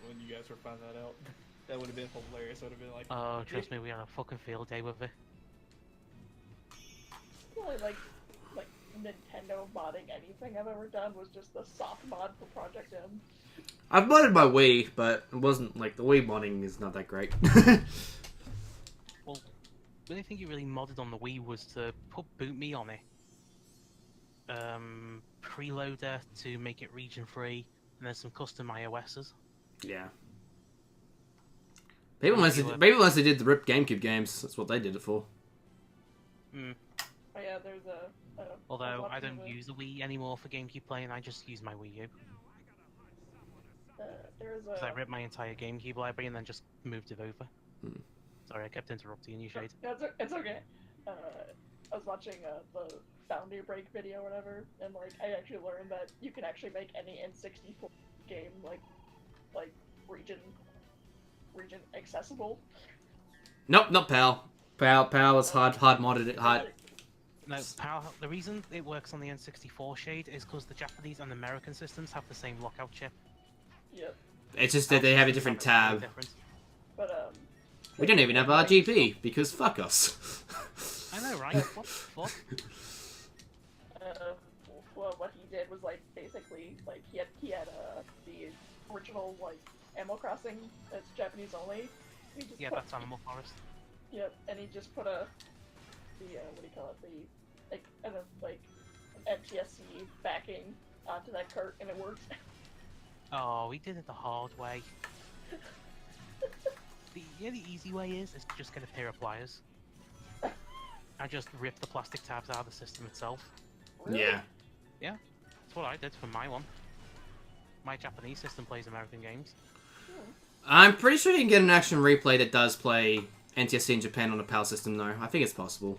when you guys were finding that out. That would have been hilarious. I would have been like, Oh, trust me, we had a fucking field day with it. really like Nintendo modding anything I've ever done was just the soft mod for Project M. I've modded my Wii, but it wasn't like the Wii modding is not that great. Well, the only thing you really modded on the Wii was to put BootMe on it. Preloader to make it region free, and then some custom iOS's. Yeah. People mostly did the RIP GameCube games. That's what they did it for. Hmm. Oh yeah, there's Although I don't use the Wii anymore for GameCube playing, I just use my Wii U. There's Because I ripped my entire GameCube library and then just moved it over. Hmm. Sorry, I kept interrupting you, Shade. It's okay. I was watching the Boundary Break video or whatever, and like I actually learned that you can actually make any N64 game like region accessible. Nope, not PAL. PAL is hard modded it hard. No, the reason it works on the N64 Shade is because the Japanese and American systems have the same lockout chip. Yep. It's just that they have a different tab. But We don't even have RGB because fuck us. I know, right? What the fuck? well, what he did was like basically like he had the original like Animal Crossing that's Japanese only. He just Yeah, put, that's Animal Forest. Yep, and he just put what do you call it, an NTSC backing onto that cart, and it worked. Oh, we did it the hard way. The easy way is just get a pair of pliers. I just rip the plastic tabs out of the system itself. Really? Yeah. That's what I did for my one. My Japanese system plays American games. I'm pretty sure you can get an action replay that does play NTSC in Japan on a PAL system though. I think it's possible.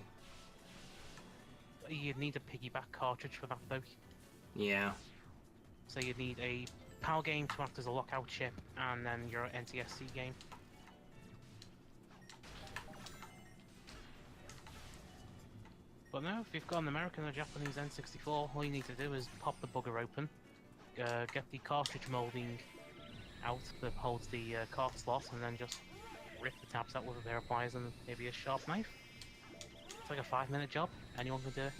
You'd need a piggyback cartridge for that though. Yeah. So you'd need a PAL game to act as a lockout chip, and then your NTSC game. But no, if you've got an American or Japanese N64, all you need to do is pop the bugger open, get the cartridge molding out that holds the cart slot, and then just rip the tabs out with a pair of pliers and maybe a sharp knife. It's like a 5-minute job. Anyone can do it.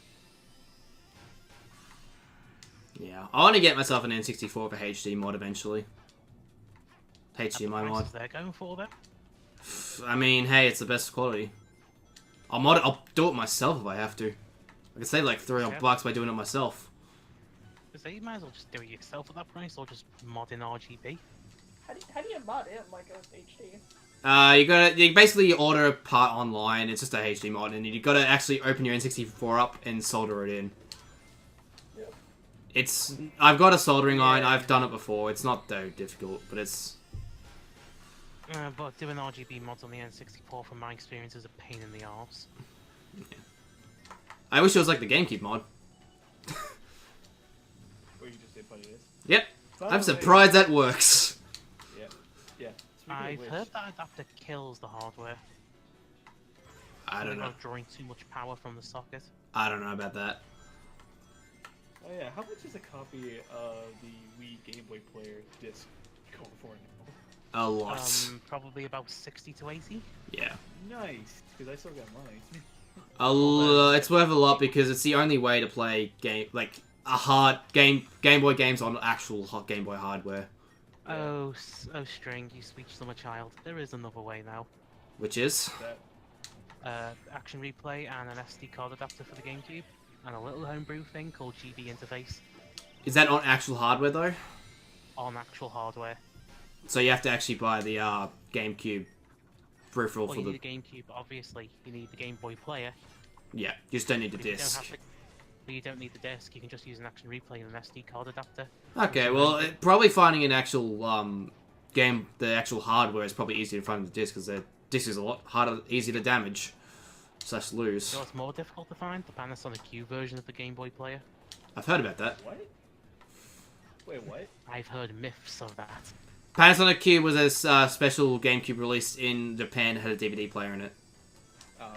Yeah, I want to get myself an N64 for HD mod eventually. HDMI mod. Prices they're going for there. I mean, hey, it's the best quality. I'll mod it. I'll do it myself if I have to. I can save like $300 by doing it myself. So you might as well just do it yourself at that price, or just mod in RGB. How do you mod in like a HD? You basically order a part online. It's just a HD mod, and you gotta actually open your N64 up and solder it in. Yep. I've got a soldering iron. I've done it before. It's not though difficult, but it's. But doing RGB mods on the N64, from my experience, is a pain in the arse. Yeah. I wish it was like the GameCube mod. Where you just say put it is. Yep. By I'm the way- surprised that works. Yeah. Yeah. Speaking of I've which, heard that adapter kills the hardware. I don't know. Not drawing too much power from the socket. I don't know about that. Oh yeah, how much is a copy of the Wii Game Boy Player disc going for now? A lot. Probably about 60 to 80. Yeah. Nice, because I still got mine. It's worth a lot because it's the only way to play Game Boy games on actual Game Boy hardware. Oh, String, you speech summer child. There is another way now. Which is? That, Action replay and an SD card adapter for the GameCube, and a little homebrew thing called GB Interface Is that on actual hardware though? on actual hardware. So you have to actually buy the GameCube peripheral Well, for you the. need a GameCube, obviously. You need the Game Boy player. Yeah, you just don't need the But you don't disc. have to- But you don't need the disc. You can just use an Action replay and an SD card adapter. Okay, well, probably finding an actual the actual hardware is probably easier to find the disc because the disc is a lot harder, easier to damage / lose. You know what's more difficult to find? The Panasonic Q version of the Game Boy player. I've heard about that. what? Wait, what? I've heard myths of that. Panasonic Q was a special GameCube released in Japan. It had a DVD player in it,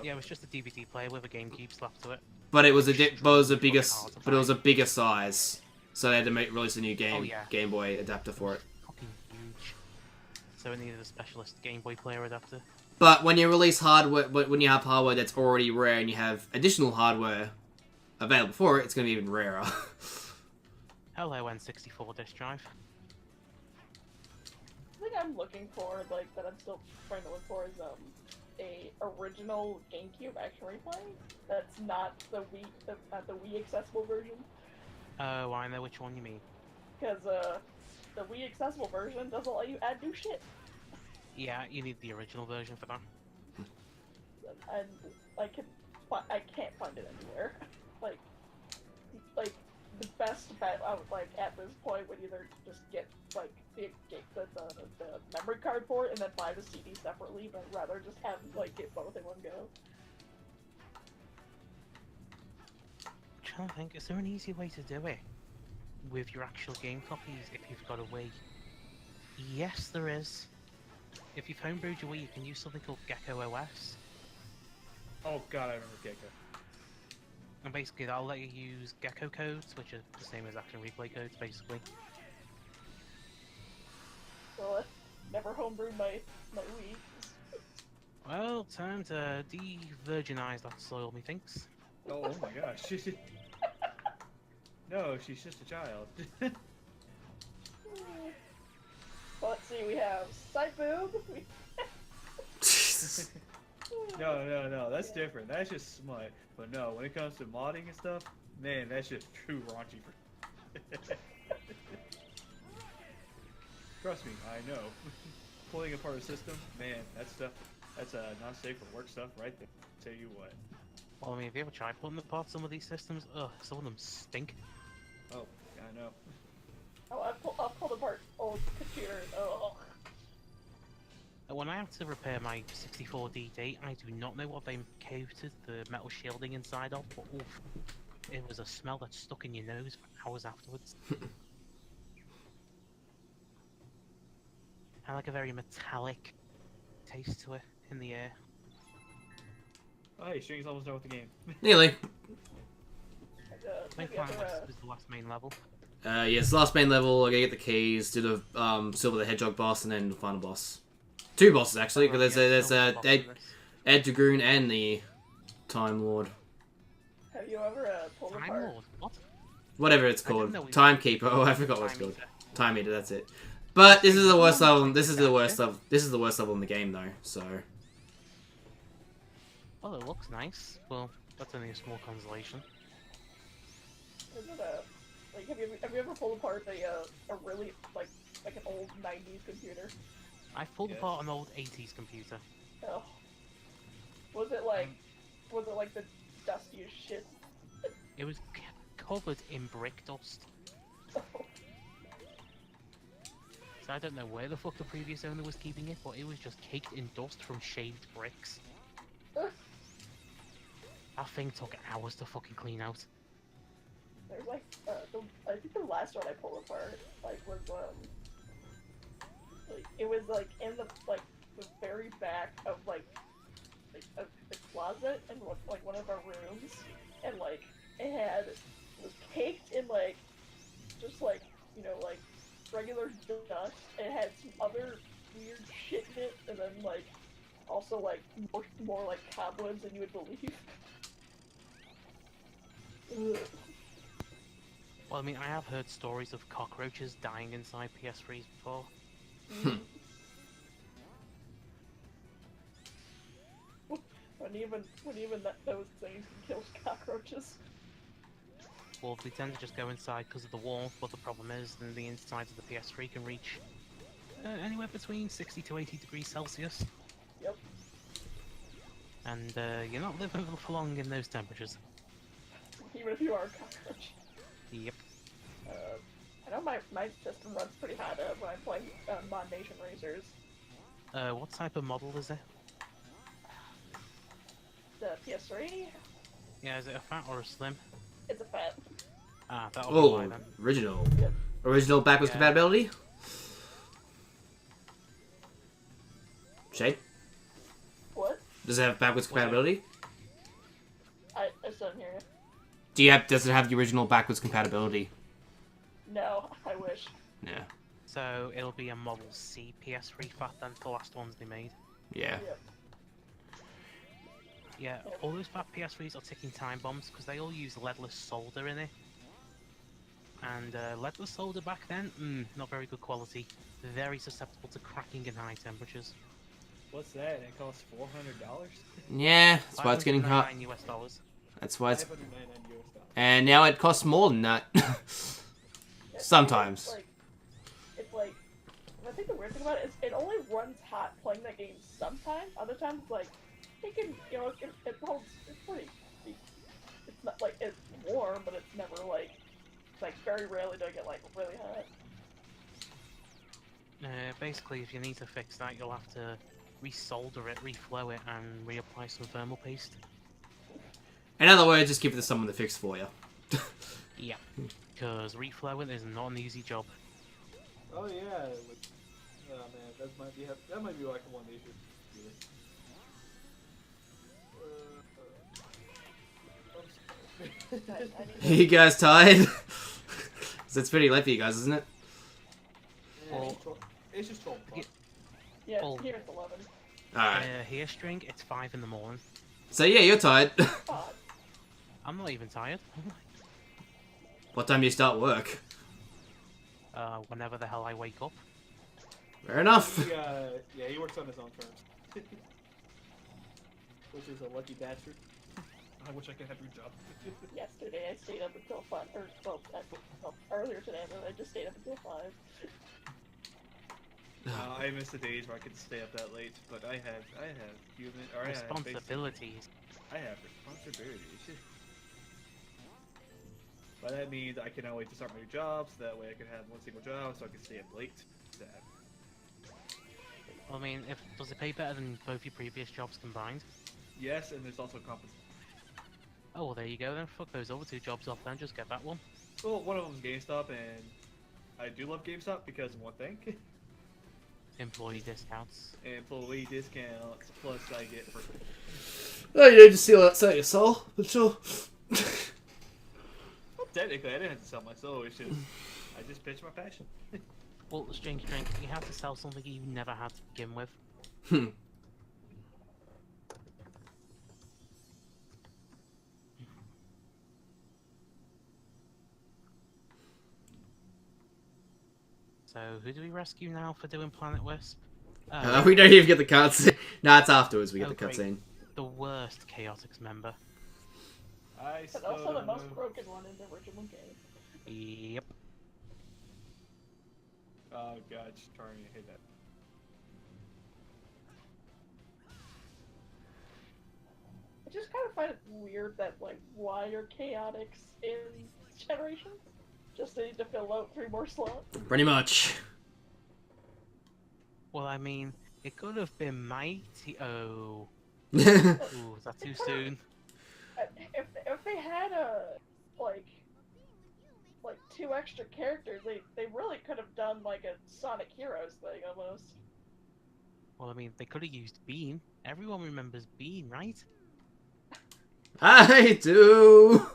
Yeah, it was just a DVD player with a GameCube slapped to it. but it was a bigger, hard to but it was a bigger size, so they had to release a new Oh, yeah. Game Boy adapter for it. Fucking huge. So it needed a specialist Game Boy player adapter. But when you release hardware, when you have hardware that's already rare and you have additional hardware available for it, it's going to be even rarer. Hello, N64 disk drive. The thing I'm looking for, like that I'm still trying to look for, is a original GameCube action replay that's not the Wii accessible version. Oh, I know which one you mean. Because the Wii accessible version doesn't let you add new shit, Yeah, you need the original version for that. and I can't find it anywhere. like the best bet at this point would either just get like the memory card for it and then buy the CD separately, but rather just have get both in one go. I'm trying to think, is there an easy way to do it with your actual game copies if you've got a Wii? Yes, there is. If you've homebrewed your Wii, you can use something called Gecko OS. Oh god, I remember Gecko. And basically that'll let you use Gecko codes, which are the same as Action Replay codes, basically. So never homebrewed my Wii. Well, time to de-virginize that soil, methinks. Oh my gosh. No, she's just a child. Let's see, we have side boob. No, that's different. That's just smut. But no, when it comes to modding and stuff, man, that's just true raunchy. Trust me, I know. Pulling apart a system, man, that's not safe for work stuff right there. Tell you what. Well, I mean, have you ever tried putting apart some of these systems? Ugh, some of them stink. Oh, I know. Oh, I've pulled apart old computers. Oh. When I have to repair my 64DD, I do not know what they coated the metal shielding inside of, but oof, it was a smell that stuck in your nose for hours afterwards. Had like a very metallic taste to it in the air. Oh, hey, String's almost done with the game. Nearly. I think Have you Flying ever, West is the last main level. Yes, last main level, I gotta get the keys, do the Silver the Hedgehog boss, and then the final boss. Two bosses, actually, because there's Ed Dragoon and the Time Lord. have you ever pulled Time apart? Lord? What? Whatever it's I didn't called. know we- Timekeeper. Oh, I forgot what it's Time called. Eater. Time Eater, that's it. But this is the worst Someone level. This check is this the out, worst yeah? level. This is the worst level in the game, though. So Well, it looks nice. Well, that's only a small consolation. Is it like have you ever pulled apart a really like an old '90s computer? I pulled Yes. apart an old 80s computer. Oh. Was it like the dustiest shit? It was covered in brick dust. So I don't know where the fuck the previous owner was keeping it, but it was just caked in dust from shaved bricks. That thing took hours to fucking clean out. There's like I think the last one I pulled apart was it was like in the very back of of the closet in one of our rooms, and it was caked in just regular dust. It had some other weird shit in it, and then also more like cobwebs than you would believe. Ugh. Well, I mean, I have heard stories of cockroaches dying inside PS3s before. When even those things can kill cockroaches. Well, they tend to just go inside because of the warmth, but the problem is then the inside of the PS3 can reach anywhere between 60 to 80 degrees Celsius. Yep. And you're not living for long in those temperatures. Even if you are a cockroach. Yep. I know my system runs pretty hot when I'm playing Mod Nation Racers. What type of model is it? The PS3, Yeah, is it a fat or a slim? it's a fat. Ah, that'll be why oh, then. original, Yep. original backwards Yeah. compatibility. Shade, What? does it have backwards Wait. compatibility? I still didn't hear you. Does it have the original backwards compatibility? No, I wish. Yeah. So it'll be a Model C PS3 fat then, the last ones they made. Yeah. Yep. Yeah, all those fat PS3s are ticking time bombs because they all use leadless solder in it. And leadless solder back then, not very good quality. Very susceptible to cracking in high temperatures. What's that? It costs $400. Yeah, that's why it's getting hot. $599 US dollars. That's why it's. $599. And now it costs more than that. Sometimes. I think the weird thing about it is it only runs hot playing that game sometimes. Other times, it can, it holds, it's pretty, it's not, it's warm, but it's never, very rarely do I get, really hot. Basically, if you need to fix that, you'll have to resolder it, reflow it, and reapply some thermal paste. In other words, just give it to someone to fix for you. Yeah, because reflowing is not an easy job. Oh yeah. Oh man, that might be like one issue. You guys tired? 'Cause it's pretty late for you guys, isn't it? Well, It's just 12 o'clock. Yeah, Oh. here it's 11. Alright. Here, String, it's 5 in the morning. So yeah, you're tired. Hot. I'm not even tired. What time do you start work? Whenever the hell I wake up. Fair enough. He works on his own terms. Which is a lucky bastard. I wish I could have your job. Yesterday I stayed up until 5, earlier today, but I just stayed up until 5. I miss the days where I could stay up that late, but I have human or Responsibilities. I have responsibilities. But that means I cannot wait to start my new job, so that way I can have one single job, so I can stay up late. Sad. I mean, does it pay better than both your previous jobs combined? Yes, and there's also compensation. Oh, well, there you go then. Fuck those other 2 jobs off then. Just get that one. Well, one of them is GameStop, and I do love GameStop because of one thing. Employee discounts. Employee discounts, plus I get for Oh, you just sell your soul, for sure. technically, I didn't have to sell my soul. It's just I just pitched my passion. Well, strange drink, you have to sell something you never had to begin with. Hmm. So, who do we rescue now for doing Planet Wisp? We don't even get the cutscene. Nah, it's afterwards we get Oh, the great. cutscene. The worst Chaotix member. I still But also the don't most know. broken one in the original game. Yep. Oh god, just trying to hit that. I just kind of find it weird that, like, why are chaotics in Generations? Just need to fill out 3 more slots. Pretty much. Well, I mean, it could have been Mighty. Oh. Ooh. Ooh, is that too soon? If they had like 2 extra characters, they really could have done like a Sonic Heroes thing almost. Well, I mean, they could have used Bean. Everyone remembers Bean, right? I do.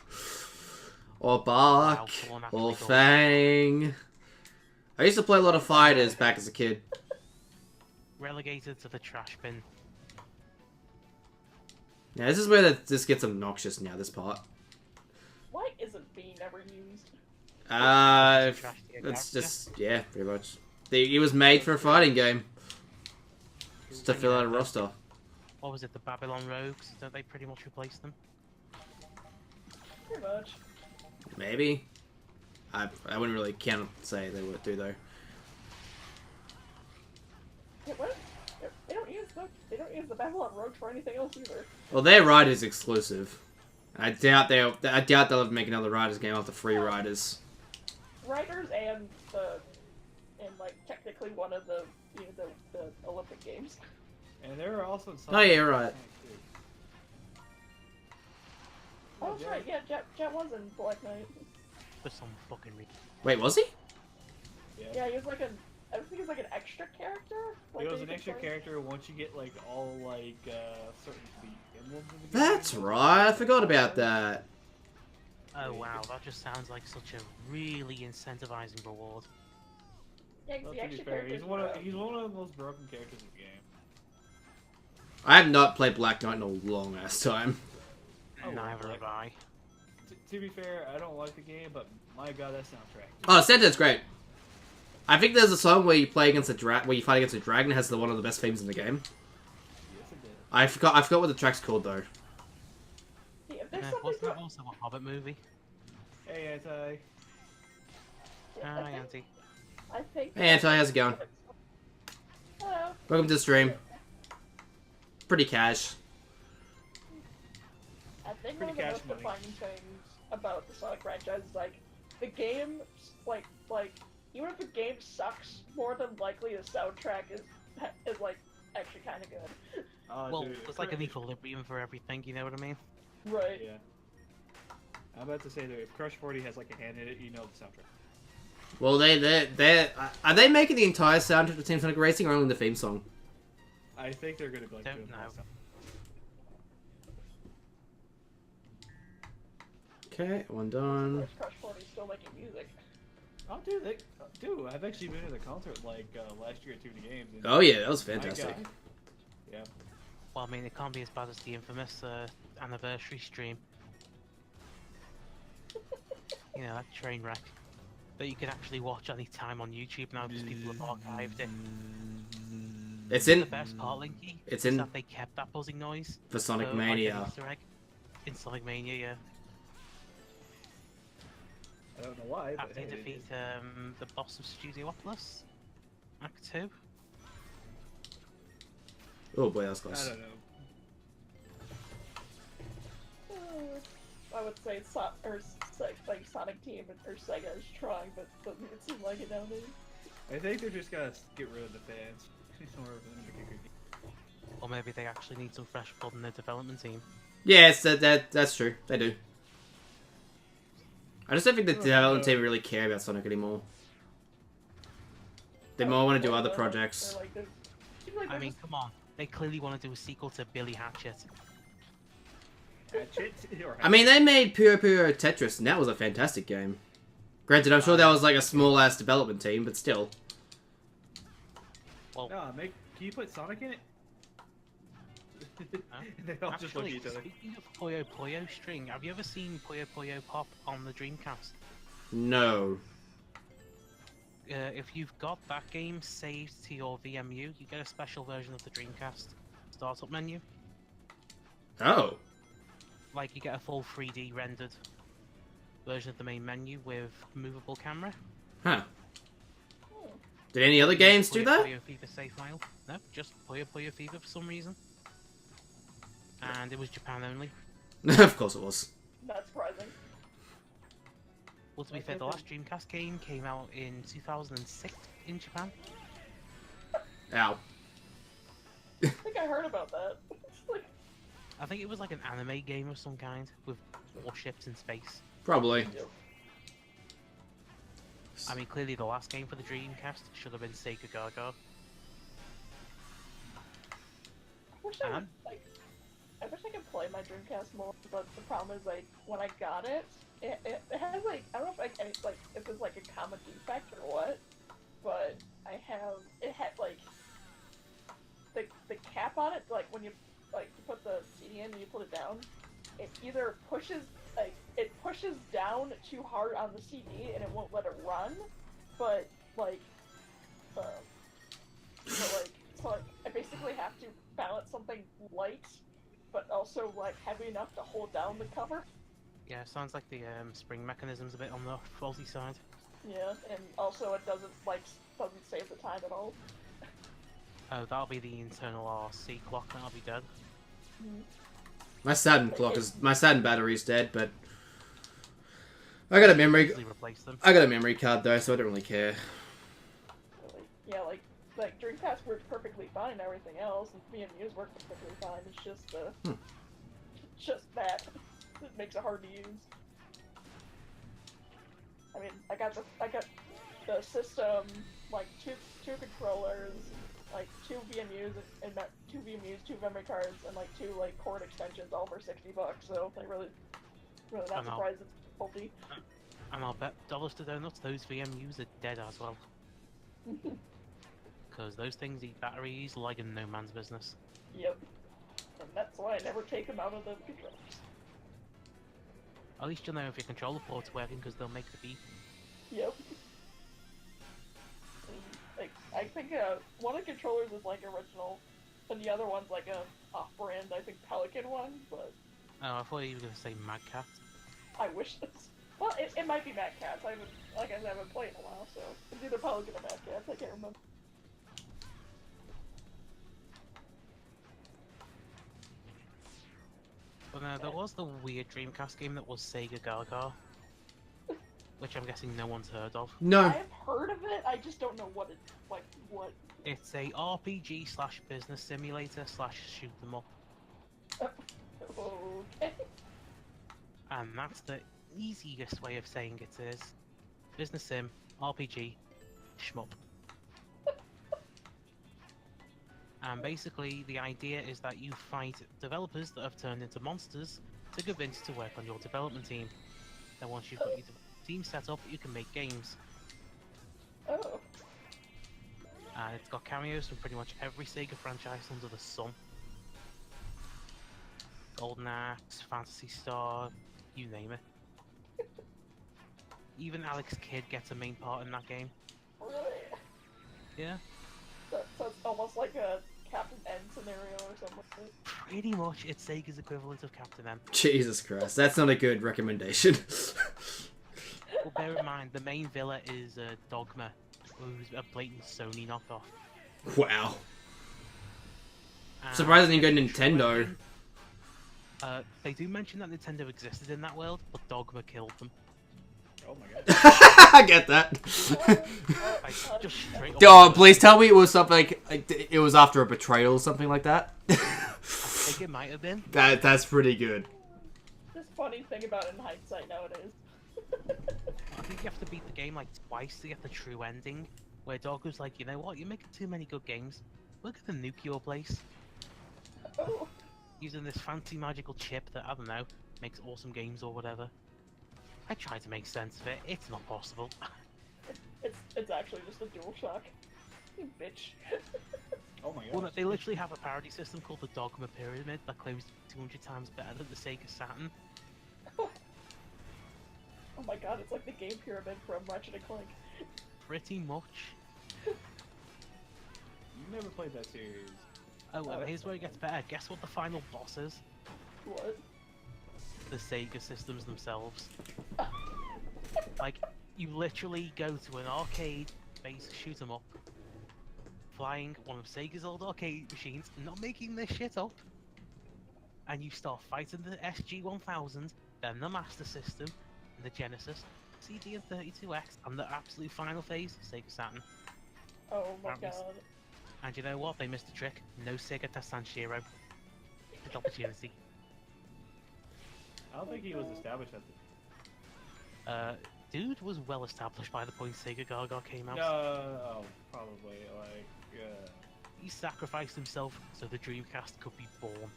Or Bark. Wow, someone Or actually does. Fang. I used to play a lot of fighters back as a kid. Relegated to the trash bin. Yeah, this is where this gets obnoxious now, this part. Why isn't Bean ever used? Trash to get It's character. just, yeah, pretty much. He was made for a fighting game. Just to fill out a roster. What was it, the Babylon Rogues? Don't they pretty much replace them? Pretty much. Maybe. I wouldn't really can't say they would do though. Yeah, what? They don't use the Babylon Rogues for anything else either. Well, their Riders exclusive. I doubt they'll ever make another Riders game after Free Riders. Riders and like technically one of the the Olympic Games. And there are also some. Oh yeah, you're right. Oh, that's right. Yeah, Jet was in Black Knight. For some fucking reason. Wait, was he? Yeah, he was like I think he's like an extra character. Like, It was that an you extra could play. character once you get like all like certain the emblems of the That's game. right. I forgot about that. Oh wow, that just sounds like such a really incentivizing reward. Yeah, 'cause Well, the to be extra fair, characters. he's one of the most broken characters in the game. I have not played Black Knight in a long ass time. Oh, Neither like- have I. To be fair, I don't like the game, but my god, that soundtrack. Oh, Santa's great. I think there's a song where you play against where you fight against a dragon has one of the best themes in the game. Yes, it did. I forgot what the track's called though. Yeah, if there's something Wasn't to, that also a Hobbit movie? Hey, Anti. yeah, Hi, Auntie. I think. Hey Anti, how's it going? Hello. Welcome to the stream. Pretty cash. I think Pretty one of the cash most money. defining things about the Sonic franchise is like the game, like even if the game sucks, more than likely the soundtrack is like actually kind of good. Well, Dude, there's like an equilibrium for everything, you know what I mean? Right. Yeah. I'm about to say that if Crush 40 has like a hand in it, you know the soundtrack. Well, are they making the entire soundtrack of Team Sonic Racing or only the theme song? I think they're gonna be like Don't doing know. that stuff. Okay, one done. Whereas Crush 40 is still making music. Oh, dude, I've actually been to the concert like last year at 2D Games. And Oh yeah, that was my fantastic. God. Yeah. Well, I mean, it can't be as bad as the infamous anniversary stream. You know, that train wreck that you can actually watch any time on YouTube now because people have archived it. It's The in best part, Linky, It's is in that they kept that buzzing noise. for Sonic like an Mania. Easter egg in Sonic Mania, yeah. I don't know why, but After you hey, they defeat did. the boss of Studiopolis, Act 2. Oh boy, that was I close. don't know. I would say like Sonic Team or Sega is trying, but doesn't it seem like it nowadays? I think they're just gonna get rid of the fans. Or for them to make a good game. Or maybe they actually need some fresh blood in their development team. Yes, that's true. They do. I just don't think the development team really care about Sonic anymore. They more want to do other projects. They're like, seems like I they're mean, just- come on. They clearly want to do a sequel to Billy Hatchet. Hatch it. Or I mean, they made Puyo Puyo Tetris, and that was a fantastic game. Granted, I'm sure that was like a small ass development team, but still. Well, No, can you put Sonic in it? They all just look at actually, each other. speaking of Puyo Puyo String, have you ever seen Puyo Puyo Pop on the Dreamcast? No. If you've got that game saved to your VMU, you get a special version of the Dreamcast startup menu. Oh. Like, you get a full 3D rendered version of the main menu with movable camera. Huh. Did any other games do Puyo that? Puyo Fever save file. No, just Puyo Puyo Fever for some reason. And it was Japan only. Of course it was. Not surprising. Well, to be fair, the last Dreamcast game came out in 2006 in Japan. Ow. I think I heard about that. Like, I think it was like an anime game of some kind with warships in space. Probably. I mean, clearly the last game for the Dreamcast should have been Sega Gaga. I wish I would, like, I wish I could play my Dreamcast more, but the problem is, like, when I got it, it has, like, I don't know if, like, any, like, if it's, like, a common defect or what, but it had, like, the cap on it, like, when you, like, you put the CD in and you put it down, it either pushes, like, it pushes down too hard on the CD and it won't let it run, but, like, so I basically have to balance something light, but also, like, heavy enough to hold down the cover. Yeah, sounds like the spring mechanism's a bit on the faulty side. Yeah, and also it doesn't save the time at all. Oh, that'll be the internal RC clock, that'll be dead. My Saturn battery's dead, but I got a memory. Easily replace them. I got a memory card though, so I don't really care. Yeah, like Dreamcast works perfectly fine and everything else, and VMUs work perfectly fine. It's just that it makes it hard to use. I mean, I got the system, like two controllers, like two VMUs and two VMUs, two memory cards, and like two like cord extensions, all for $60. So I really not surprised it's faulty. And I'll bet dollars to donuts those VMUs are dead as well. Because those things eat batteries like in no man's business. Yep. And that's why I never take them out of the controllers. At least you'll know if your controller port's working because they'll make the beep. Yep. And, like, I think one of the controllers is like original, and the other one's like a off-brand, I think Pelican one, but... Oh, I thought you were going to say Mad Cat. I wish this... Well, it might be Mad Cats. I haven't played in a while, so... It's either Pelican or Mad Cats, I can't remember. But there was the weird Dreamcast game that was Sega Gaga. Which I'm guessing no one's heard of. No. I've heard of it, I just don't know what it... like, what... It's a RPG / business simulator / shoot 'em up. Okay. And that's the easiest way of saying it is. Business sim, RPG, shmup. And basically the idea is that you fight developers that have turned into monsters to convince to work on your development team. Then once you've got your team set up, you can make games. Oh. And it's got cameos from pretty much every Sega franchise under the sun. Golden Axe, Phantasy Star, you name it. Even Alex Kidd gets a main part in that game. Really? Yeah. So it's almost like a Captain N scenario or something. Pretty much, it's Sega's equivalent of Captain M. Jesus Christ, that's not a good recommendation. Well, bear in mind, the main villain is Dogma, who's a blatant Sony knockoff. Wow. And Surprisingly good Nintendo. They do mention that Nintendo existed in that world, but Dogma killed them. Oh my god. I get that. Like, just straight up. Oh, please tell me it was something like it was after a betrayal or something like that. I think it might have been. That's pretty good. This funny thing about it in hindsight nowadays. I think you have to beat the game like twice to get the true ending, where Dogma's like, you know what, you're making too many good games. Look at the nuke your place. Oh. using this fancy magical chip that, I don't know, makes awesome games or whatever. I try to make sense of it. It's not possible. It's actually just a DualShock. You bitch. Oh my god. Well, they literally have a parody system called the Dogma Pyramid that claims to be 200 times better than the Sega Saturn. Oh my god, it's like the game pyramid from Ratchet and Clank. Pretty much. You never played that series. Oh, well, here's where it gets better. Guess what the final boss is? What? The Sega systems themselves. Like, you literally go to an arcade-based shoot 'em up, flying one of Sega's old arcade machines, not making this shit up, and you start fighting the SG-1000, then the Master System, and the Genesis, CD and 32X, and the absolute final phase, Sega Saturn. Oh my That was- god. And you know what? They missed a trick. No Sega Sanshiro. Missed opportunity. I don't think he was established at the. Dude was well established by the point Sega Gaga came out. No, oh, probably like. He sacrificed himself so the Dreamcast could be born.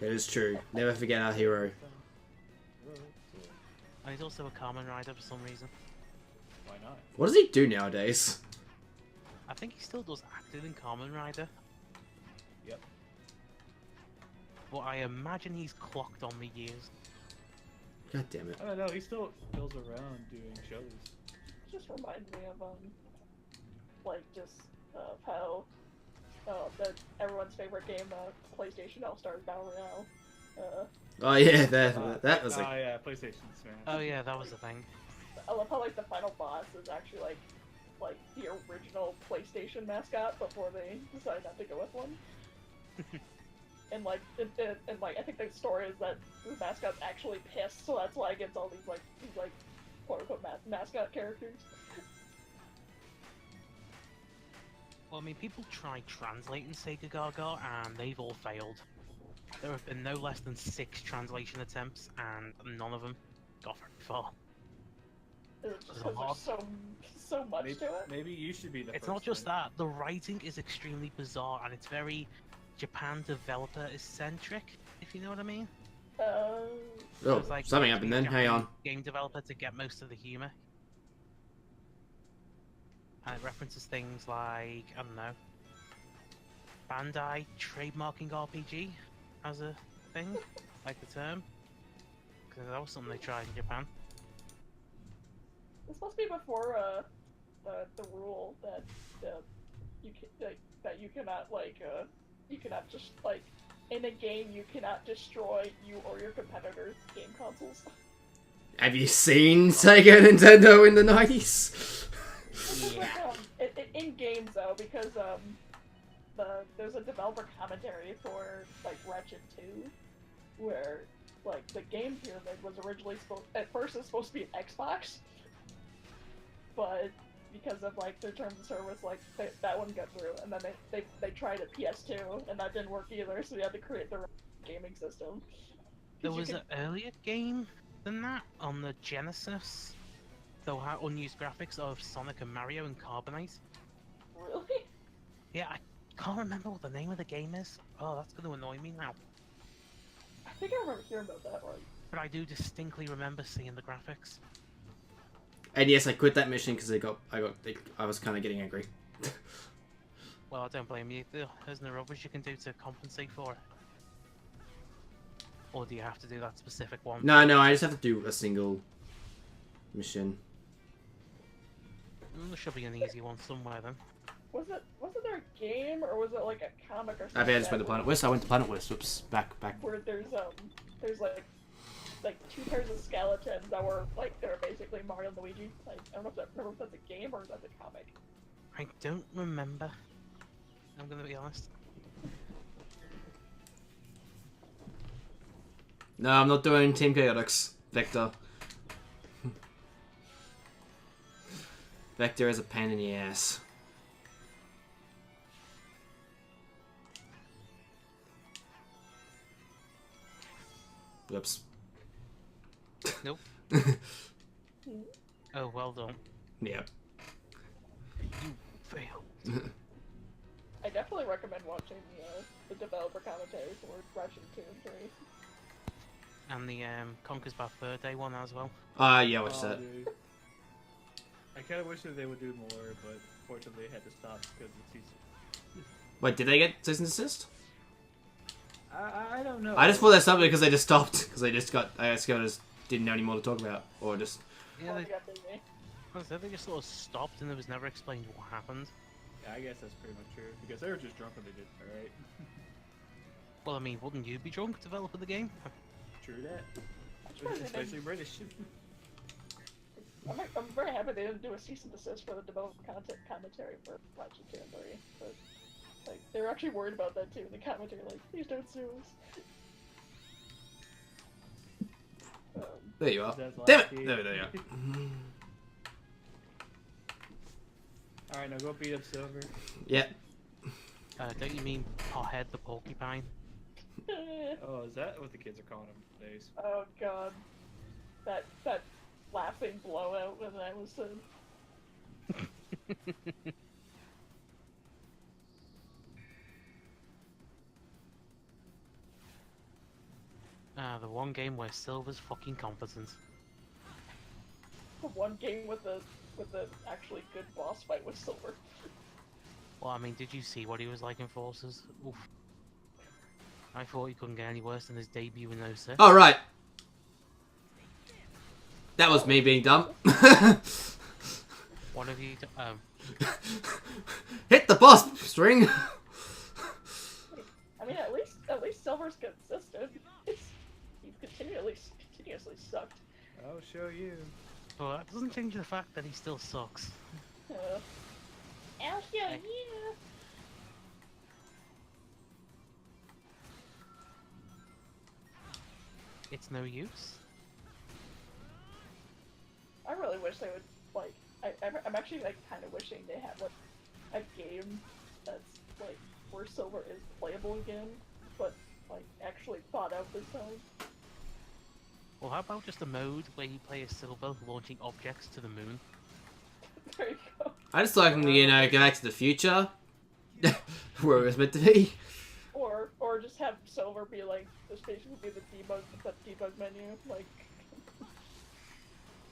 That is true. Never forget our hero. And he's also a Kamen Rider for some reason. Why not? What does he do nowadays? I think he still does acting in Kamen Rider. Yep. But I imagine he's clocked on the years. God damn it. I don't know. He still goes around doing shows. Just reminds me of like just how everyone's favorite game, PlayStation All Stars Battle Royale. Oh yeah, that was Oh like. yeah, PlayStation Smash. Oh yeah, that was the thing. I love how like the final boss is actually like the original PlayStation mascot before they decided not to go with one. And like I think the story is that the mascot's actually pissed, so that's why it gets all these quote unquote mascot characters. Well, I mean, people tried translating Sega Gaga and they've all failed. There have been no less than 6 translation attempts and none of them got very far. Is it just There's a because lot. there's so much Maybe, to it? maybe you should be the It's first not just one. that, the writing is extremely bizarre and it's very Japan developer eccentric, if you know what I mean. Oh, It's like something you happened have then. to be a Hang Japanese on. game developer to get most of the humor. And it references things like, I don't know, Bandai trademarking RPG as a thing, like the term. Because that was something they tried in Japan. This must be before the rule that you cannot you cannot just in a game you cannot destroy you or your competitors' game consoles. Have you seen Sega and Nintendo in the 90s? In games though, because there's a developer commentary for Ratchet 2 where the game pyramid was originally supposed to be an Xbox, but because of their terms of service, that wouldn't get through, and then they tried at PS2 and that didn't work either, so they had to create their own gaming system. There was an earlier game than that on the Genesis. Though had unused graphics of Sonic and Mario and Carbonite. Really? Yeah, I can't remember what the name of the game is. Oh, that's going to annoy me now. I think I remember hearing about that one. But I do distinctly remember seeing the graphics. And yes, I quit that mission because I was kind of getting angry. Well, I don't blame you. There's no rubbish you can do to compensate for it. Or do you have to do that specific one? No, I just have to do a single mission. There should be an easy one somewhere then. Wasn't there a game or was it like a comic or something? I just went to Planet West. I went to Planet West. Whoops, back. Where there's two pairs of skeletons that were they're basically Mario and Luigi. I don't know if that's a game or if that's a comic. I don't remember. I'm gonna be honest. No, I'm not doing Team Chaotix. Vector. Vector is a pain in the ass. Whoops. Nope. Oh, well done. Yep. You failed. I definitely recommend watching the developer commentary for Ratchet 2 and 3. And the Conker's Bad Fur Day one as well. Yeah, watch Oh, that. dude. I kind of wish that they would do more, but fortunately they had to stop because of the season. Wait, did they get cease and desist? I don't know. I just thought they stopped because they just stopped because they just got. I just didn't know any more to talk about, or just. Yeah, Well, they, got busy. I said they just sort of stopped and it was never explained what happened. Yeah, I guess that's pretty much true because they were just drunk when they did it, alright? Well, I mean, wouldn't you be drunk developing the game? True that. I'm surprised they Especially didn't- British. I'm very happy they didn't do a cease and desist for the developer commentary for Ratchet 2 and 3. But, like, they were actually worried about that too in the commentary, like, please don't sue us. There you are. That's Damn it! lucky. There you are. Alright, now go beat up Silver. Yeah. Don't you mean Pothead the Porcupine? Oh, is that what the kids are calling him nowadays? Oh god. That laughing blowout when that was said. The one game where Silver's fucking competent. The one game with the actually good boss fight with Silver. Well, I mean, did you see what he was like in Forces? Oof. I thought he couldn't get any worse than his debut in 06. Oh right. That was me being dumb. What have you done? Hit the boss string. I mean, at least Silver's consistent. He's continuously sucked. I'll show you. Well, that doesn't change the fact that he still sucks. I'll show you. It's no use. I really wish they would like. I'm actually like kind of wishing they had like a game that's like where Silver is playable again, but like actually thought out this time. Well, how about just a mode where you play as Silver launching objects to the moon? There you go. I just like him to, go back to the future, where it was meant to be. Or just have Silver be like the station would be the debug menu like.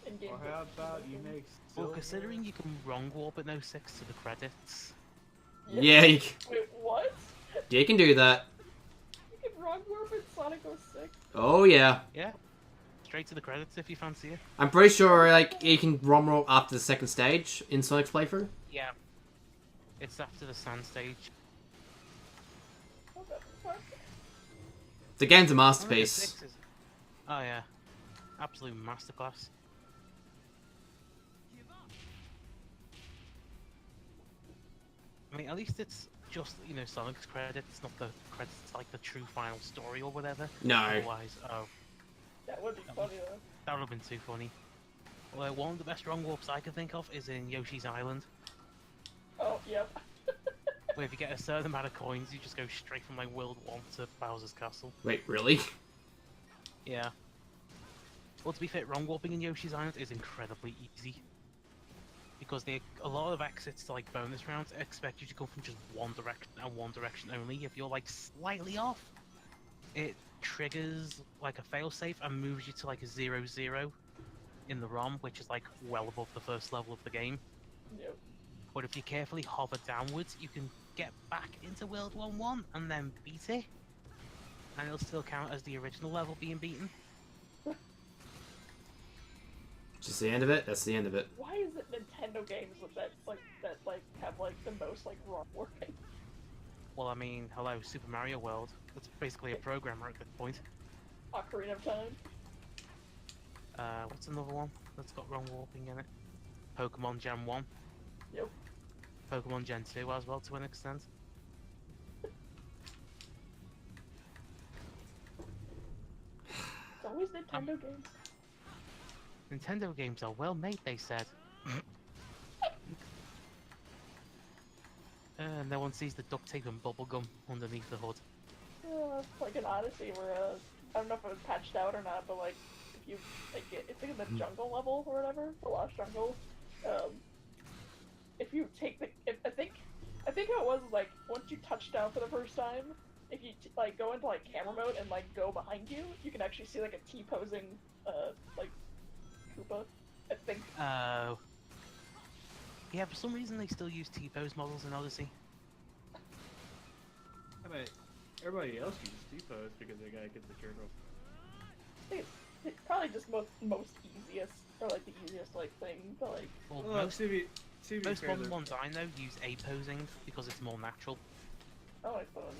In game. Or how about you make Silver... Well, considering you can wrong warp at 06 to the credits. Yeah, you Wait, what? can do that. You can wrong warp in Sonic 06? Oh yeah. Yeah. Straight to the credits if you fancy it. I'm pretty sure like you can ROM roll after the second stage in Sonic's playthrough. Yeah. It's after the sand stage. What the fuck? The game's a I mean, masterpiece. 06 is... Oh yeah. Absolute masterclass. I mean, at least it's just, Sonic's credits, not the credits like the true final story or whatever. No. Otherwise, That would be funny though. that would have been too funny. Well, one of the best wrong warps I can think of is in Yoshi's Island, Oh, yep. where if you get a certain amount of coins, you just go straight from like World 1 to Bowser's Castle. Wait, really? Yeah. Well, to be fair, wrong warping in Yoshi's Island is incredibly easy. Because a lot of exits to like bonus rounds expect you to go from just one direction and one direction only. If you're like slightly off, it triggers like a failsafe and moves you to like a 0-0 in the ROM, which is like well above the first level of the game. Yep. But if you carefully hover downwards, you can get back into World 1-1 and then beat it. And it'll still count as the original level being beaten. Just the end of it? That's the end of it. Why is it Nintendo games with that have like the most like wrong warping? Well, I mean, hello, Super Mario World. That's basically a programmer at this point. Ocarina of Time. What's another one that's got wrong warping in it? Pokemon Gen 1. Yep. Pokemon Gen 2 as well, to an extent. It's always Nintendo games. Nintendo games are well made, they said. No one sees the duct tape and bubblegum underneath the hood. Like an Odyssey where I don't know if it was patched out or not, but like if you like it's like in the jungle level or whatever, the Lost Jungle. If you take I I think how it was like once you touch down for the first time, if you like go into like camera mode and like go behind you, you can actually see like a T-posing like Koopa. I think. Oh. Yeah, for some reason they still use T-pose models in Odyssey. I mean, everybody else uses T-pose because they gotta get the turtle. It's probably just most easiest or like the easiest like thing to like. Well, Well, most fair, modern ones I know use A-posing because it's more natural. Oh, I suppose.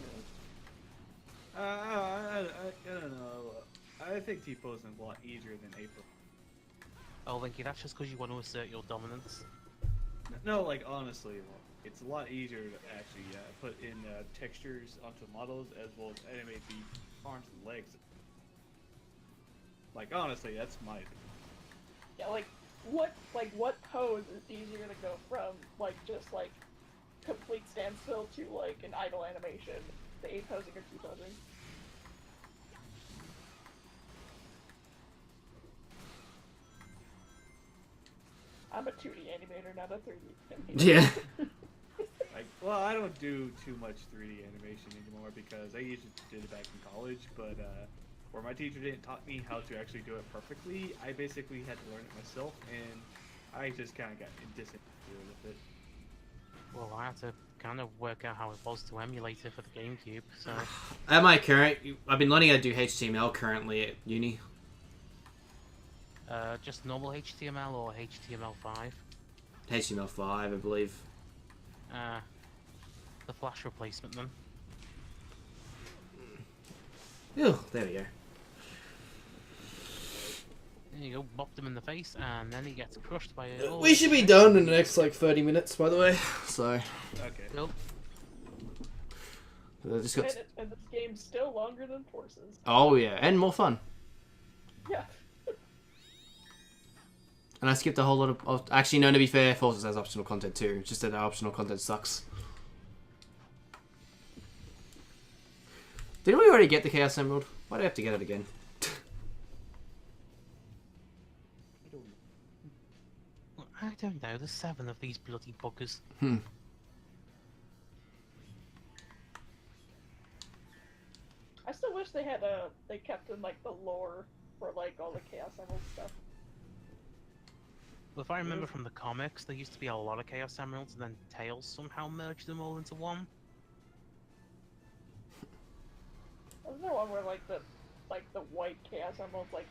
I don't know. I think T-posing is a lot easier than A-pose. Oh, Linky, that's just because you want to assert your dominance. No, like honestly, it's a lot easier to actually put in textures onto models as well as animate the arms and legs. Like honestly, that's my opinion. Yeah, like what pose is easier to go from like just like complete standstill to like an idle animation? The A posing or T posing? I'm a 2D animator, not a 3D animator. Yeah. Like, well, I don't do too much 3D animation anymore because I usually did it back in college, but where my teacher didn't taught me how to actually do it perfectly, I basically had to learn it myself, and I just kind of got disinterested with it. Well, I had to kind of work out how it was to emulate it for the GameCube, so... At my current, I've been learning how to do HTML currently at uni. Just normal HTML or HTML5? HTML5, I believe. The Flash replacement then. Ew, there we go. There you go, bopped him in the face, and then he gets crushed by it. We should be done in the next like 30 minutes, by the way. So. Okay. Cool. Just got... And this game's still longer than Forces. Oh yeah, and more fun. Yeah. And I skipped a whole lot of... Actually, no, to be fair, Forces has optional content too. It's just that the optional content sucks. Didn't we already get the Chaos Emerald? Why do I have to get it again? I don't know, there's 7 of these bloody buggers. I still wish they had they kept in like the lore for like all the Chaos Emerald stuff. Well, if I remember from the comics, there used to be a lot of Chaos Emeralds, and then Tails somehow merged them all into one. Wasn't there one where like the white Chaos Emerald like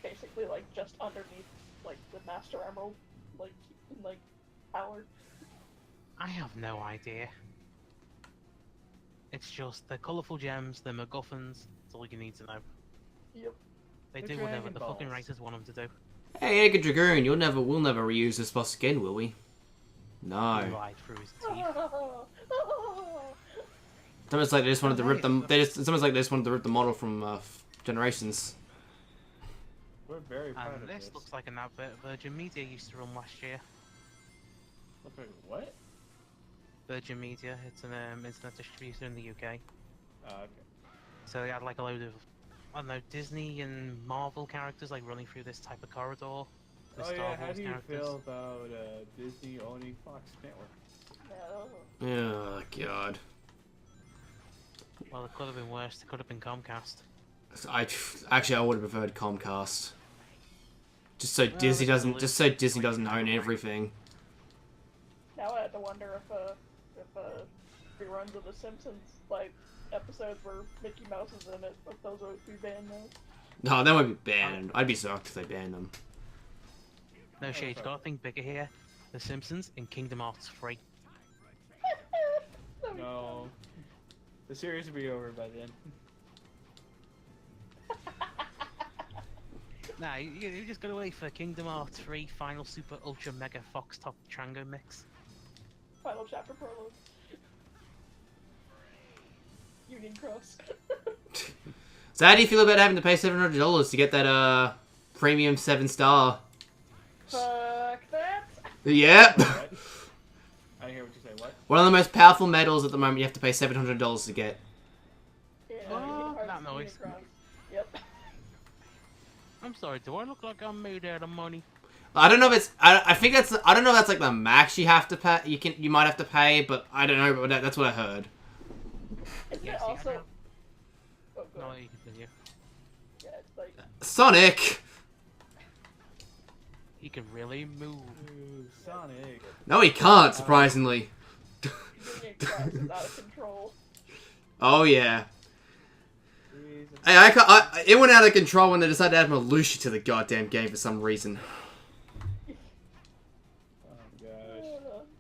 basically like just underneath like the Master Emerald like power? I have no idea. It's just they're colourful gems, they're MacGuffins, that's all you need to know. Yep. They The do whatever Dragon the fucking Balls. writers want them to do. Hey, Egg Dragoon, we'll never reuse this boss again, will we? No. Right through his teeth. It's almost like they just wanted to rip them. It's almost like they just wanted to rip the model from Generations. We're very proud And of this looks like an advert Virgin Media used to run last year. Look like what? Virgin Media, it's an internet distributor in the UK. Oh, okay. So they had like a load of, I don't know, Disney and Marvel characters like running through this type of corridor. The Oh Star yeah, how Wars do you characters. feel about Disney owning Fox Network? No. Oh god. Well, it could have been worse. It could have been Comcast. I would have preferred Comcast. Just so Well, Disney they doesn't. still Just so Disney doesn't own everything. Now I have to wonder if reruns of The Simpsons like episodes where Mickey Mouse is in it, if those would be banned now. No, that would be banned. I'd be shocked if they banned them. No shade, you gotta think bigger here. The Simpsons in Kingdom Hearts 3. That'd be No. The series will be over by then. Nah, you just gotta wait for Kingdom Hearts 3 Final Super Ultra Mega Fox Top Trango Mix. Final chapter prologue. Union Cross. So how do you feel about having to pay $700 to get that premium 7-star? Fuck that. Yep. What? I didn't hear what you say. What? One of the most powerful medals at the moment. You have to pay $700 to get. Yeah, Oh, Union Cross, that Union noise. Cross. Yep. I'm sorry, do I look like I'm made out of money? I don't know if it's. I think that's. I don't know if that's like the max you have to pay. You might have to pay, but I don't know. But that's what I heard. Isn't Yeah, it see, I also? know. Oh, go No, on. you continue. Yeah, it's like Sonic. He can really move. Ooh, Sonic. No, he can't. Surprisingly. Union Cross is out of control. Oh yeah. Freeze. Hey, it went out of control when they decided to add Malushi to the goddamn game for some reason. Oh gosh.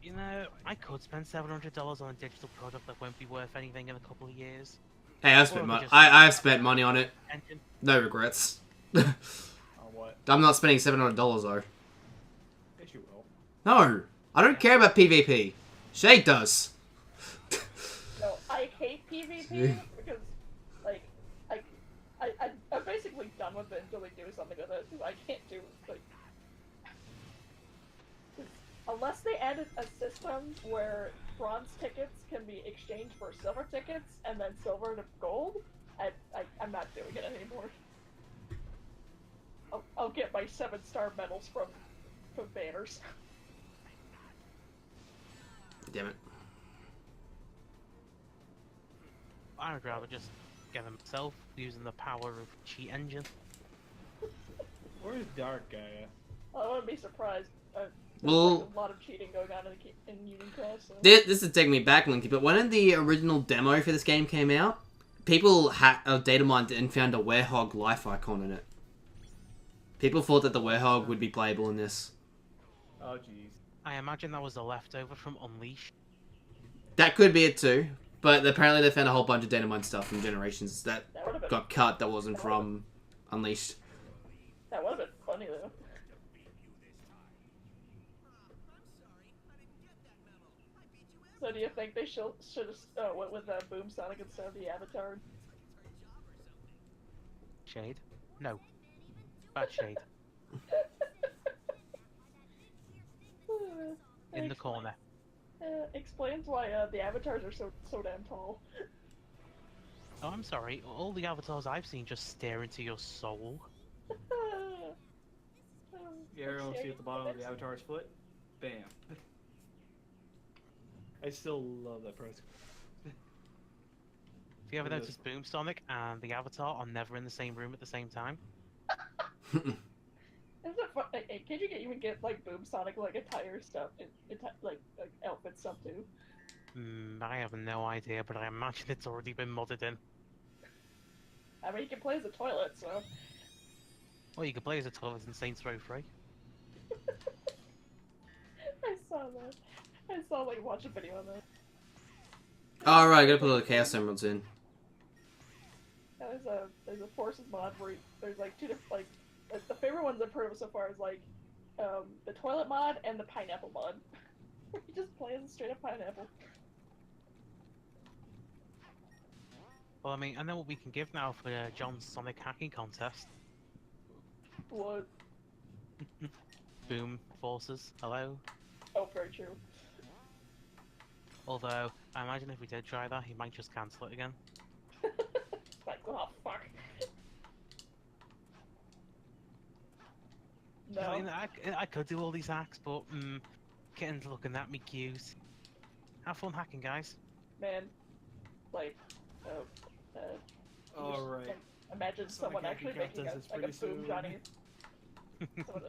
You know, I could spend $700 on a digital product that won't be worth anything in a couple of years. Hey, I've spent money. I've spent money on it. Engine. No regrets. On what? I'm not spending $700 though. Yes, you will. No, I don't care about PvP. Shade does. No, I hate PvP because, like, I'm basically done with it until they do something with it. Because I can't do like, 'cause unless they added a system where bronze tickets can be exchanged for silver tickets and then silver to gold, I'm not doing it anymore. I'll get my 7-star medals from banners. Damn it. I would rather just get them myself using the power of cheat engine. Where's Dark Guy at? I wouldn't be surprised. There's Well- like a lot of cheating going on in Union Cross. So. This is taking me back, Linky, but when the original demo for this game came out, people data mined and found a werehog life icon in it. People thought that the werehog would be playable in this. Oh jeez. I imagine that was a leftover from Unleashed. That could be it too, but apparently they found a whole bunch of data mine stuff from Generations that That would have been got cut that wasn't from Unleashed. that would have been funny though. So do you think they should have went with Boom Sonic instead of the Avatar? Shade? No. Bad shade. In the corner. Explains why the avatars are so damn tall. Oh, I'm sorry. All the avatars I've seen just stare into your soul. You ever see at the bottom of the Avatar's foot? Bam. I still love that press. Have you ever noticed Boom Sonic and the Avatar are never in the same room at the same time? Isn't it fun? Can't you even get like Boom Sonic like attire stuff, like outfit stuff too? I have no idea, but I imagine it's already been modded in. I mean, you can play as a toilet, so. Well, you can play as a toilet in Saints Row 3. I saw that. I saw like watch a video on that. Alright, gotta put all the Chaos Emeralds in. There's a Forces mod where there's like two different like the favorite ones I've heard of so far is like the toilet mod and the pineapple mod. Where you just play as a straight up pineapple. Well, I mean, I know what we can give now for John's Sonic hacking contest. What? Boom Forces, hello? Oh, very true. Although, I imagine if we did try that, he might just cancel it again. Like, oh fuck. No. I mean, I could do all these hacks, but kitten's looking at me cute. Have fun hacking, guys. Man, like, Alright. like, imagine someone hacking actually making contest is like a pretty Boom soon. Johnny.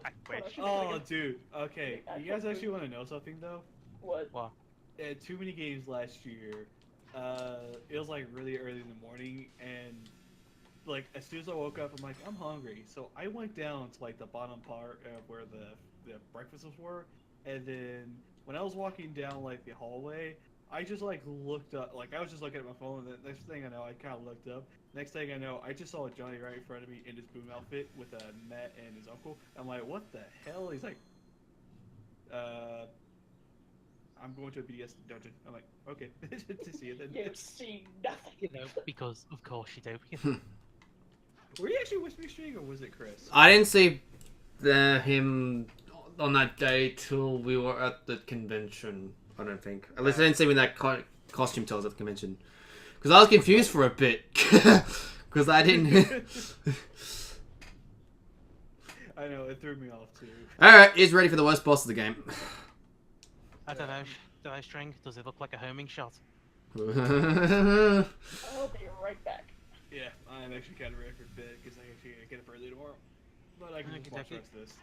I wish. Oh, dude. Okay. I You guys can't actually want to know something though? What? What? Too many games last year. It was like really early in the morning, and like as soon as I woke up, I'm like, I'm hungry. So I went down to like the bottom part of where the breakfasts were, and then when I was walking down like the hallway, I just like looked up. Like I was just looking at my phone, and the next thing I know, I kind of looked up. Next thing I know, I just saw Johnny right in front of me in his Boom outfit with Matt and his uncle. I'm like, what the hell? He's like, I'm going to a BS dungeon. I'm like, okay, to see it then. You see nothing. You know, because of course you do. Were you actually with me, String, or was it Chris? I didn't see him on that day till we were at the convention, I don't think. At least I didn't see him in that costume till I was at the convention. Because I was confused for a bit. Because I didn't... I know, it threw me off too. Alright, he's ready for the worst boss of the game. I don't know. Do I string? Does it look like a homing shot? I'll be right back. Yeah, I'm actually kind of ready for bed because I actually gotta get up early tomorrow. But I can just watch the rest of this.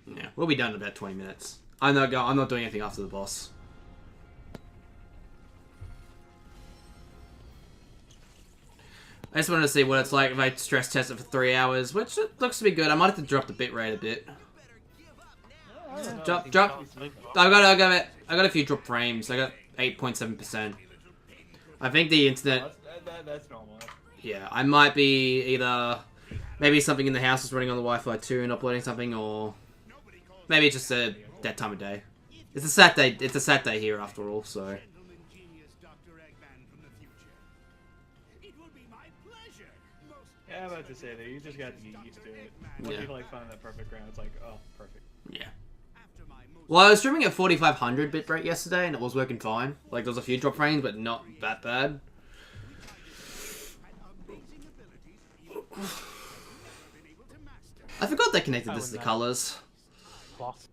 Yeah, we'll be done in about 20 minutes. I'm not doing anything after the boss. I just wanted to see what it's like if I stress test it for 3 hours, which it looks to be good. I might have to drop the bitrate a bit. Drop. I got a few drop frames. I got 8.7%. I think the internet. That's normal. Yeah, I might be either maybe something in the house is running on the Wi-Fi too and uploading something, or maybe it's just that time of day. It's a Saturday. It's a Saturday here after all, so. Yeah, I'm about to say that you just got to get used to it. Once Yeah. you like find that perfect ground, it's like, oh, perfect. Yeah. Well, I was streaming at 4500 bitrate yesterday, and it was working fine. Like, there was a few drop frames, but not that bad. I forgot they connected this to the colors. Boss.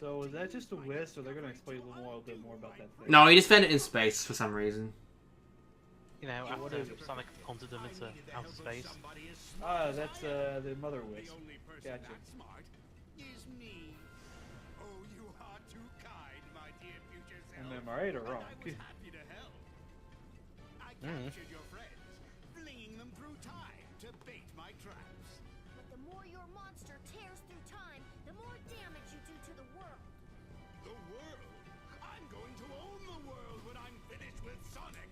So is that just a whisk, or they're gonna explain a little bit more about that thing? No, he just found it in space for some reason. You know, after Sonic hunted them into outer space. Ah, that's the mother whisk. Gotcha. Am I right or wrong? But the more your monster tears through time, the more damage you do to the world. The world? I'm going to own the world when I'm finished with Sonic.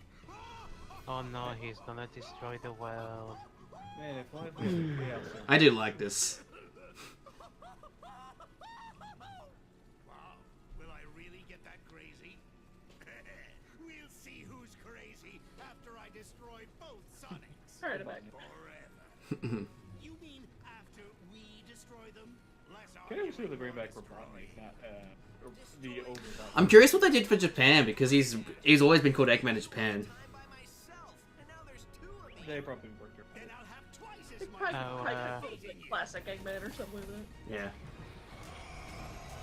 Oh no, he's gonna destroy the world. Man, if only we had the chaos. I do like this. Wow, will I really get that crazy? We'll see who's crazy after I destroy both Sonics. Alright, I'm back. Forever. You mean after we destroy them? Can I actually bring back Robotnik, not the over. I'm curious what they did for Japan, because he's always been called Eggman in Japan. They probably worked their Then I'll have twice as They much. probably called it classic Eggman or something like that. Yeah.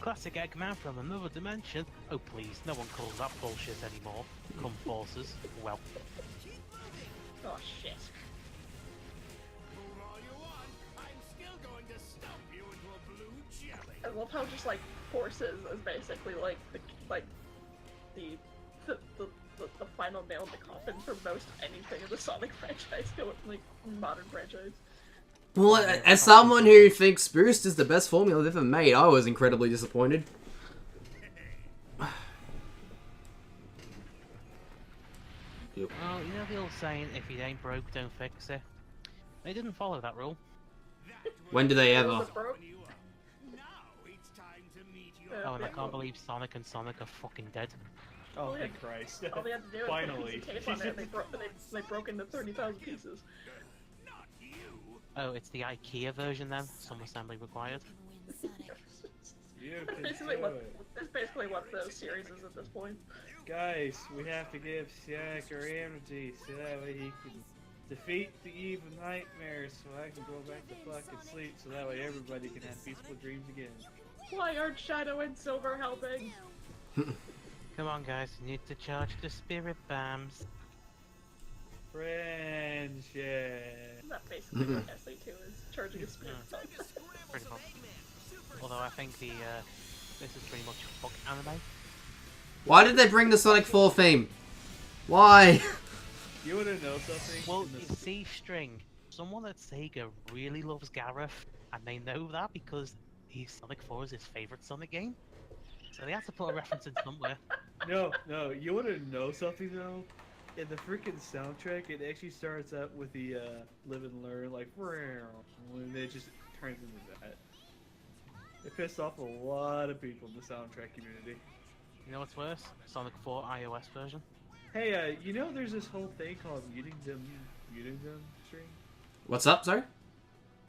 Classic Eggman from another dimension. Oh please, no one calls that bullshit anymore. Come forces. Well. Oh shit. Move all you want. I'm still going to stump you into a blue jelly. I love how just like forces is basically like the final nail in the coffin for most anything in the Sonic franchise, like modern franchise. Well, as someone who thinks Boost is the best formula they've ever made, I was incredibly disappointed. Well, you know the old saying, if it ain't broke, don't fix it. They didn't follow that rule. When do they Was ever? it broke? Now it's time to meet your Oh, and I Yeah. can't believe Sonic and Sonic are fucking dead. Oh, yeah. thank Christ. All they had to do was Finally. put a piece of tape on it, and they broke into 30,000 pieces. not you. Oh, it's the IKEA version then? Some assembly required. You That's can basically do what it. that's basically what the series is at this point. Guys, we have to give Siak our energy so that way he can defeat the evil nightmares so I can go back to fucking sleep so that way everybody can have peaceful dreams again. Why aren't Shadow and Silver helping? Come on guys, you need to charge the spirit bombs. Friendship. That's basically what SE2 is, charging a spirit bomb. Pretty much. Although I think the this is pretty much fuck anime. Why did they bring the Sonic 4 theme? Why? You wanna know something? Well, In you this- see, String, someone at Sega really loves Gareth, and they know that because Sonic 4 is his favorite Sonic game. So they have to put a reference in somewhere. No, you wanna know something though? In the freaking soundtrack, it actually starts out with the live and learn, like, and it just turns into that. It pissed off a lot of people in the soundtrack community. You know what's worse? Sonic 4 iOS version. Hey, you know there's this whole thing called muting them String? What's up, sorry?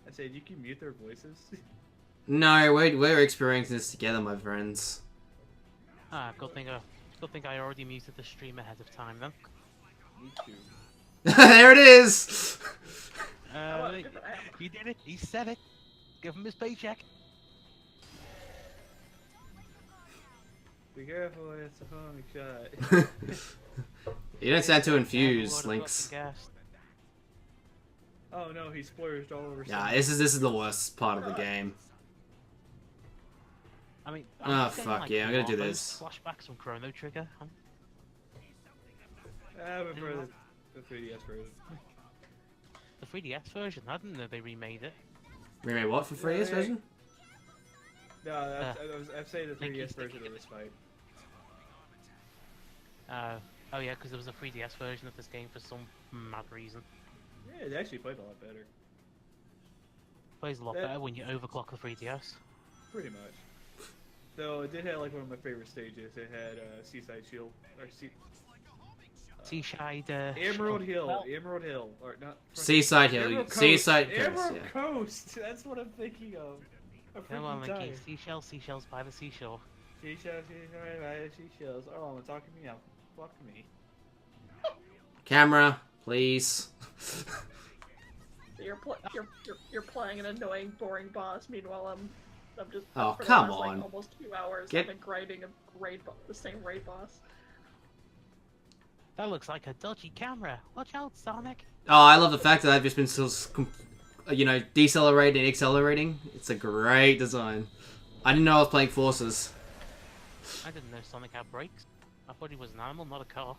I said you can mute their voices. No, we're experiencing this together, my friends. Ah, good thing I already muted the stream ahead of time then. Me too. There it is! want a different ammo. He did it. He said it. Give him his paycheck. Be careful, it's a homing shot. You don't sound too Everyone infused, would've Lynx. fucking guessed. Oh no, he splurged all over. Yeah, something. this is the worst part of the game. I mean, Oh, I'm just getting, fuck like, yeah, I'm gonna do Marlo's this. Flashbacks from Chrono Trigger. I prefer the 3DS version. The 3DS version. I didn't know they remade it. Remake what for 3DS Yeah, version? No, I'm saying the Thank you, 3DS thank version you. of this fight. Oh yeah, because there was a 3DS version of this game for some mad reason. Yeah, it actually played a lot better. Plays a lot That- better when you overclock the 3DS. Pretty much. Though it did have like one of my favorite stages. It had Seaside Shield or Seaside. Emerald Hill, Well, Emerald Hill, or not. Seaside Hill. Emerald Seaside Coast. Coast, Emerald yeah. Coast. That's what I'm thinking of. A Come on, freaking Linky. time. Seashells, seashells by the seashore. Seashells, seashells. Oh, I'm talking me out. Fuck me. Camera, please. So you're playing an annoying, boring boss. Meanwhile, I'm just Oh, for the come last, on. Like, almost 2 hours. Get- I've been grinding the same raid boss. That looks like a dodgy camera. Watch out, Sonic. Oh, I love the fact that I've just been decelerating and accelerating. It's a great design. I didn't know I was playing Forces. I didn't know Sonic had brakes. I thought he was an animal, not a car.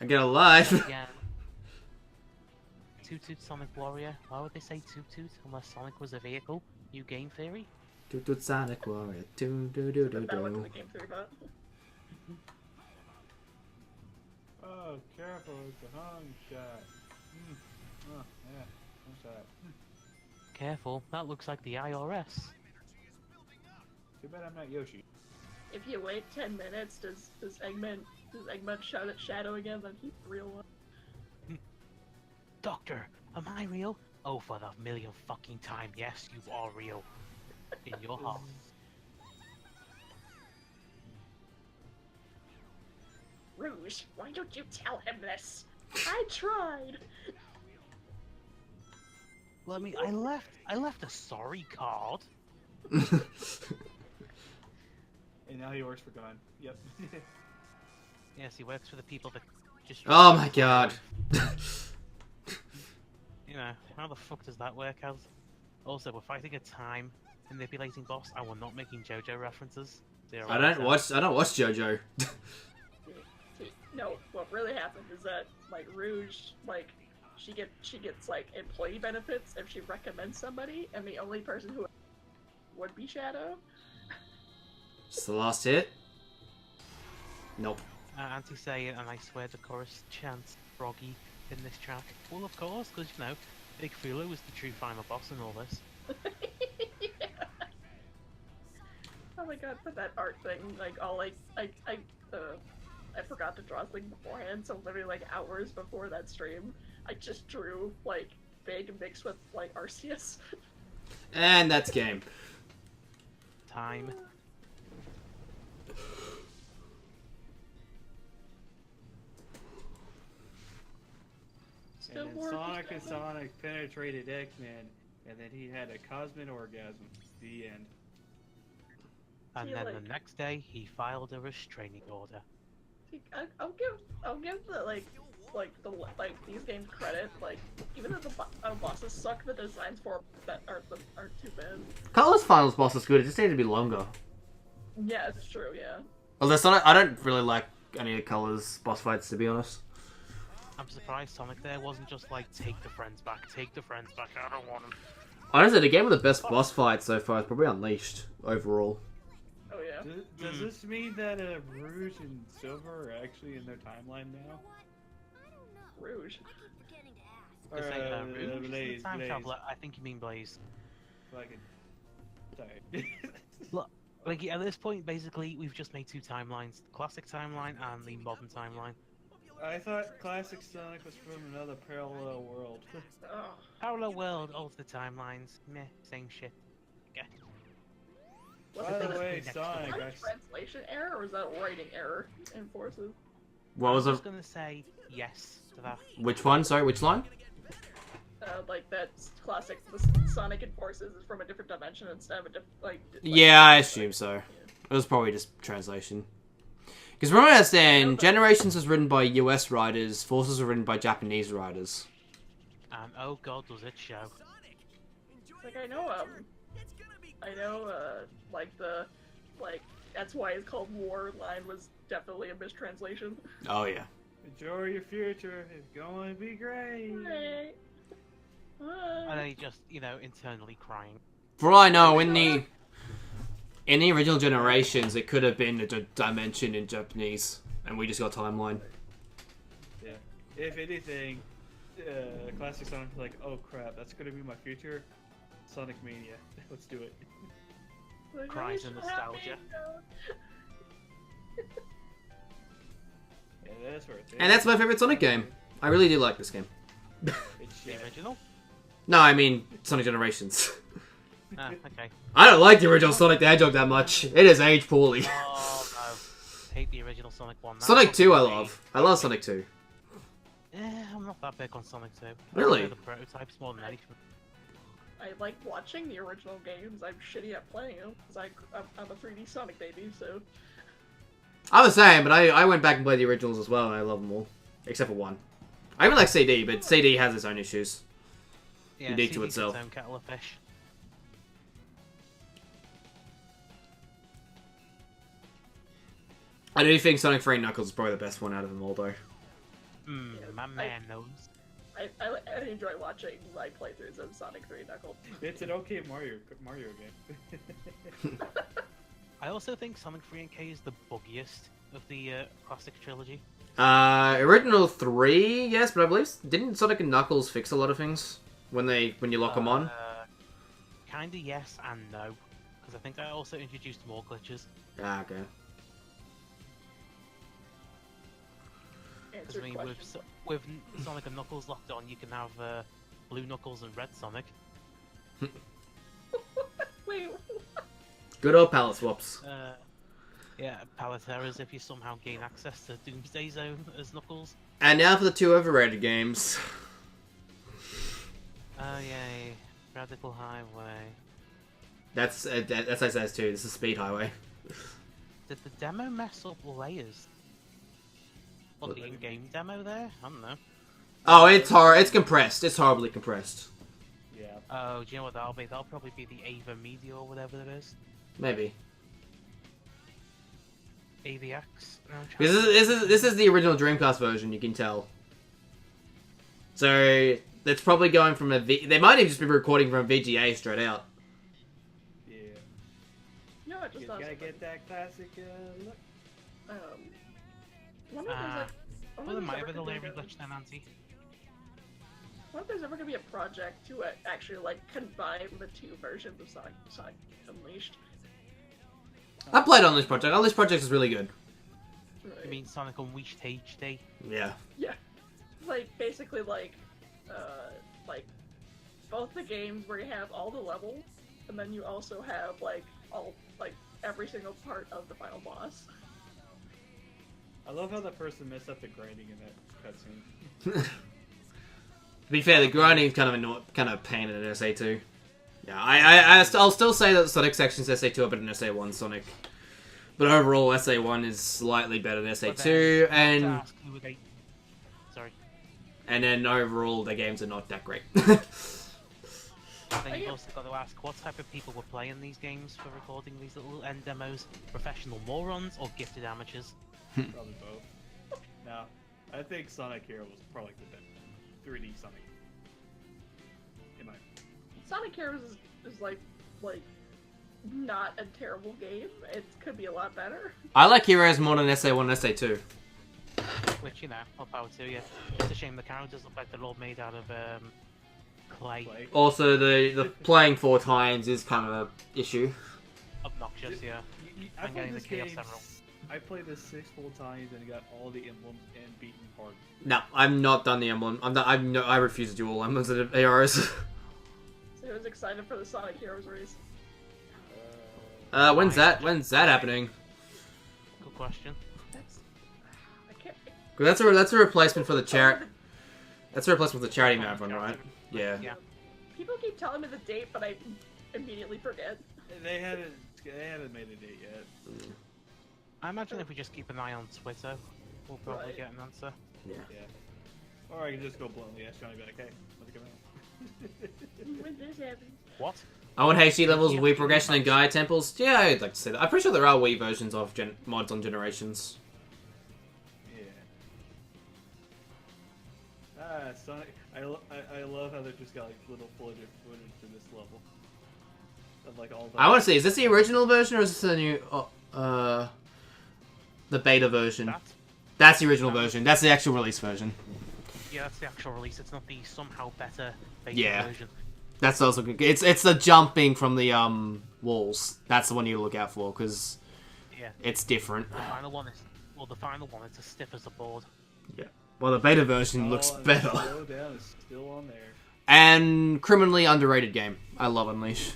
I get alive. Yeah. Toot Toot Sonic Warrior. Why would they say Toot Toot unless Sonic was a vehicle? New game theory? Toot toot Sonic Warrior. Doo doo doo doo That looked doo. like game through that. Oh, careful, it's a hung shot. Oh, yeah, hung shot. Careful, that looks like the IRS. Too bad I'm not Yoshi. If you wait 10 minutes, does Eggman shout at Shadow again? Then he's the real one. Doctor, am I real? Oh, for the millionth fucking time, yes, you are real. In your heart. Rouge, why don't you tell him this? I tried. Well, I mean, I left a sorry card. And now he works for Gun. Yep. Yes, he works for the people that just... Oh my god. You know, how the fuck does that work out? Also, we're fighting a time manipulating boss, and we're not making JoJo references. I don't watch JoJo. No, what really happened is that like Rouge, like she gets like employee benefits if she recommends somebody, and the only person who would be Shadow. It's the last hit. Nope. Anti-say, and I swear the chorus chants Froggy in this track. Well, of course, because, you know, Big Fula was the true final boss in all this. Yeah. Oh my god, for that art thing, like all like I forgot to draw something beforehand, so literally like hours before that stream, I just drew like Big mixed with like Arceus. And that's game. Time. Still And then more Sonic and interesting. Sonic penetrated X-Men, and then he had a cosmic orgasm. The end. And See, then like- the next day, he filed a restraining order. I'll give the these games credit. Like even though the bosses suck, the designs for that aren't too bad. Color's Finals boss is good. It just needs to be longer. Yeah, it's true. Yeah. Although I don't really like any of Color's boss fights, to be honest. I'm surprised Sonic there wasn't just like, take the friends back, I don't want them. Honestly, the game with the best boss fight so far is probably Unleashed overall. Oh yeah. Does this mean that Rouge and Silver are actually in their timeline now? Rouge. Or, Rouge is Blaze, the time Blaze. traveler. I think you mean Blaze. Like, sorry. Like, at this point, basically, we've just made two timelines. The classic timeline and the modern timeline. I thought Classic Sonic was from another parallel world. Oh. Parallel world, alter timelines. Meh, same shit. Okay. By the way, next Sonic, Was that I a translation error or was that a writing error in Forces? What was I the... was gonna say, yes to that. Which one? Sorry, which line? Like that classic the Sonic Enforces is from a different dimension instead of a Yeah, I assume so. It was probably just translation. Because from what I understand, Generations was written by US writers, Forces was written by Japanese writers. And oh god, does it show. Like I know that's why it's called War line was definitely a mistranslation. Oh yeah. Enjoy your future. It's going to be great. Hey. And then he just, internally crying. For all I know, in the original Generations, it could have been a dimension in Japanese, and we just got a timeline. Yeah. If anything, Classic Sonic's like, oh crap, that's gonna be my future. Sonic Mania. Let's do it. Like, Cries in I'm nostalgia. Yeah, that's where it's. And that's my favorite Sonic game. I really do like this game. It's The shit. original? No, I mean Sonic Generations. Ah, okay. I don't like the original Sonic the Hedgehog that much. It is aged poorly. Oh no. Hate the original Sonic 1. That Sonic was 2 I really- love. I love Sonic 2. I'm not that big on Sonic 2. I Really? prefer the prototypes more than anything. I like watching the original games. I'm shitty at playing them because I'm a 3D Sonic baby. So I'm the same, but I went back and played the originals as well, and I love them all. Except for one. I even like CD, but CD has its own issues. Yeah, Unique to CD's itself. Its own kettle of fish. I do think Sonic 3 Knuckles is probably the best one out of them all, though. My man knows. I enjoy watching my playthroughs of Sonic 3 Knuckles. It's an okay Mario game. I also think Sonic 3 and K is the buggiest of the classic trilogy. Original 3, yes, but I believe didn't Sonic and Knuckles fix a lot of things when you lock them on? Kinda yes and no, because I think that also introduced more glitches. Ah, okay. Because I mean, with Sonic and Knuckles locked on, you can have Blue Knuckles and Red Sonic. Wait, Good old palette swaps. Yeah, palette errors if you somehow gain access to Doomsday Zone as Knuckles. And now for the two overrated games. Oh yay, Radical Highway. That's SS2. This is Speed Highway. Did the demo mess up layers? What, the in-game demo there? I don't know. Oh, it's compressed. It's horribly compressed. Yeah. Oh, do you know what that'll be? That'll probably be the Ava Media or whatever it is. Maybe. AVX? No, This is the original Dreamcast version. You can tell. So it's probably going from a They might even just be recording from a VGA straight out. Yeah. no, I just You thought gotta something. get that classic look. I wonder if there's like. I well, wonder there if might there's have been a ever layer gonna be glitch then, Auntie. I wonder if there's ever gonna be a project to actually like combine the two versions of Sonic Unleashed. I played on this project. On this project is really good. You Right. mean Sonic Unleashed HD? Yeah. Yeah, like basically like both the games where you have all the levels, and then you also have like every single part of the final boss. I love how that person messed up the grinding in that cutscene. To be fair, the grinding is kind of a pain in an SA2. Yeah, I'll still say that the Sonic sections SA2 are better than SA1 Sonic. But overall, SA1 is slightly better than But SA2, then you have to and ask who would they- Sorry. then overall, the games are not that great. Then you've also got to ask what type of people were playing these games for recording these little end demos. Professional morons or gifted amateurs? Probably both. No, I think Sonic Hero was probably the best 3D Sonic. In my Sonic Heroes is like not a terrible game. It could be a lot better. I like Heroes more than SA1 and SA2. Which, all power to you. It's a shame the characters look like they're all made out of clay. play. Also, the playing 4 times is kind of an issue. Obnoxious, yeah. I I'm played getting this the chaos game. several. I played this 6 full times and got all the emblems and beaten hard. No, I'm not done the emblem. I refuse to do all emblems of Heroes. So I was excited for the Sonic Heroes race. When's that happening? Good question. That's I can't. That's a replacement for the charity. That's a replacement for the charity marathon, right? Yeah. Yeah. People keep telling me the date, but I immediately forget. They haven't made a date yet. I imagine if we just keep an eye on Twitter, we'll probably Right. get an answer. Yeah. Or I can just go bluntly ask Johnny, be like, hey, when's it come out? When this happens. What? I want HD levels, Wii progression, and Gaia temples. Yeah, I'd like to see that. I'm pretty sure there are Wii versions of mods on Generations. Yeah. Sonic. I love how they just got like little footage for this level. Of like all the. I want to see, is this the original version or is this the new, the beta version? That's the original version. That's the actual release version. Yeah, that's the actual release. It's not the somehow better beta Yeah. version. That's also good. It's the jumping from the walls. That's the one you look out for because Yeah. it's different. The final one is as stiff as a board. Yeah. Well, the beta version looks and better. Slow down is still on there. And criminally underrated game. I love Unleash.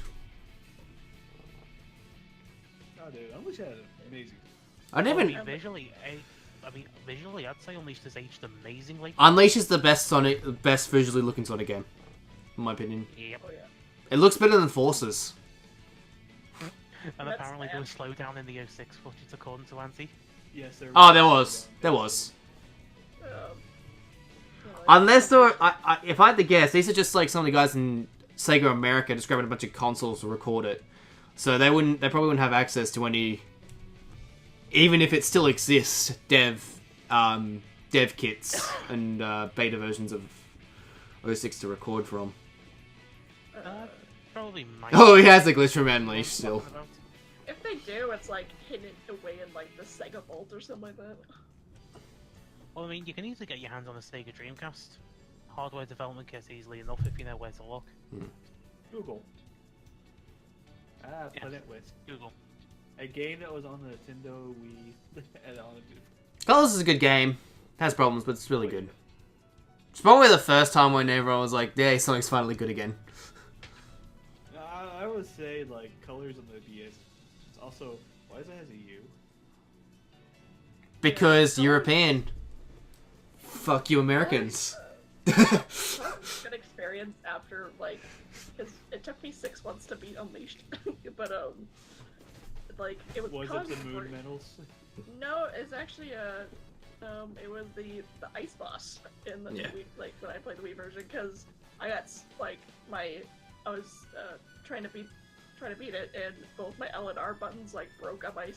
Oh, dude, Unleash had amazing. I never. I mean, visually, I'd say Unleashed has aged amazingly. Unleash is the best visually looking Sonic game, in my opinion. Yep. Oh yeah. It looks better than Forces. And That's apparently there was fair. slowdown in the 06 footage according to Auntie. Yes, there Oh, there was. There was. Unless there, if I had to guess, these are just like some of the guys in Sega America just grabbing a bunch of consoles to record it. So they probably wouldn't have access to any, even if it still exists, dev kits and beta versions of 06 to record from. Probably might. Oh, he has the glitch from Unleash still. If they do, it's like hidden away in like the Sega Vault or something like that. Well, I mean, you can easily get your hands on a Sega Dreamcast. Hardware development kit easily enough if you know where to look. Google. Yes. Planet Wisp. Google. A game that was on the Nintendo Wii and on Colors is a good game. It has problems, but it's really good. It's probably the first time when everyone was like, "Yeah, Sonic's finally good again." I would say like colors on the DS. It's also why does it has a U? Because European. Fuck you, Americans. Good experience after like, cause it took me 6 months to beat Unleashed, but like it was. Was it the Moon Medals? No, it's actually it was the ice boss in the Wii, like when I played the Wii version, because I got like I was trying to beat it, and both my L and R buttons like broke on my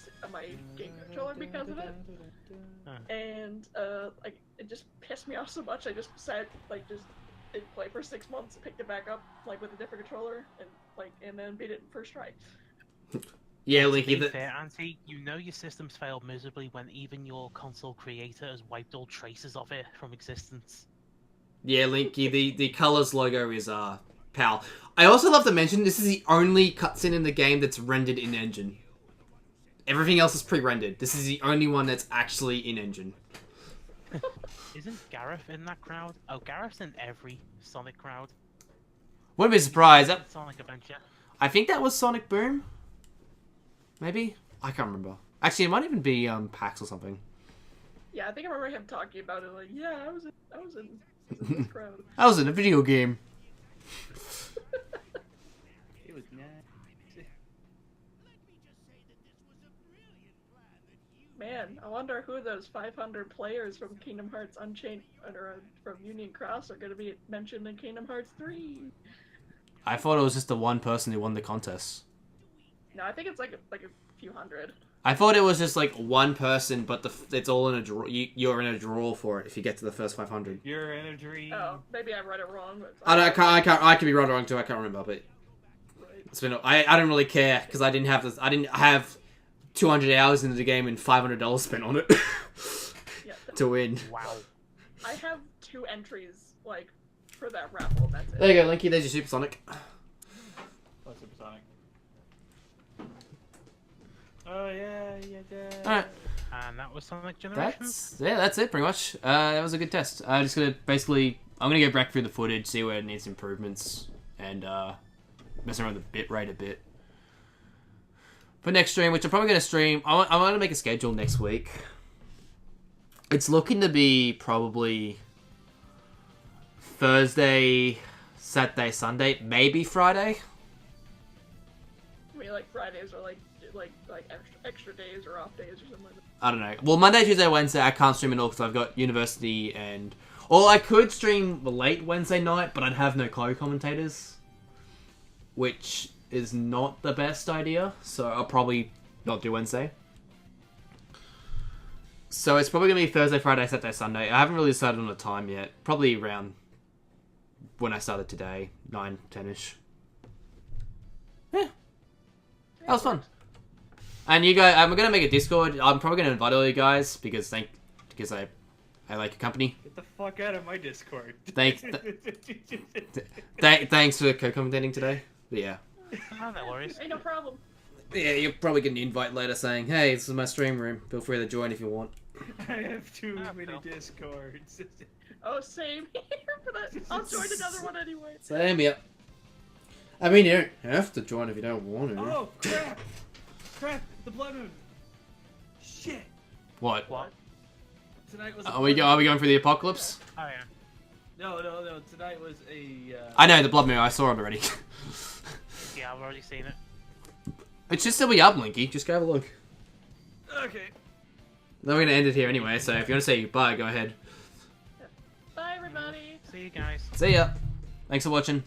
game controller because of it, and like it just pissed me off so much. I just decided just didn't play for 6 months, picked it back up like with a different controller, and then beat it in first try. Yeah, To Linky. be fair, Auntie, you know your system's failed miserably when even your console creator has wiped all traces of it from existence. Yeah, Linky. The colors logo is PAL. I also love to mention this is the only cutscene in the game that's rendered in engine. Everything else is pre-rendered. This is the only one that's actually in engine. Isn't Gareth in that crowd? Oh, Gareth's in every Sonic crowd. Wouldn't be surprised. Sonic Adventure. I think that was Sonic Boom. Maybe? I can't remember. Actually, it might even be PAX or something. Yeah, I think I remember him talking about it. Like, yeah, I was in this crowd. That was in a video game. It was nice. Man, I wonder who those 500 players from Kingdom Hearts Unchained or from Union Cross are going to be mentioned in Kingdom Hearts 3. I thought it was just the one person who won the contest. No, I think it's like a few hundred. I thought it was just like one person, but it's all in a draw. You're in a draw for it if you get to the first 500. You're in a dream. Oh, maybe I read it wrong. But I could be wrong too. I can't remember, but Right. it's been. I didn't really care because I didn't have this. I didn't have 200 hours into the game and $500 spent on it Yeah, to win. Wow. I have 2 entries like for that raffle. That's it. There you go, Linky. There's your Supersonic. Oh, Supersonic. Oh yeah. All right. And that was Sonic Generations. That's it pretty much. That was a good test. I'm just gonna I'm gonna go back through the footage, see where it needs improvements, and mess around with the bitrate a bit. For next stream, which I'm probably gonna stream, I want to make a schedule next week. It's looking to be probably Thursday, Saturday, Sunday, maybe Friday. I mean, like Fridays are like extra days or off days or something like that. I don't know. Well, Monday, Tuesday, Wednesday, I can't stream at all because I've got university and... Or I could stream late Wednesday night, but I'd have no co-commentators. Which is not the best idea, so I'll probably not do Wednesday. So it's probably going to be Thursday, Friday, Saturday, Sunday. I haven't really decided on a time yet. Probably around when I started today, 9, 10-ish. Yeah. That was fun. And you guys, I'm going to make a Discord. I'm probably going to invite all you guys because I like your company. Get the fuck out of my Discord. Thanks for co-commentating today. But yeah. Oh, no worries. Ain't no problem. Yeah, you'll probably get an invite later saying, hey, this is my stream room. Feel free to join if you want. I have too Ah, many no. Discords. Oh, same here for that. I'll join another one anyway. Same, yeah. I mean, you don't have to join if you don't want to. Oh, crap! Crap! The blood moon! Shit! What? What? Tonight was Are we going for the apocalypse? Oh yeah. No. Tonight was a... I know, the blood moon. I saw it already. Yeah, I've already seen it. It's just still be up, Linky. Just go have a look. Okay. Then we're going to end it here anyway, so if you want to say goodbye, go ahead. Bye, everybody. See you guys. See ya. Thanks for watching.